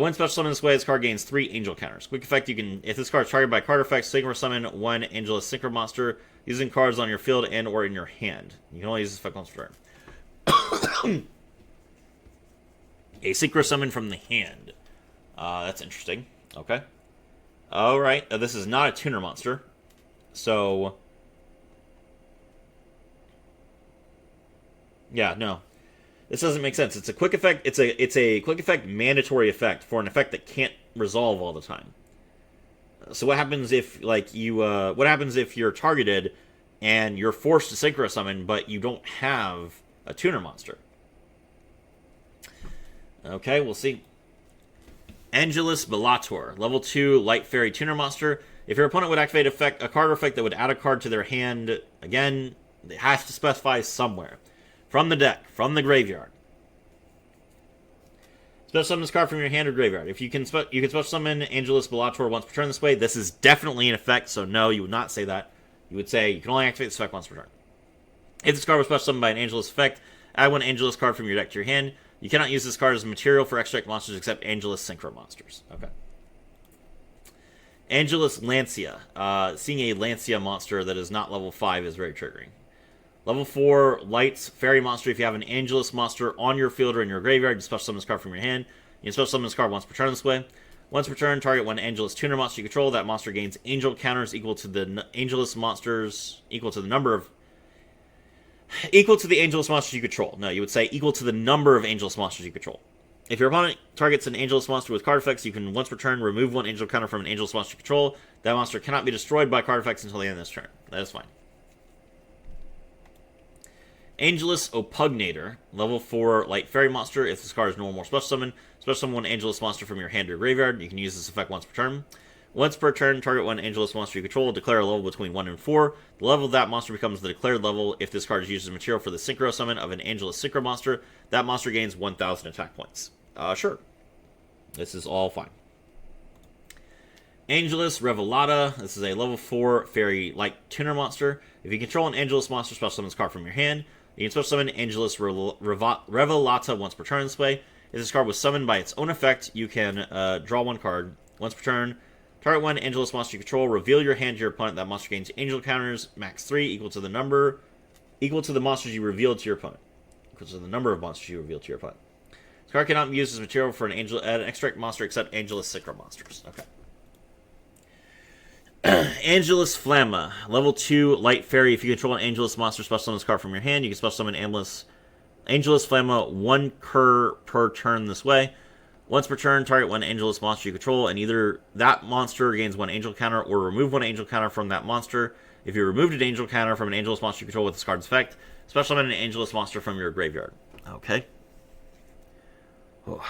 When special summoned this way, this card gains 3 angel counters. Quick effect, you can, if this card is targeted by card effect, synchro summon 1 Angelus Synchro monster using cards on your field and or in your hand. You can only use this effect once per turn. A synchro summon from the hand. That's interesting. Okay. Alright, this is not a tuner monster. So... yeah, no. This doesn't make sense. It's a quick effect. It's a quick effect mandatory effect for an effect that can't resolve all the time. So what happens if what happens if you're targeted and you're forced to synchro summon, but you don't have a tuner monster? Okay, we'll see. Angelus Bellator, level 2 light fairy tuner monster. If your opponent would activate a card effect that would add a card to their hand, again, it has to specify somewhere. From the deck, from the graveyard. Special summon this card from your hand or graveyard. If you can special summon Angelus Bellator once per turn this way. This is definitely an effect, so no, you would not say that. You would say you can only activate this effect once per turn. If this card was special summoned by an Angelus effect, add 1 Angelus card from your deck to your hand. You cannot use this card as material for extra deck monsters except Angelus Synchro monsters. Okay. Angelus Lancia. Seeing a Lancia monster that is not level 5 is very triggering. Level 4, Lights, Fairy Monster. If you have an Angelus monster on your field or in your graveyard, you special summon this card from your hand. You can special summon this card once per turn this way. Once per turn, target 1 Angelus tuner monster you control. That monster gains angel counters equal to the Angelus monsters, equal to the Angelus monsters you control. No, you would say equal to the number of Angelus monsters you control. If your opponent targets an Angelus monster with card effects, you can once per turn remove 1 angel counter from an Angelus monster you control. That monster cannot be destroyed by card effects until the end of this turn. That is fine. Angelus Opugnator, level 4 light fairy monster. If this card is normal or special summon 1 Angelus monster from your hand or graveyard. You can use this effect once per turn. Once per turn, target 1 Angelus monster you control. Declare a level between 1 and 4. The level of that monster becomes the declared level if this card is used as material for the synchro summon of an Angelus Synchro monster. That monster gains 1,000 attack points. Sure. This is all fine. Angelus Revelata. This is a level 4 fairy light tuner monster. If you control an Angelus monster, special summon this card from your hand. You can special summon Angelus Revelata once per turn this way. If this card was summoned by its own effect, you can draw 1 card. Once per turn, target 1 Angelus monster you control. Reveal your hand to your opponent. That monster gains angel counters, max 3, equal to the monsters you revealed to your opponent. Equal to the number of monsters you revealed to your opponent. This card cannot be used as material for an extract monster except Angelus Synchro monsters. Okay. Angelus Flamma, level 2 light fairy. If you control an Angelus monster, special summon this card from your hand. You can special summon Angelus Flamma 1 per turn this way. Once per turn, target 1 Angelus monster you control, and either that monster gains 1 angel counter or remove 1 angel counter from that monster. If you removed an angel counter from an Angelus monster you control with this card's effect, special summon an Angelus monster from your graveyard. Okay. Oh.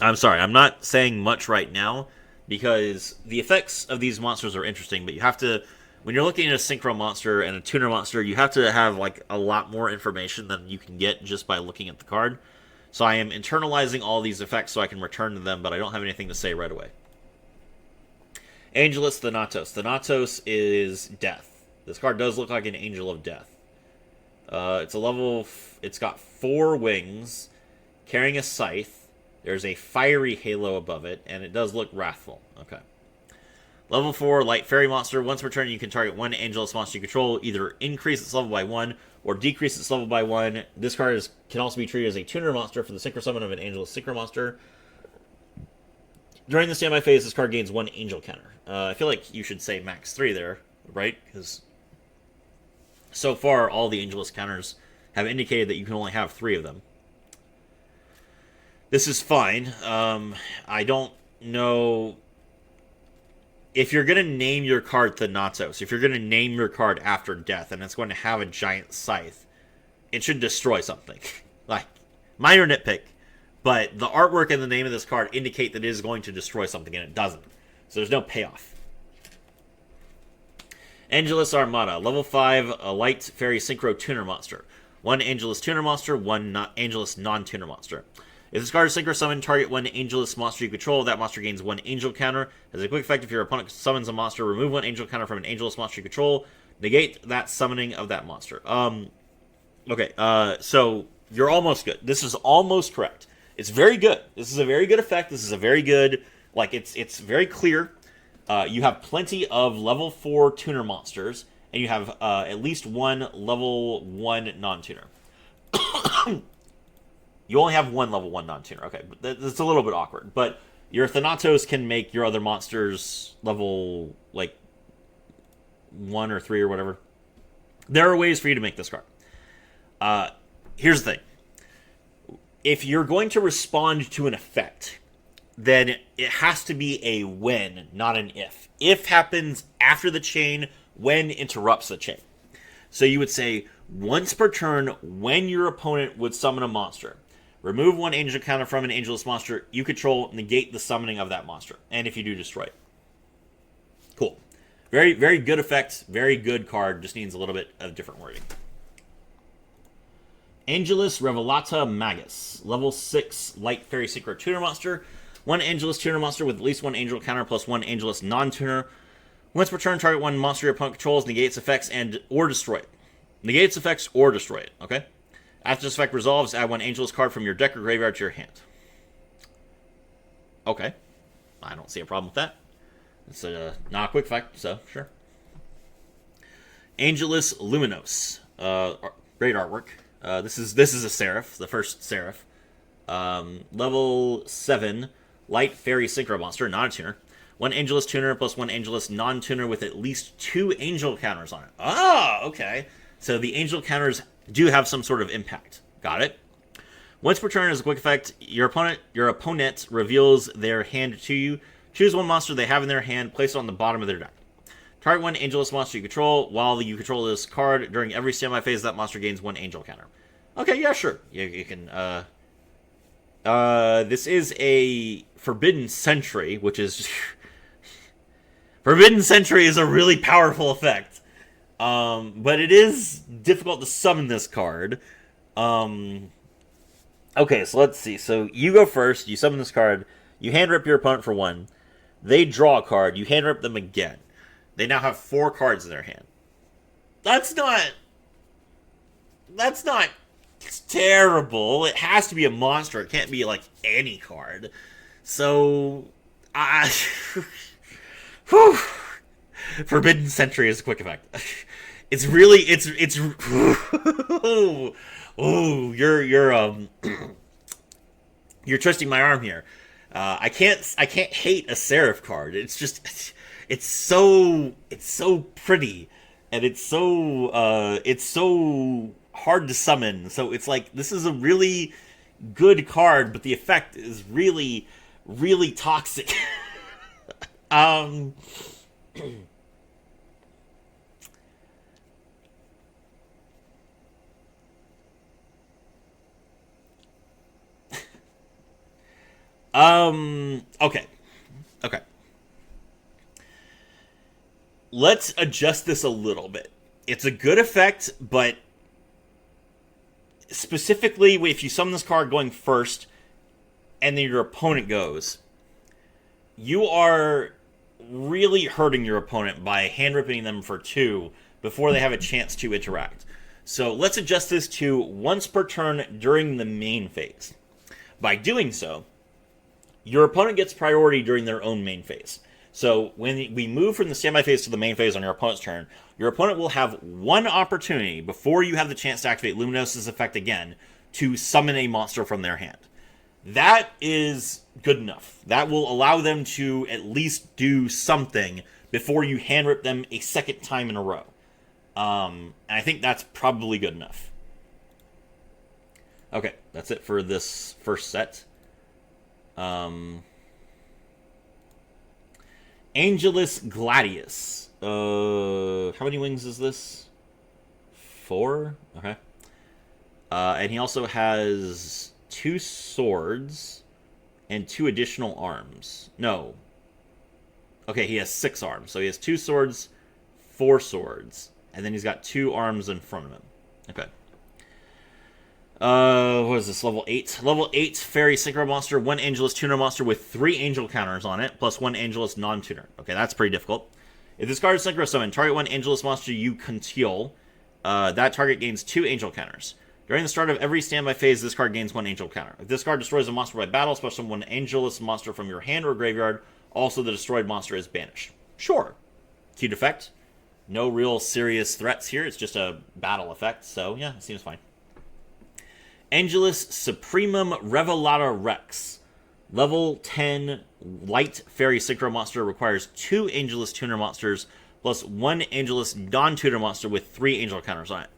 I'm sorry, I'm not saying much right now, because the effects of these monsters are interesting, but you have to, when you're looking at a synchro monster and a tuner monster, you have to have like a lot more information than you can get just by looking at the card. So I am internalizing all these effects so I can return to them, but I don't have anything to say right away. Angelus Thanatos. Thanatos is death. This card does look like an angel of death. It's got 4 wings, carrying a scythe. There's a fiery halo above it, and it does look wrathful. Okay. Level 4, Light Fairy Monster. Once per turn, you can target 1 Angelus monster you control, either increase its level by 1 or decrease its level by 1. This card can also be treated as a tuner monster for the synchro summon of an Angelus Synchro monster. During the standby phase, this card gains 1 angel counter. I feel like you should say max 3 there, right? Because so far, all the Angelus counters have indicated that you can only have 3 of them. This is fine. I don't know if you're going to name your card Thanatos, if you're going to name your card after death, and it's going to have a giant scythe, it should destroy something. Like, Minor nitpick, but the artwork and the name of this card indicate that it is going to destroy something, and it doesn't. So there's no payoff. Angelus Armada, level 5, a light fairy synchro tuner monster. 1 Angelus tuner monster, 1 Angelus non-tuner monster. If this card is synchro summoned, target 1 Angelus monster you control. That monster gains 1 angel counter. As a quick effect, if your opponent summons a monster, remove 1 angel counter from an Angelus monster you control. Negate that summoning of that monster. Okay, so you're almost good. This is almost correct. It's very good. This is a very good effect. This is a very good, like, it's very clear. You have plenty of level 4 tuner monsters, and you have at least 1 level 1 non-tuner. You only have 1 level 1 non-tuner. Okay, but that's a little bit awkward. But your Thanatos can make your other monsters level, like, 1 or 3 or whatever. There are ways for you to make this card. Here's the thing. If you're going to respond to an effect, then it has to be a when, not an if. If happens after the chain, when interrupts the chain. So you would say, once per turn, when your opponent would summon a monster, remove 1 angel counter from an Angelus monster you control, negate the summoning of that monster. And if you do, destroy it. Cool. Very, very good effect. Very good card. Just needs a little bit of different wording. Angelus Revelata Magus. Level 6 Light Fairy Synchro Tuner Monster. 1 Angelus Tuner Monster with at least 1 Angel counter plus 1 Angelus non-tuner. Once per turn, target 1 monster your opponent controls, negates effects, or destroy it. Negates effects or destroy it, okay? After this effect resolves, add 1 Angelus card from your deck or graveyard to your hand. Okay. I don't see a problem with that. It's not a quick effect, so sure. Angelus Luminos. Great artwork. This is a Seraph, the first Seraph. Level 7, Light Fairy Synchro Monster, not a tuner. 1 Angelus tuner plus 1 Angelus non-tuner with at least 2 angel counters on it. Ah, okay. So the angel counters do have some sort of impact. Got it. Once per turn, as a quick effect, your opponent reveals their hand to you. Choose 1 monster they have in their hand, place it on the bottom of their deck. Target 1 Angelus monster you control. While you control this card, during every standby phase, that monster gains 1 angel counter. Okay, yeah, sure. You can, this is a Forbidden Sentry, which is... Forbidden Sentry is a really powerful effect. But it is difficult to summon this card. Okay, so let's see. So you go first, you summon this card, you hand rip your opponent for 1. They draw a card, you hand rip them again. They now have 4 cards in their hand. That's not it's terrible. It has to be a monster. It can't be, like, any card. So, Forbidden Sentry is a quick effect. It's really, oh, you're twisting my arm here. I can't hate a Seraph card. It's just, it's so pretty, and it's so hard to summon. So it's like, this is a really good card, but the effect is really, really toxic. Okay. Let's adjust this a little bit. It's a good effect, but specifically if you summon this card going first and then your opponent goes, you are really hurting your opponent by hand ripping them for 2 before they have a chance to interact. So let's adjust this to once per turn during the main phase. By doing so, your opponent gets priority during their own main phase. So when we move from the standby phase to the main phase on your opponent's turn, your opponent will have 1 opportunity before you have the chance to activate Luminos' effect again to summon a monster from their hand. That is good enough. That will allow them to at least do something before you hand rip them a second time in a row. And I think that's probably good enough. Okay, that's it for this first set. Angelus Gladius. How many wings is this? 4? Okay. And he also has 2 swords and 2 additional arms. No. Okay, he has 6 arms. So he has 2 swords, 4 swords. And then he's got 2 arms in front of him. Okay. What is this? Level 8. Level 8 Fairy Synchro Monster, 1 Angelus Tuner Monster with 3 Angel counters on it, plus 1 Angelus non-tuner. Okay, that's pretty difficult. If this card is Synchro Summon, target 1 Angelus monster you control. That target gains 2 Angel counters. During the start of every standby phase, this card gains 1 Angel counter. If this card destroys a monster by battle, special summon 1 Angelus monster from your hand or graveyard. Also, the destroyed monster is banished. Sure. Cute effect. No real serious threats here. It's just a battle effect. So, yeah, it seems fine. Angelus Supremum Revelata Rex. Level 10 Light Fairy Synchro Monster requires 2 Angelus Tuner Monsters plus 1 Angelus non-tuner monster with 3 Angel counters on it.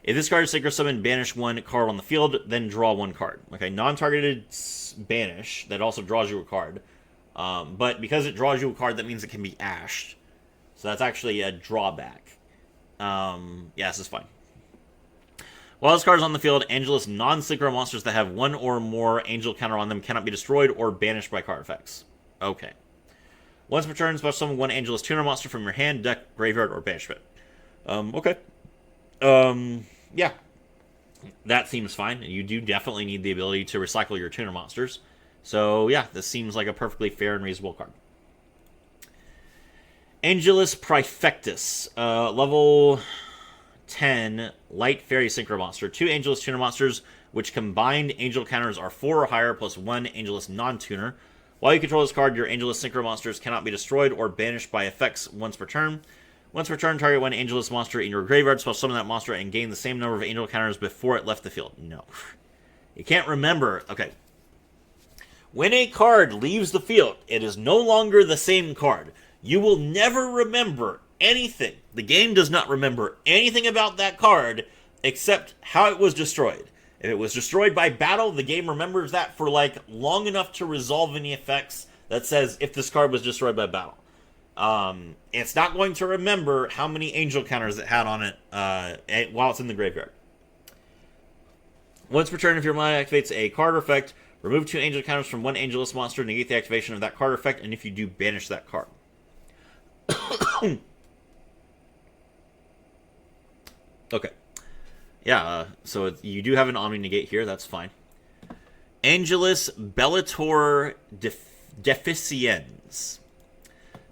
If this card is Synchro Summon, banish 1 card on the field, then draw 1 card. Okay, non-targeted banish, that also draws you a card. But because it draws you a card, that means it can be ashed. So that's actually a drawback. Yeah, this is fine. While this card is on the field, Angelus non-synchro monsters that have 1 or more angel counter on them cannot be destroyed or banished by card effects. Okay. Once per turn, special summon 1 Angelus tuner monster from your hand, deck, graveyard, or banishment. Okay. Yeah. That seems fine. You do definitely need the ability to recycle your tuner monsters. So, yeah, this seems like a perfectly fair and reasonable card. Angelus Prefectus. Level 10 Light Fairy Synchro Monster. 2 Angelus Tuner Monsters, which combined angel counters are 4 or higher, plus 1 Angelus non-tuner. While you control this card, your Angelus Synchro Monsters cannot be destroyed or banished by effects once per turn. Once per turn, target 1 Angelus monster in your graveyard, special summon that monster, and gain the same number of angel counters before it left the field. No. You can't remember. Okay. When a card leaves the field, it is no longer the same card. You will never remember anything. The game does not remember anything about that card except how it was destroyed. If it was destroyed by battle, the game remembers that for like long enough to resolve any effects that says if this card was destroyed by battle. It's not going to remember how many angel counters it had on it while it's in the graveyard. Once per turn, if your mana activates a card effect, remove 2 angel counters from 1 Angelus monster, negate the activation of that card effect, and if you do, banish that card. Okay. Yeah, so you do have an Omni Negate here, that's fine. Angelus Bellator Deficiens.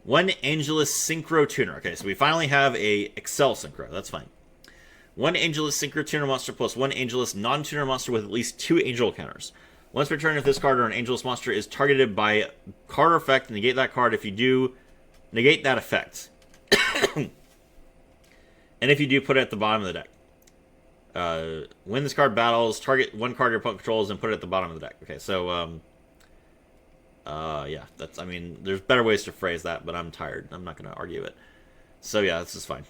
1 Angelus Synchro Tuner. Okay, so we finally have a Excel Synchro, that's fine. 1 Angelus Synchro Tuner Monster plus 1 Angelus non-tuner monster with at least 2 angel counters. Once per turn, if this card or an Angelus monster is targeted by card effect, negate that card. If you do, negate that effect. And if you do, put it at the bottom of the deck. When this card battles, target 1 card your opponent controls and put it at the bottom of the deck. Okay, so, yeah, that's, I mean, there's better ways to phrase that, but I'm tired. I'm not going to argue it. So, yeah, this is fine.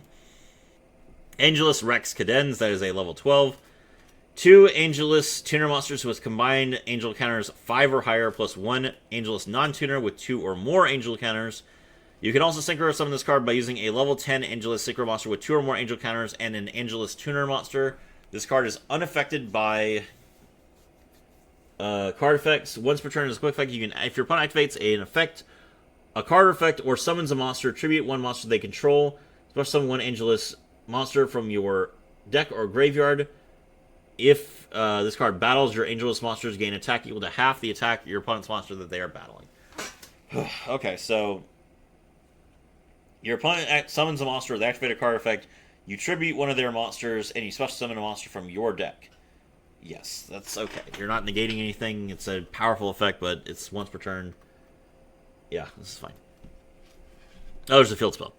Angelus Rex Cadens, that is a level 12. 2 Angelus Tuner Monsters with combined angel counters 5 or higher, plus 1 Angelus non-tuner with 2 or more angel counters. You can also synchro summon this card by using a level 10 Angelus Synchro Monster with 2 or more angel counters and an Angelus Tuner Monster. This card is unaffected by card effects. Once per turn as a quick effect, you can, if your opponent activates an effect, a card effect, or summons a monster, tribute 1 monster they control. Special summon 1 Angelus monster from your deck or graveyard. If this card battles, your Angelus monsters gain attack equal to half the attack your opponent's monster that they are battling. Okay, so your opponent summons a monster with activated card effect. You tribute 1 of their monsters, and you special summon a monster from your deck. Yes, that's okay. You're not negating anything. It's a powerful effect, but it's once per turn. Yeah, this is fine. Oh, there's a field spell.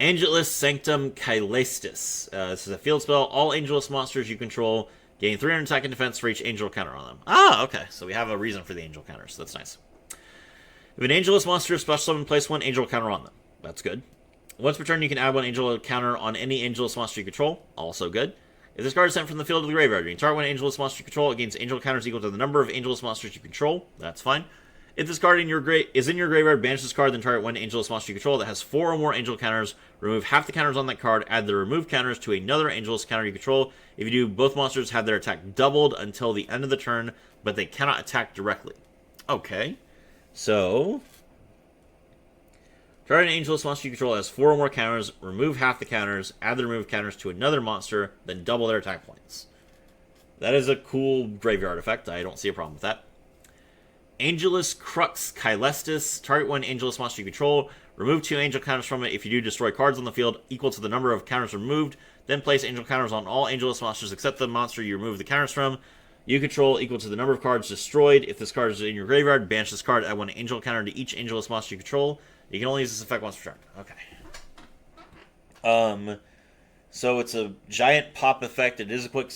Angelus Sanctum Caelestis. This is a field spell. All Angelus monsters you control gain 300 attack and defense for each angel counter on them. Ah, okay. So we have a reason for the angel counters. That's nice. If an Angelus monster is special summon, place 1 angel counter on them. That's good. Once per turn, you can add 1 angel counter on any Angelus monster you control. Also good. If this card is sent from the field to the graveyard, you can target 1 Angelus monster you control. It gains angel counters equal to the number of Angelus monsters you control. That's fine. If this card is in your graveyard, banish this card, then target one Angelus monster you control that has 4 or more Angel counters. Remove half the counters on that card. Add the removed counters to another Angelus counter you control. If you do, both monsters have their attack doubled until the end of the turn, but they cannot attack directly. Okay. So, target an Angelus monster you control that has 4 or more counters. Remove half the counters. Add the removed counters to another monster, then double their attack points. That is a cool graveyard effect. I don't see a problem with that. Angelus Crux Kylestis. Target one Angelus monster you control. Remove 2 angel counters from it. If you do, destroy cards on the field equal to the number of counters removed. Then place angel counters on all Angelus monsters except the monster you remove the counters from. You control equal to the number of cards destroyed. If this card is in your graveyard, banish this card. Add 1 angel counter to each Angelus monster you control. You can only use this effect once per turn. Okay. So it's a giant pop effect. It is a quick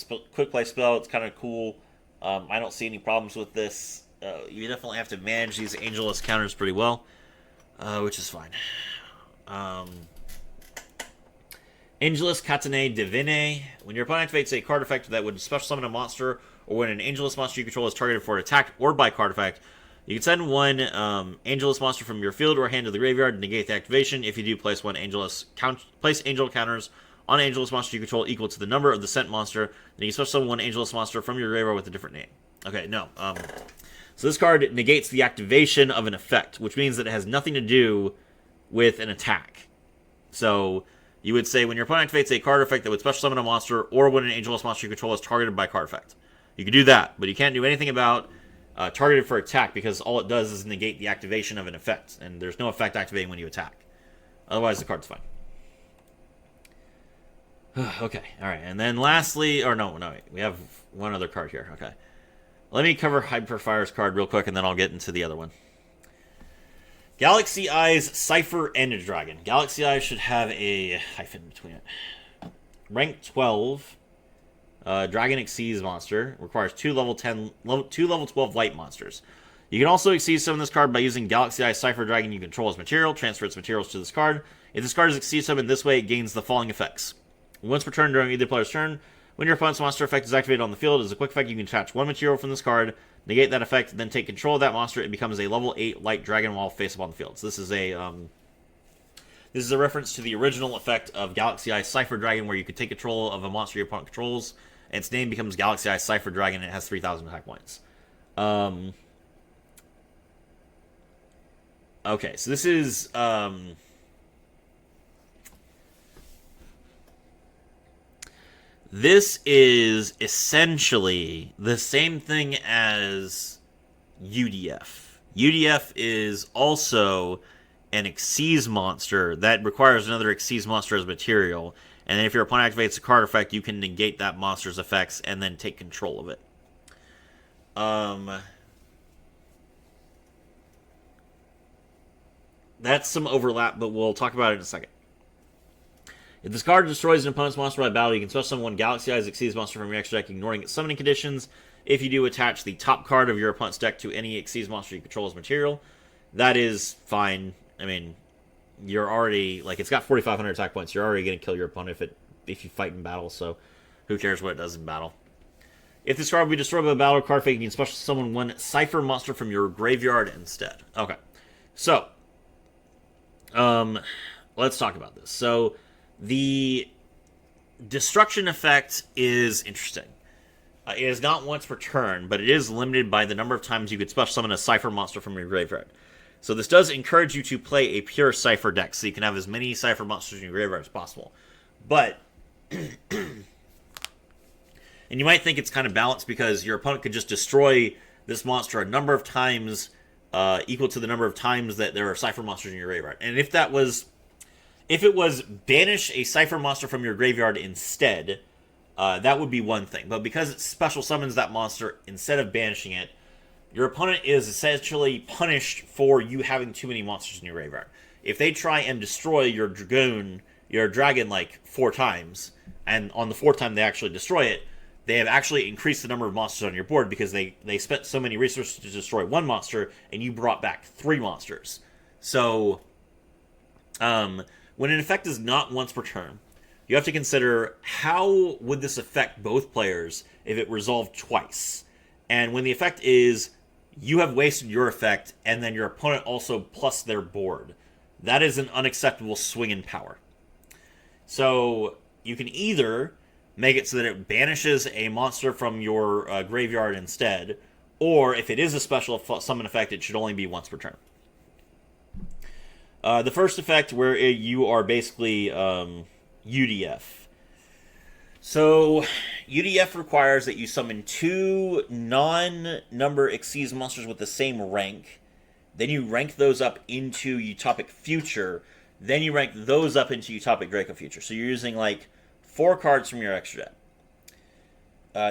play spell. It's kind of cool. I don't see any problems with this. You definitely have to manage these Angelus counters pretty well, which is fine. Angelus Katane Divine. When your opponent activates a card effect that would special summon a monster, or when an Angelus monster you control is targeted for an attack or by card effect, you can send one Angelus monster from your field or hand to the graveyard to negate the activation. If you do, place angel counters on Angelus monster you control equal to the number of the sent monster. Then you special summon one Angelus monster from your graveyard with a different name. Okay, no. So this card negates the activation of an effect, which means that it has nothing to do with an attack. So you would say when your opponent activates a card effect that would special summon a monster, or when an Angelus monster you control is targeted by card effect. You can do that, but you can't do anything about targeted for attack, because all it does is negate the activation of an effect, and there's no effect activating when you attack. Otherwise, the card's fine. Okay, alright, and then lastly, we have one other card here, okay. Let me cover Hyperfire's card real quick, and then I'll get into the other one. Galaxy Eyes Cypher End Dragon. Galaxy Eyes should have a hyphen between it. Rank 12. Dragon Exceeds monster. Requires 2 level 12 light monsters. You can also exceed summon this card by using Galaxy Eyes Cypher Dragon you control as material. Transfer its materials to this card. If this card is exceed summoned this way, it gains the following effects. Once per turn during either player's turn, when your opponent's monster effect is activated on the field, as a quick effect, you can attach 1 material from this card, negate that effect, then take control of that monster. It becomes a level 8 light dragon while face up on the field. So this is a reference to the original effect of Galaxy Eyes Cypher Dragon, where you could take control of a monster your opponent controls, and its name becomes Galaxy Eyes Cypher Dragon, and it has 3,000 attack points. Okay, so this is this is essentially the same thing as UDF. UDF is also an Xyz monster that requires another Xyz monster as material. And then if your opponent activates a card effect, you can negate that monster's effects and then take control of it. That's some overlap, but we'll talk about it in a second. If this card destroys an opponent's monster by battle, you can special summon one Galaxy Eyes Xyz monster from your extra deck, ignoring its summoning conditions. If you do, attach the top card of your opponent's deck to any Xyz monster you control as material. That is fine. I mean, you're already, it's got 4,500 attack points. You're already going to kill your opponent if you fight in battle, so who cares what it does in battle. If this card will be destroyed by a battle or card fake, you can special summon one Cypher monster from your graveyard instead. Okay, so let's talk about this. So the destruction effect is interesting. It is not once per turn, but it is limited by the number of times you could special summon a Cypher monster from your graveyard. So this does encourage you to play a pure Cypher deck, so you can have as many Cypher monsters in your graveyard as possible. But, and you might think it's kind of balanced because your opponent could just destroy this monster a number of times equal to the number of times that there are Cypher monsters in your graveyard. And if it was banish a Cypher monster from your graveyard instead, that would be one thing. But because it special summons that monster instead of banishing it, your opponent is essentially punished for you having too many monsters in your graveyard. If they try and destroy your dragon 4 times, and on the 4th time they actually destroy it, they have actually increased the number of monsters on your board because they spent so many resources to destroy one monster, and you brought back 3 monsters. So, when an effect is not once per turn, you have to consider how would this affect both players if it resolved twice. And when the effect is you have wasted your effect, and then your opponent also plus their board. That is an unacceptable swing in power. So you can either make it so that it banishes a monster from your graveyard instead, or if it is a special summon effect, it should only be once per turn. The first effect, where you are basically UDF. So, UDF requires that you summon 2 non-number Xyz monsters with the same rank. Then you rank those up into Utopic Future. Then you rank those up into Utopic Draco Future. So you're using, like, 4 cards from your extra deck.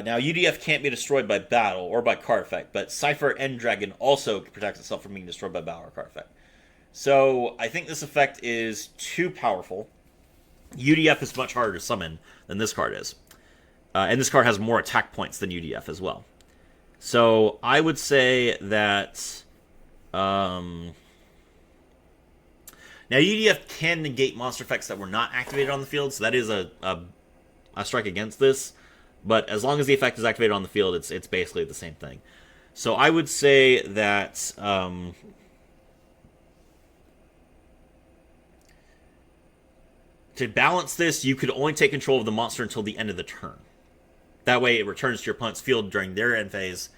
Now, UDF can't be destroyed by battle or by card effect, but Cypher End Dragon also protects itself from being destroyed by battle or card effect. So, I think this effect is too powerful. UDF is much harder to summon than this card is. And this card has more attack points than UDF as well. So, I would say that... now, UDF can negate monster effects that were not activated on the field, so that is a strike against this. But as long as the effect is activated on the field, it's basically the same thing. So I would say that... to balance this, you could only take control of the monster until the end of the turn. That way it returns to your opponent's field during their end phase,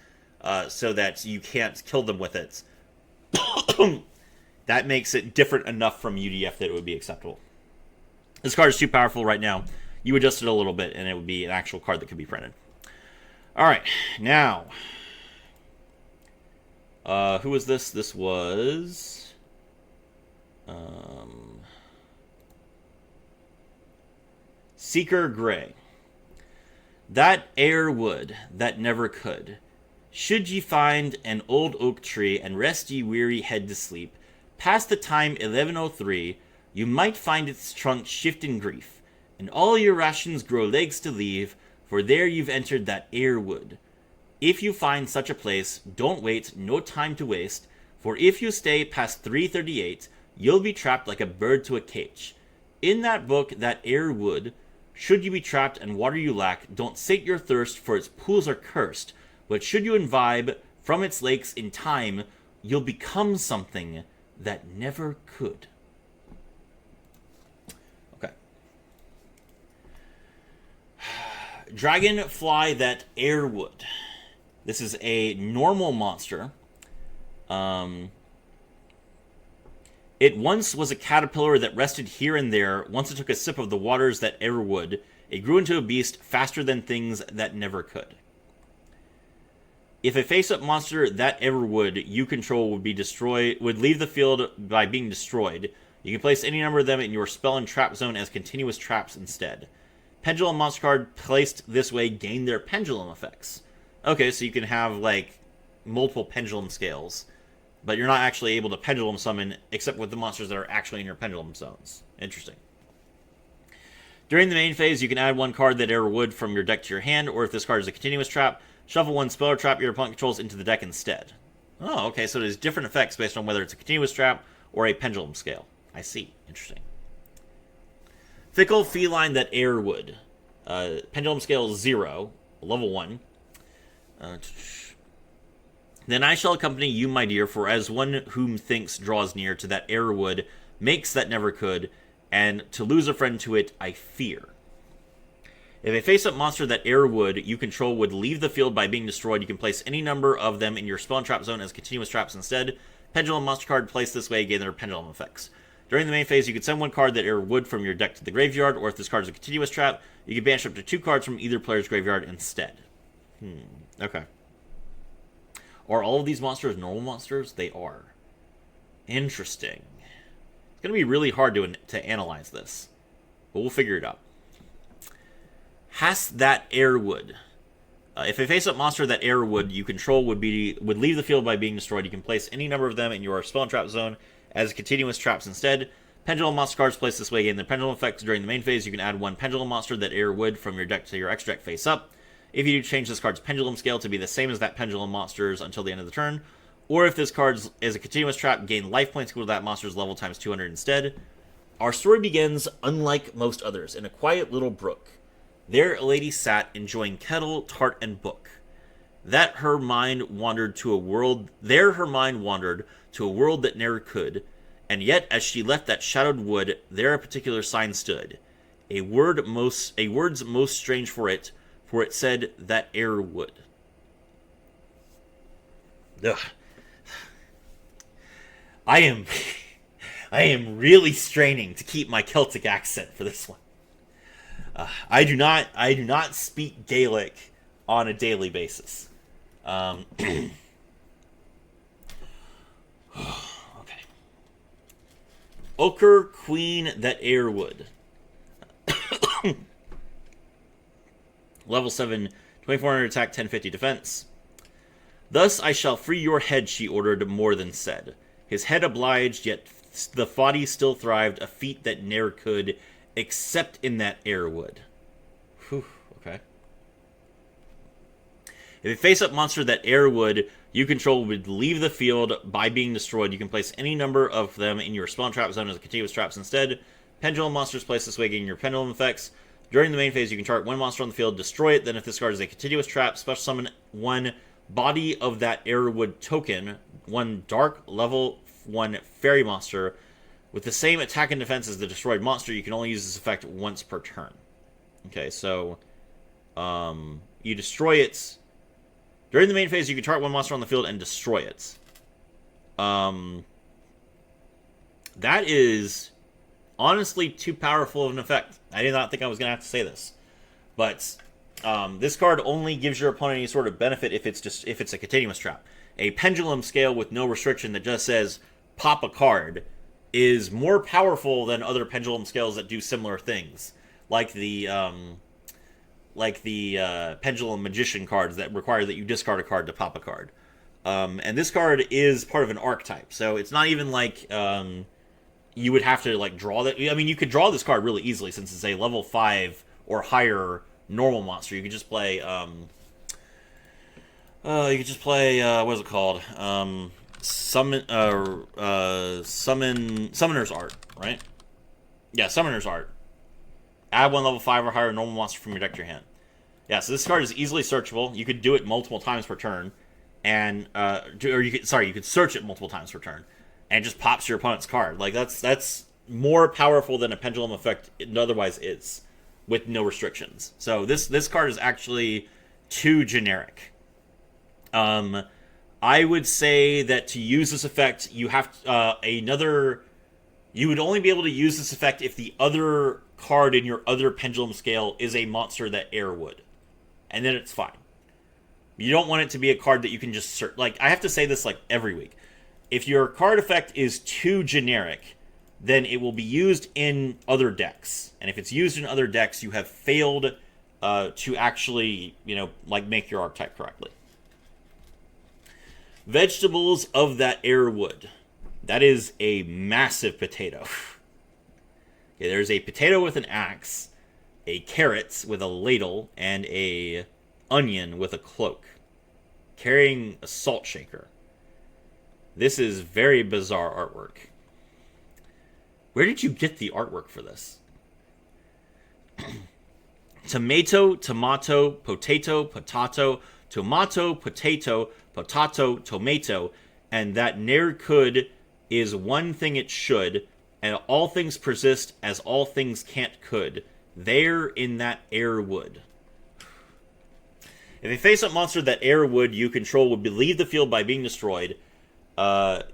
so that you can't kill them with it. That makes it different enough from UDF that it would be acceptable. This card is too powerful right now. You adjust it a little bit, and it would be an actual card that could be printed. Alright, now... who was this? This was... Seeker Gray. That air would, that never could. Should ye find an old oak tree, and rest ye weary head to sleep, past the time 1103, you might find its trunk shift in grief, and all your rations grow legs to leave, for there you've entered that air wood. If you find such a place, don't wait, no time to waste, for if you stay past 338, you'll be trapped like a bird to a cage. In that book, that air wood, should you be trapped and water you lack, don't sate your thirst, for its pools are cursed, but should you imbibe from its lakes in time, you'll become something that never could. Okay. Dragonfly that air would. This is a normal monster. It once was a caterpillar that rested here and there. Once it took a sip of the waters that ever would, it grew into a beast faster than things that never could. If a face-up monster that ever would you control would leave the field by being destroyed, you can place any number of them in your spell and trap zone as continuous traps instead. Pendulum monster card placed this way gain their pendulum effects. Okay, so you can have, like, multiple pendulum scales, but you're not actually able to pendulum summon except with the monsters that are actually in your pendulum zones. Interesting. During the main phase, you can add 1 card that ever would from your deck to your hand, or if this card is a continuous trap, shuffle 1 spell or trap your opponent controls into the deck instead. Oh, okay, so there's different effects based on whether it's a continuous trap or a pendulum scale. I see. Interesting. Fickle Feline that air would. Pendulum scale 0, level 1. Then I shall accompany you, my dear, for as one whom thinks draws near to that air wood, makes that never could, and to lose a friend to it, I fear. If a face-up monster that air would you control would leave the field by being destroyed, you can place any number of them in your spell and trap zone as continuous traps instead. Pendulum monster card placed this way gain their pendulum effects. During the main phase, you can send 1 card that air would from your deck to the graveyard, or if this card is a continuous trap, you can banish up to 2 cards from either player's graveyard instead. Okay. Are all of these monsters normal monsters? They are. Interesting. It's going to be really hard to analyze this, but we'll figure it out. Hast that air would. If a face-up monster that air would you control would leave the field by being destroyed, you can place any number of them in your spell and trap zone as continuous traps instead. Pendulum monster cards placed this way gain the pendulum effects. During the main phase, you can add 1 pendulum monster that air would from your deck to your extra deck face up. If you do, change this card's pendulum scale to be the same as that pendulum monster's until the end of the turn. Or if this card is a continuous trap, gain life points equal to that monster's level times 200 instead. Our story begins, unlike most others, in a quiet little brook. There a lady sat, enjoying kettle, tart, and book. that her mind wandered to a world. There her mind wandered to a world that ne'er could, and yet as she left that shadowed wood, there a particular sign stood, a word's most strange for it said that ere would. Ugh. I am really straining to keep my Celtic accent for this one. I do not speak Gaelic on a daily basis. Okay. Ochre Queen that ere would. Level 7, 2400 attack, 1050 defense. Thus I shall free your head, she ordered, more than said. His head obliged, yet the body still thrived, a feat that ne'er could, except in that air would. Whew, okay. If a face-up monster that air would you control would leave the field by being destroyed, you can place any number of them in your spawn trap zone as continuous traps instead. Pendulum monsters place this way, getting your pendulum effects. During the main phase, you can target one monster on the field, destroy it, then if this card is a continuous trap, special summon one body of that Airwood token, one dark level 1 fairy monster, with the same attack and defense as the destroyed monster. You can only use this effect once per turn. Okay, so you destroy it. During the main phase, you can target one monster on the field and destroy it. That is honestly too powerful of an effect. I did not think I was going to have to say this. But this card only gives your opponent any sort of benefit if it's a continuous trap. A pendulum scale with no restriction that just says pop a card is more powerful than other pendulum scales that do similar things, like the pendulum magician cards that require that you discard a card to pop a card. And this card is part of an archetype, so it's not even like you would have to like draw that. I mean, you could draw this card really easily since it's a level 5 or higher normal monster. You could just play what is it called? Summoner's Art, right? Yeah, Summoner's Art. Add one level 5 or higher normal monster from your deck to your hand. Yeah, so this card is easily searchable. You could do it multiple times per turn, and you could search it multiple times per turn, and it just pops your opponent's card. Like that's more powerful than a pendulum effect otherwise is, with no restrictions. So this card is actually too generic. I would say that to use this effect, you have you would only be able to use this effect if the other card in your other pendulum scale is a monster that air would, and then it's fine. You don't want it to be a card that you can just search. Like, I have to say this like every week. If your card effect is too generic, then it will be used in other decks, and if it's used in other decks, you have failed to actually, make your archetype correctly. Vegetables of that air wood. That is a massive potato. Okay, there's a potato with an axe, a carrot with a ladle, and a onion with a cloak, carrying a salt shaker. This is very bizarre artwork. Where did you get the artwork for this? Tomato, tomato, potato, potato, tomato, potato, potato, tomato, and that ne'er could is one thing it should, and all things persist as all things can't could. There in that air wood. If a face-up monster that air wood you control would leave the field by being destroyed,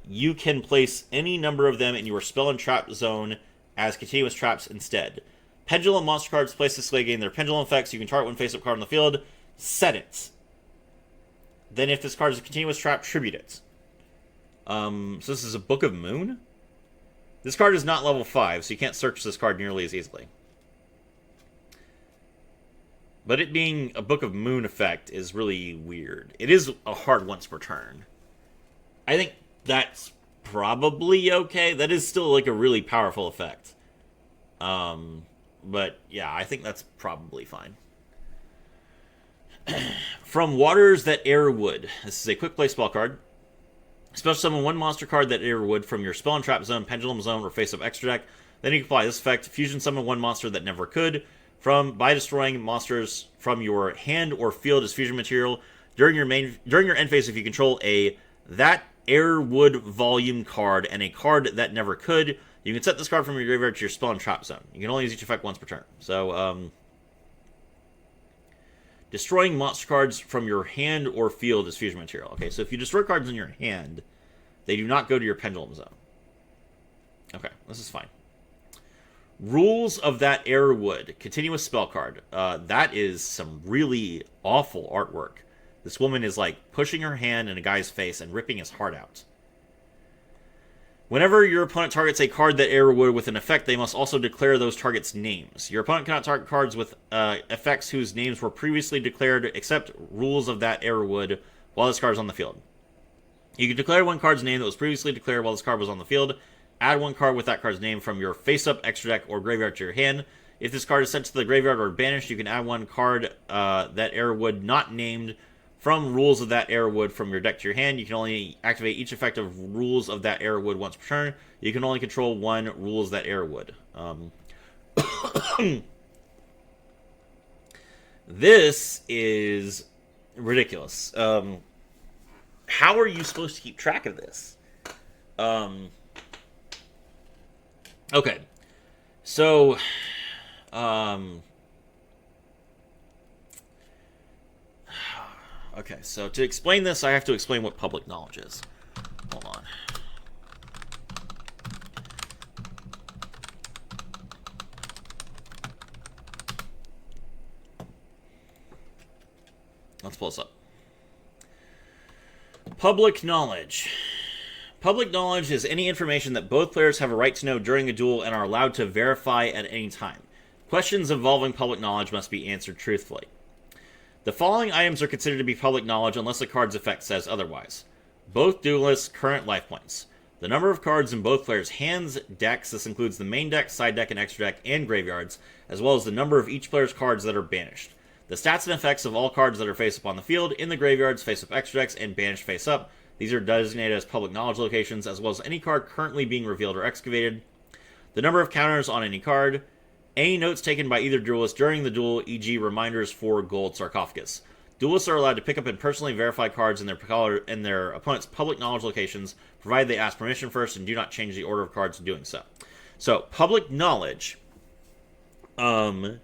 you can place any number of them in your spell and trap zone as continuous traps instead. Pendulum monster cards place this way, gain their pendulum effects. You can target one face-up card on the field, set it. Then if this card is a continuous trap, tribute it. So this is a Book of Moon? This card is not level 5, so you can't search this card nearly as easily. But it being a Book of Moon effect is really weird. It is a hard once per turn. I think that's probably okay. That is still like a really powerful effect. But yeah, I think that's probably fine. From Waters That Air Wood. This is a quick play spell card. Special summon one monster card that air would from your spell and trap zone, pendulum zone, or face-up extra deck. Then you can apply this effect. Fusion summon one monster that never could by destroying monsters from your hand or field as fusion material. During your end phase, if you control a That Airwood volume card and a card that never could, you can set this card from your graveyard to your spell and trap zone. You can only use each effect once per turn. So, destroying monster cards from your hand or field is fusion material. Okay, so if you destroy cards in your hand, they do not go to your pendulum zone. Okay, this is fine. Rules of That Airwood. Continuous spell card. That is some really awful artwork. This woman is like pushing her hand in a guy's face and ripping his heart out. Whenever your opponent targets a card that Airwood with an effect, they must also declare those targets' names. Your opponent cannot target cards with effects whose names were previously declared, except Rules of That Airwood, while this card is on the field. You can declare one card's name that was previously declared while this card was on the field. Add one card with that card's name from your face-up, extra deck, or graveyard to your hand. If this card is sent to the graveyard or banished, you can add one card that Airwood not named from Rules of That Airwood from your deck to your hand. You can only activate each effect of Rules of That Airwood once per turn. You can only control one Rules of That Airwood. This is ridiculous. How are you supposed to keep track of this? Okay. So, okay, so to explain this, I have to explain what public knowledge is. Hold on. Let's pull this up. Public knowledge. Public knowledge is any information that both players have a right to know during a duel and are allowed to verify at any time. Questions involving public knowledge must be answered truthfully. The following items are considered to be public knowledge unless the card's effect says otherwise. Both duelists' current life points. The number of cards in both players' hands, decks, this includes the main deck, side deck, and extra deck, and graveyards, as well as the number of each player's cards that are banished. The stats and effects of all cards that are face-up on the field, in the graveyards, face-up extra decks, and banished face-up. These are designated as public knowledge locations, as well as any card currently being revealed or excavated. The number of counters on any card. Any notes taken by either duelist during the duel, e.g. reminders for gold sarcophagus. Duelists are allowed to pick up and personally verify cards in their opponent's public knowledge locations, provided they ask permission first and do not change the order of cards in doing so. So, public knowledge. And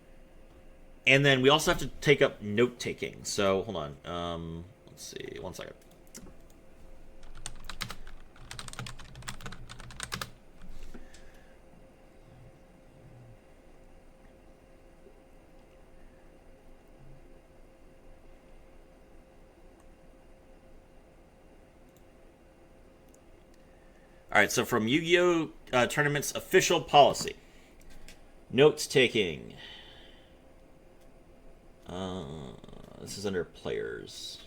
then we also have to take up note-taking. So, hold on. Let's see. One second. Alright, so from Yu-Gi-Oh! Tournament's official policy. Notes-taking. This is under players.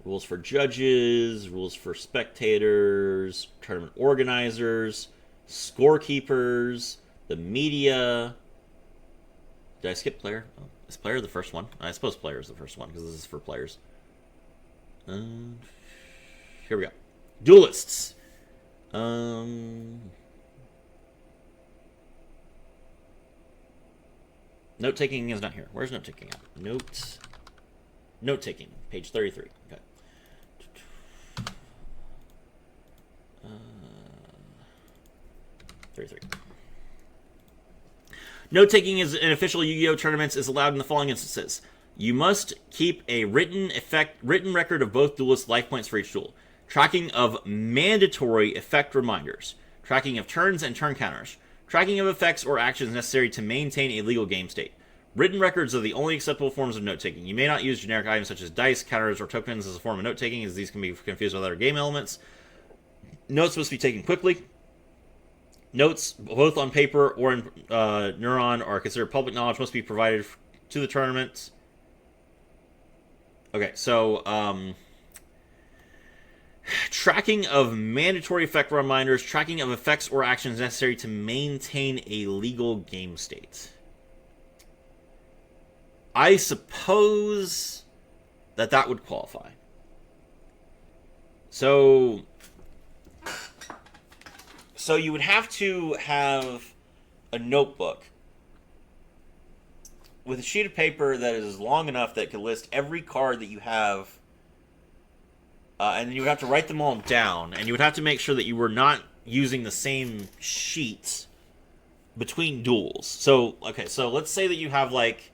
Rules for judges, rules for spectators, tournament organizers, scorekeepers, the media. Did I skip player? Oh, is player the first one? I suppose player is the first one because this is for players. Here we go. Duelists. Note-taking is not here. Where's note-taking at? Note-taking. Page 33. Okay. Uh, 33. Note-taking is in official Yu-Gi-Oh! Tournaments is allowed in the following instances. You must keep a written record of both duelists' life points for each duel. Tracking of mandatory effect reminders. Tracking of turns and turn counters. Tracking of effects or actions necessary to maintain a legal game state. Written records are the only acceptable forms of note-taking. You may not use generic items such as dice, counters, or tokens as a form of note-taking, as these can be confused with other game elements. Notes must be taken quickly. Notes, both on paper or in Neuron, are considered public knowledge, must be provided to the tournament. Okay, so, tracking of mandatory effect reminders, tracking of effects or actions necessary to maintain a legal game state. I suppose that would qualify. So you would have to have a notebook with a sheet of paper that is long enough that could list every card that you have, and then you would have to write them all down, and you would have to make sure that you were not using the same sheets between duels. So, okay, so let's say that you have, like...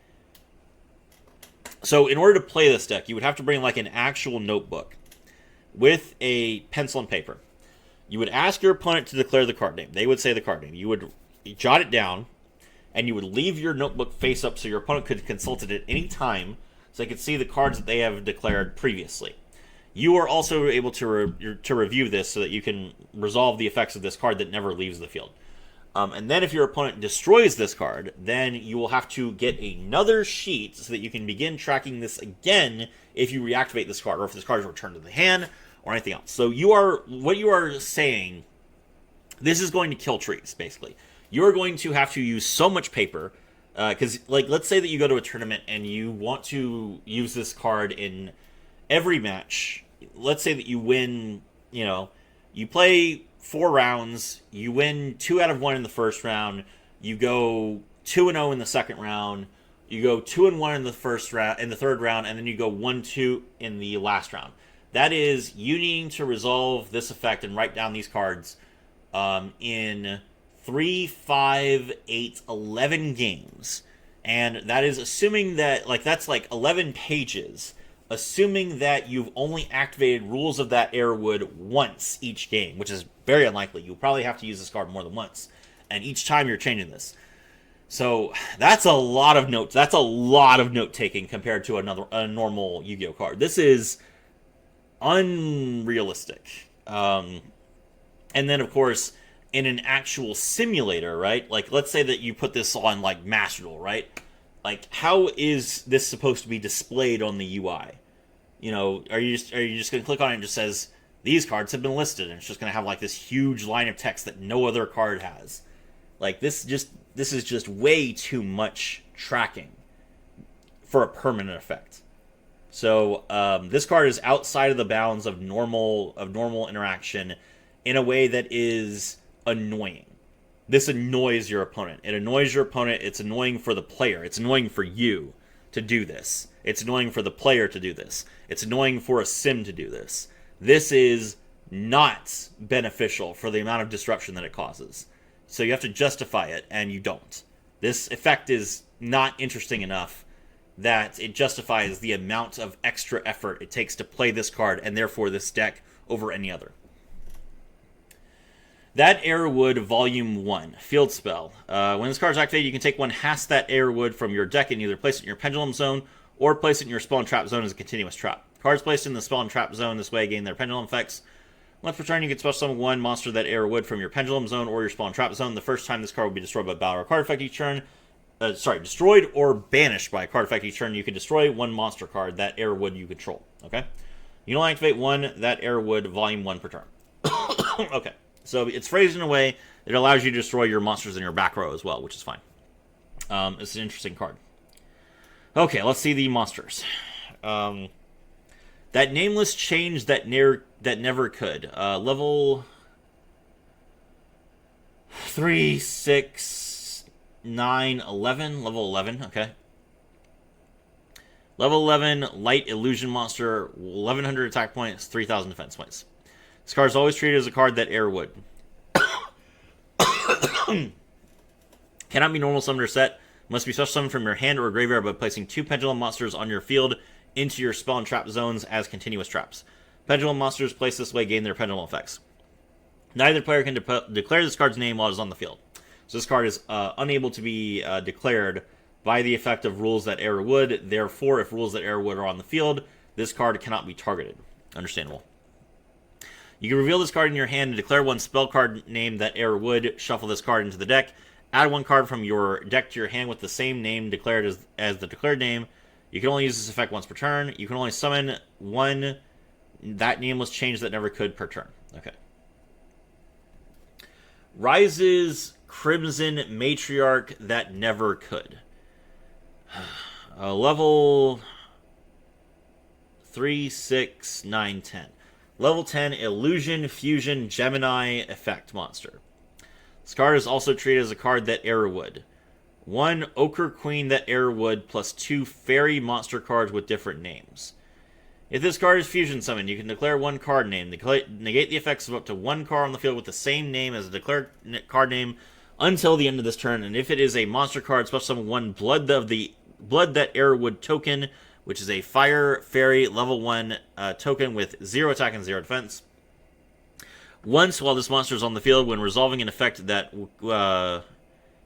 So, in order to play this deck, you would have to bring, like, an actual notebook with a pencil and paper. You would ask your opponent to declare the card name. They would say the card name. You would jot it down, and you would leave your notebook face up so your opponent could consult it at any time so they could see the cards that they have declared previously. You are also able to review this so that you can resolve the effects of this card that never leaves the field. And then if your opponent destroys this card, then you will have to get another sheet so that you can begin tracking this again if you reactivate this card, or if this card is returned to the hand, or anything else. So what you are saying, this is going to kill trees, basically. You're going to have to use so much paper, because, like, let's say that you go to a tournament and you want to use this card in every match. Let's say that you win, you play 4 rounds, you win 2 out of 1 in the first round, you go 2-0 in the second round, you go 2-1 in the first round, in the third round, and then you go 1-2 in the last round. That is you needing to resolve this effect and write down these cards in 3, 5, 8, 11 games. And that is assuming that, like, that's like 11 pages, assuming that you've only activated Rules of that Airwood once each game, which is very unlikely. You'll probably have to use this card more than once, and each time you're changing this. So that's a lot of notes. That's a lot of note-taking compared to a normal Yu-Gi-Oh card. This is unrealistic. And then, of course, in an actual simulator, right? Like, let's say that you put this on, like, Master Duel, right? Like, how is this supposed to be displayed on the UI? Are you just going to click on it and it just says, these cards have been listed, and it's just going to have, like, this huge line of text that no other card has? Like, this is just way too much tracking for a permanent effect. So, this card is outside of the bounds of normal interaction in a way that is annoying. This annoys your opponent. It annoys your opponent. It's annoying for the player. It's annoying for you to do this. It's annoying for the player to do this. It's annoying for a sim to do this. This is not beneficial for the amount of disruption that it causes. So you have to justify it, and you don't. This effect is not interesting enough that it justifies the amount of extra effort it takes to play this card, and therefore this deck, over any other. That Airwood Volume 1, Field Spell. When this card is activated, you can take one Hast That Airwood from your deck and either place it in your Pendulum Zone or place it in your Spell and Trap Zone as a continuous trap. Cards placed in the Spell and Trap Zone this way gain their Pendulum effects. Once per turn, you can special summon one monster that Airwood from your Pendulum Zone or your Spell and Trap Zone. The first time this card will be destroyed by battle or card effect each turn. Destroyed or banished by a card effect each turn. You can destroy one monster card that Airwood you control. Okay? You can only activate one that Airwood Volume 1 per turn. Okay. So it's phrased in a way that allows you to destroy your monsters in your back row as well, which is fine. It's an interesting card. Okay, let's see the monsters. That nameless change that never could. Level 3, 6, 9, 11. Level 11, okay. Level 11, light illusion monster, 1100 attack points, 3000 defense points. This card is always treated as a card that Airwood. Cannot be normal summoned or set. Must be special summoned from your hand or graveyard by placing 2 pendulum monsters on your field into your spell and trap zones as continuous traps. Pendulum monsters placed this way gain their pendulum effects. Neither player can declare this card's name while it is on the field. So this card is unable to be declared by the effect of Rules That Airwood. Therefore, if Rules That Airwood are on the field, this card cannot be targeted. Understandable. You can reveal this card in your hand and declare one spell card name that Airwood. Shuffle this card into the deck. Add one card from your deck to your hand with the same name declared as the declared name. You can only use this effect once per turn. You can only summon one that nameless change that never could per turn. Okay. Rises Crimson Matriarch that never could. Level 3, 6, 9, 10. Level 10, Illusion Fusion Gemini Effect monster. This card is also treated as a card that Airwood. 1 Ochre Queen that air would plus 2 fairy monster cards with different names. If this card is fusion summoned, you can declare 1 card name. Negate the effects of up to 1 card on the field with the same name as a declared card name until the end of this turn. And if it is a monster card, special summon 1 Blood That Air Would token, which is a Fire Fairy level 1 token with 0 attack and 0 defense. Once while this monster is on the field, when resolving an effect that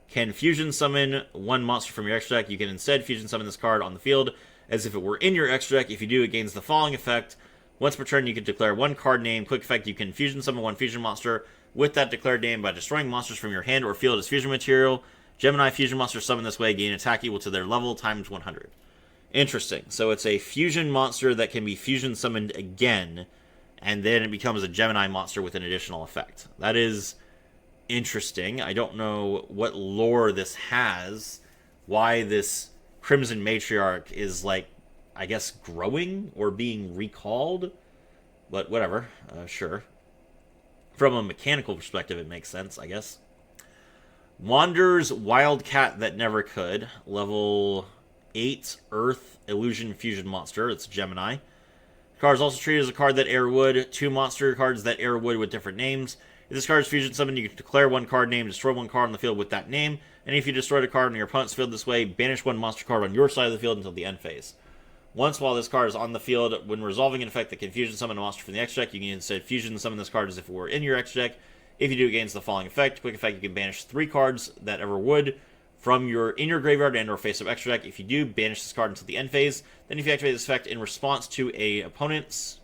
can fusion summon 1 monster from your extra deck, you can instead fusion summon this card on the field as if it were in your extra deck. If you do, it gains the following effect. Once per turn, you can declare 1 card name. Quick effect, you can fusion summon 1 fusion monster with that declared name by destroying monsters from your hand or field as fusion material. Gemini fusion monsters summoned this way gain attack equal to their level times 100. Interesting. So it's a fusion monster that can be fusion summoned again, and then it becomes a Gemini monster with an additional effect. That is interesting. I don't know what lore this has, why this Crimson Matriarch is, like, I guess, growing or being recalled, but whatever, sure. From a mechanical perspective, it makes sense, I guess. Wander's Wildcat That Never Could, level 8 Earth Illusion Fusion Monster. It's Gemini. The card is also treated as a card that air would. 2 monster cards that air would with different names. If this card is fusion summoned, you can declare 1 card name, destroy 1 card on the field with that name, and if you destroyed a card on your opponent's field this way, banish 1 monster card on your side of the field until the end phase. Once while this card is on the field, when resolving an effect that can fusion summon a monster from the extra deck, you can instead fusion summon this card as if it were in your extra deck. If you do, it gains the following effect. Quick effect, you can banish 3 cards that ever would from your graveyard and or face-up extra deck. If you do, banish this card until the end phase. Then if you activate this effect in response to a opponent's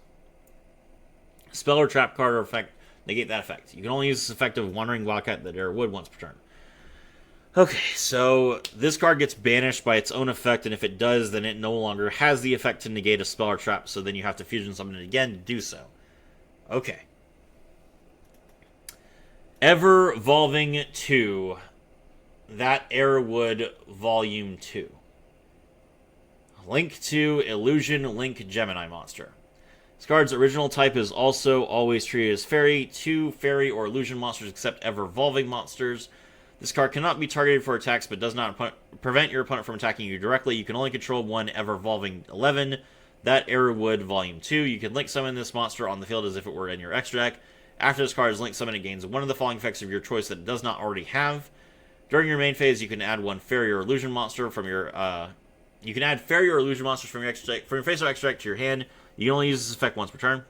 spell or trap card or effect, negate that effect. You can only use this effect of Wandering Wildcat That Air Would once per turn. Okay, so this card gets banished by its own effect, and if it does, then it no longer has the effect to negate a spell or trap, so then you have to fusion summon it again to do so. Okay. Ever-Volving 2. That Air Would Volume 2. Link to Illusion Link Gemini Monster. This card's original type is also always treated as Fairy. 2 Fairy or Illusion monsters except Ever-Volving monsters. This card cannot be targeted for attacks, but does not prevent your opponent from attacking you directly. You can only control 1 Ever-Volving 11. That Air Would Volume 2. You can link summon this monster on the field as if it were in your extra deck. After this card is link summoned, it gains 1 of the following effects of your choice that it does not already have. During your main phase, you can add 1 Fairy or Illusion monster from your you can add Fairy or Illusion monsters from your face-up extra deck to your hand. You can only use this effect once per turn.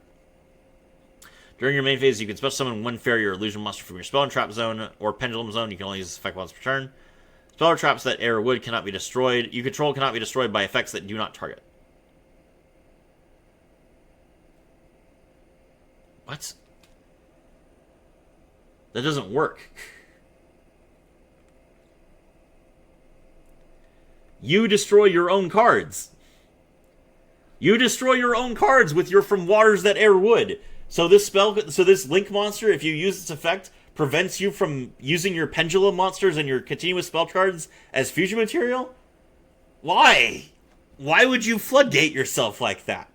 During your main phase, you can special summon 1 Fairy or Illusion monster from your spell and trap zone or pendulum zone. You can only use this effect once per turn. Spell or traps that air would cannot be destroyed. You control cannot be destroyed by effects that do not target. What? That doesn't work. You destroy your own cards. You destroy your own cards with your From Waters That Air Would. So this Link monster, if you use its effect, prevents you from using your Pendulum monsters and your continuous spell cards as fusion material? Why? Why would you floodgate yourself like that?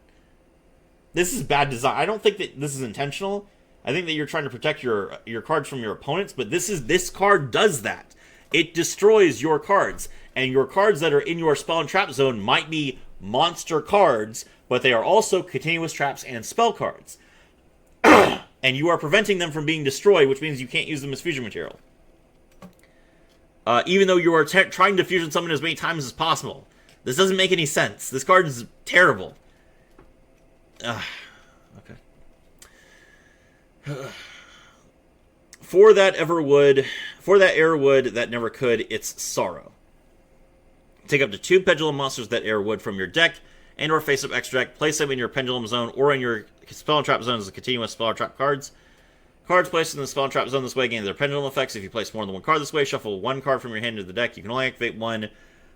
This is bad design. I don't think that this is intentional. I think that you're trying to protect your cards from your opponents, but this card does that. It destroys your cards, and your cards that are in your spell and trap zone might be monster cards, but they are also continuous traps and spell cards. And you are preventing them from being destroyed, which means you can't use them as fusion material. Even though you are trying to fusion summon as many times as possible. This doesn't make any sense. This card is terrible. Okay. For that Air Would That Never Could, it's Sorrow. Take up to 2 Pendulum monsters that air would from your deck and or face-up extra deck. Place them in your Pendulum zone or in your spell and trap zone as a continuous spell or trap cards. Cards placed in the spell and trap zone this way gain their Pendulum effects. If you place more than 1 card this way, shuffle 1 card from your hand into the deck. You can only activate 1.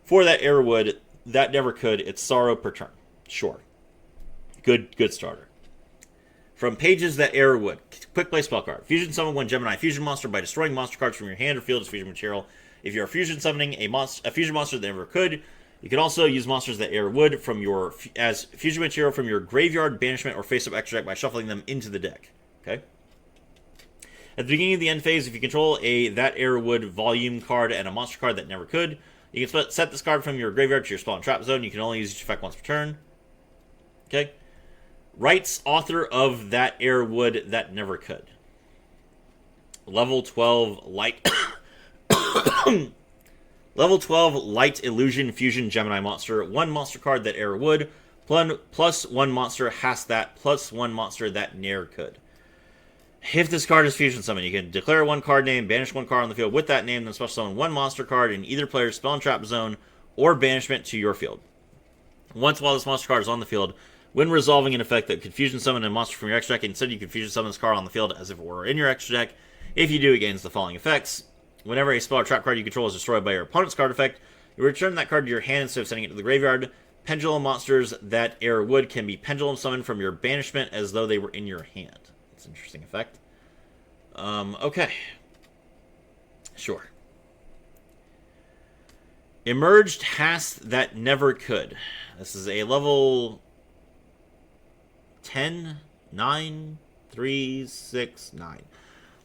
For that Air Would That Never Could, it's Sorrow per turn. Sure. Good starter. From Pages That Air Would. Quick play spell card. Fusion summon 1 Gemini fusion monster by destroying monster cards from your hand or field as fusion material. If you are fusion summoning a fusion monster that never could, you can also use monsters that air would from your as fusion material from your graveyard, banishment, or face-up extra deck by shuffling them into the deck. Okay. At the beginning of the end phase, if you control a That Air Would volume card and a monster card that never could, you can set this card from your graveyard to your spawn trap zone. You can only use each effect once per turn. Okay. Rights author of That Air Would That Never Could. Level 12 light. Level 12 light illusion fusion Gemini monster. One monster card that air would. Plus one monster has that. Plus one monster that ne'er could. If this card is fusion summoned, you can declare one card name, banish one card on the field with that name, then special summon one monster card in either player's spell and trap zone or banishment to your field. Once while this monster card is on the field, when resolving an effect that could fusion summon a monster from your extra deck, instead you can fusion summon this card on the field as if it were in your extra deck. If you do, it gains the following effects. Whenever a spell or trap card you control is destroyed by your opponent's card effect, you return that card to your hand instead of sending it to the graveyard. Pendulum monsters that air would can be pendulum summoned from your banishment as though they were in your hand. That's an interesting effect. Okay. Sure. Emerged Hast That Never Could. This is a level 10, 9, 3, 6, 9.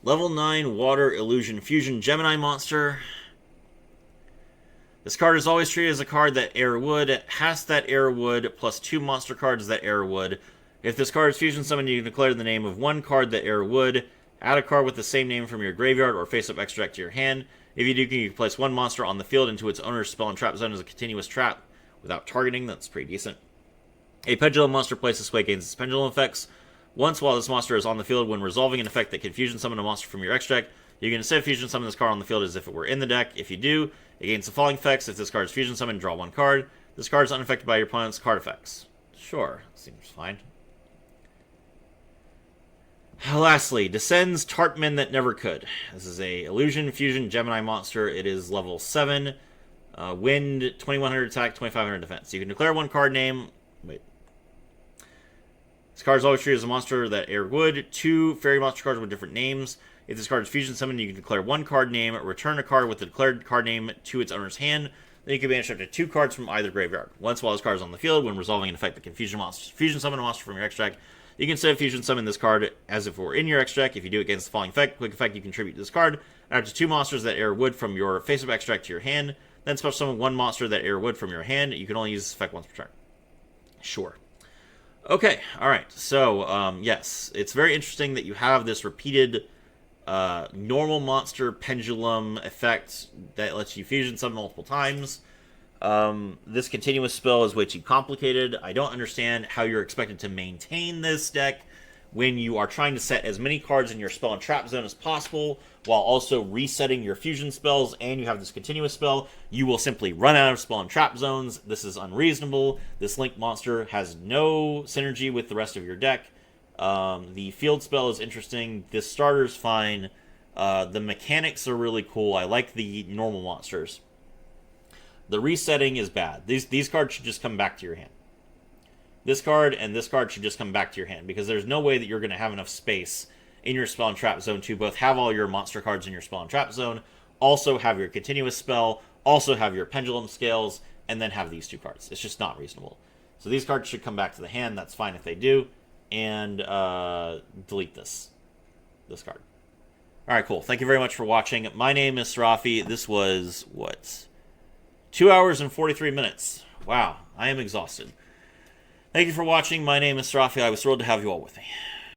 Level 9 Water Illusion Fusion Gemini monster. This card is always treated as a card that air would. Has that air would plus two monster cards that air would. If this card is fusion summoned, you can declare the name of one card that air would. Add a card with the same name from your graveyard or face-up extra deck to your hand. If you do, you can place one monster on the field into its owner's spell and trap zone as a continuous trap without targeting. That's pretty decent. A pendulum monster placed this way gains its pendulum effects. Once while this monster is on the field, when resolving an effect that can fusion summon a monster from your extra deck, you can instead fusion summon this card on the field as if it were in the deck. If you do, it gains the following effects. If this card is fusion summoned, draw one card. This card is unaffected by your opponent's card effects. Sure, seems fine. Lastly, Descends Tartman That Never Could. This is a Illusion Fusion Gemini monster. It is level 7. Wind, 2100 attack, 2500 defense. You can declare one card name. Wait. This card is always treated as a monster that air would. Two fairy monster cards with different names. If this card is fusion summoned, you can declare one card name, return a card with the declared card name to its owner's hand. Then you can banish up to two cards from either graveyard. Once while this card is on the field, when resolving an effect that can fusion summon a monster from your extra deck, you can instead fusion summon this card as if it were in your extra deck. If you do it against the following effect, quick effect, you contribute this card. Add up to two monsters that air wood from your face-up extra deck to your hand. Then special summon one monster that air wood from your hand. You can only use this effect once per turn. Sure. Okay, alright. So, yes. It's very interesting that you have this repeated normal monster pendulum effect that lets you fusion summon multiple times. This continuous spell is way too complicated. I don't understand how you're expected to maintain this deck when you are trying to set as many cards in your spell and trap zone as possible while also resetting your fusion spells, and you have this continuous spell. You will simply run out of spell and trap zones. This is unreasonable. This Link monster has no synergy with the rest of your deck. The field spell is interesting. This starter's fine. The mechanics are really cool. I like the normal monsters. The resetting is bad. These cards should just come back to your hand. This card and this card should just come back to your hand, because there's no way that you're going to have enough space in your spell and trap zone to both have all your monster cards in your spell and trap zone, also have your continuous spell, also have your pendulum scales, and then have these two cards. It's just not reasonable. So these cards should come back to the hand. That's fine if they do. And delete this card. Alright, cool. Thank you very much for watching. My name is Seraphi. This was, 2 hours and 43 minutes. Wow, I am exhausted. Thank you for watching. My name is Seraphi. I was thrilled to have you all with me.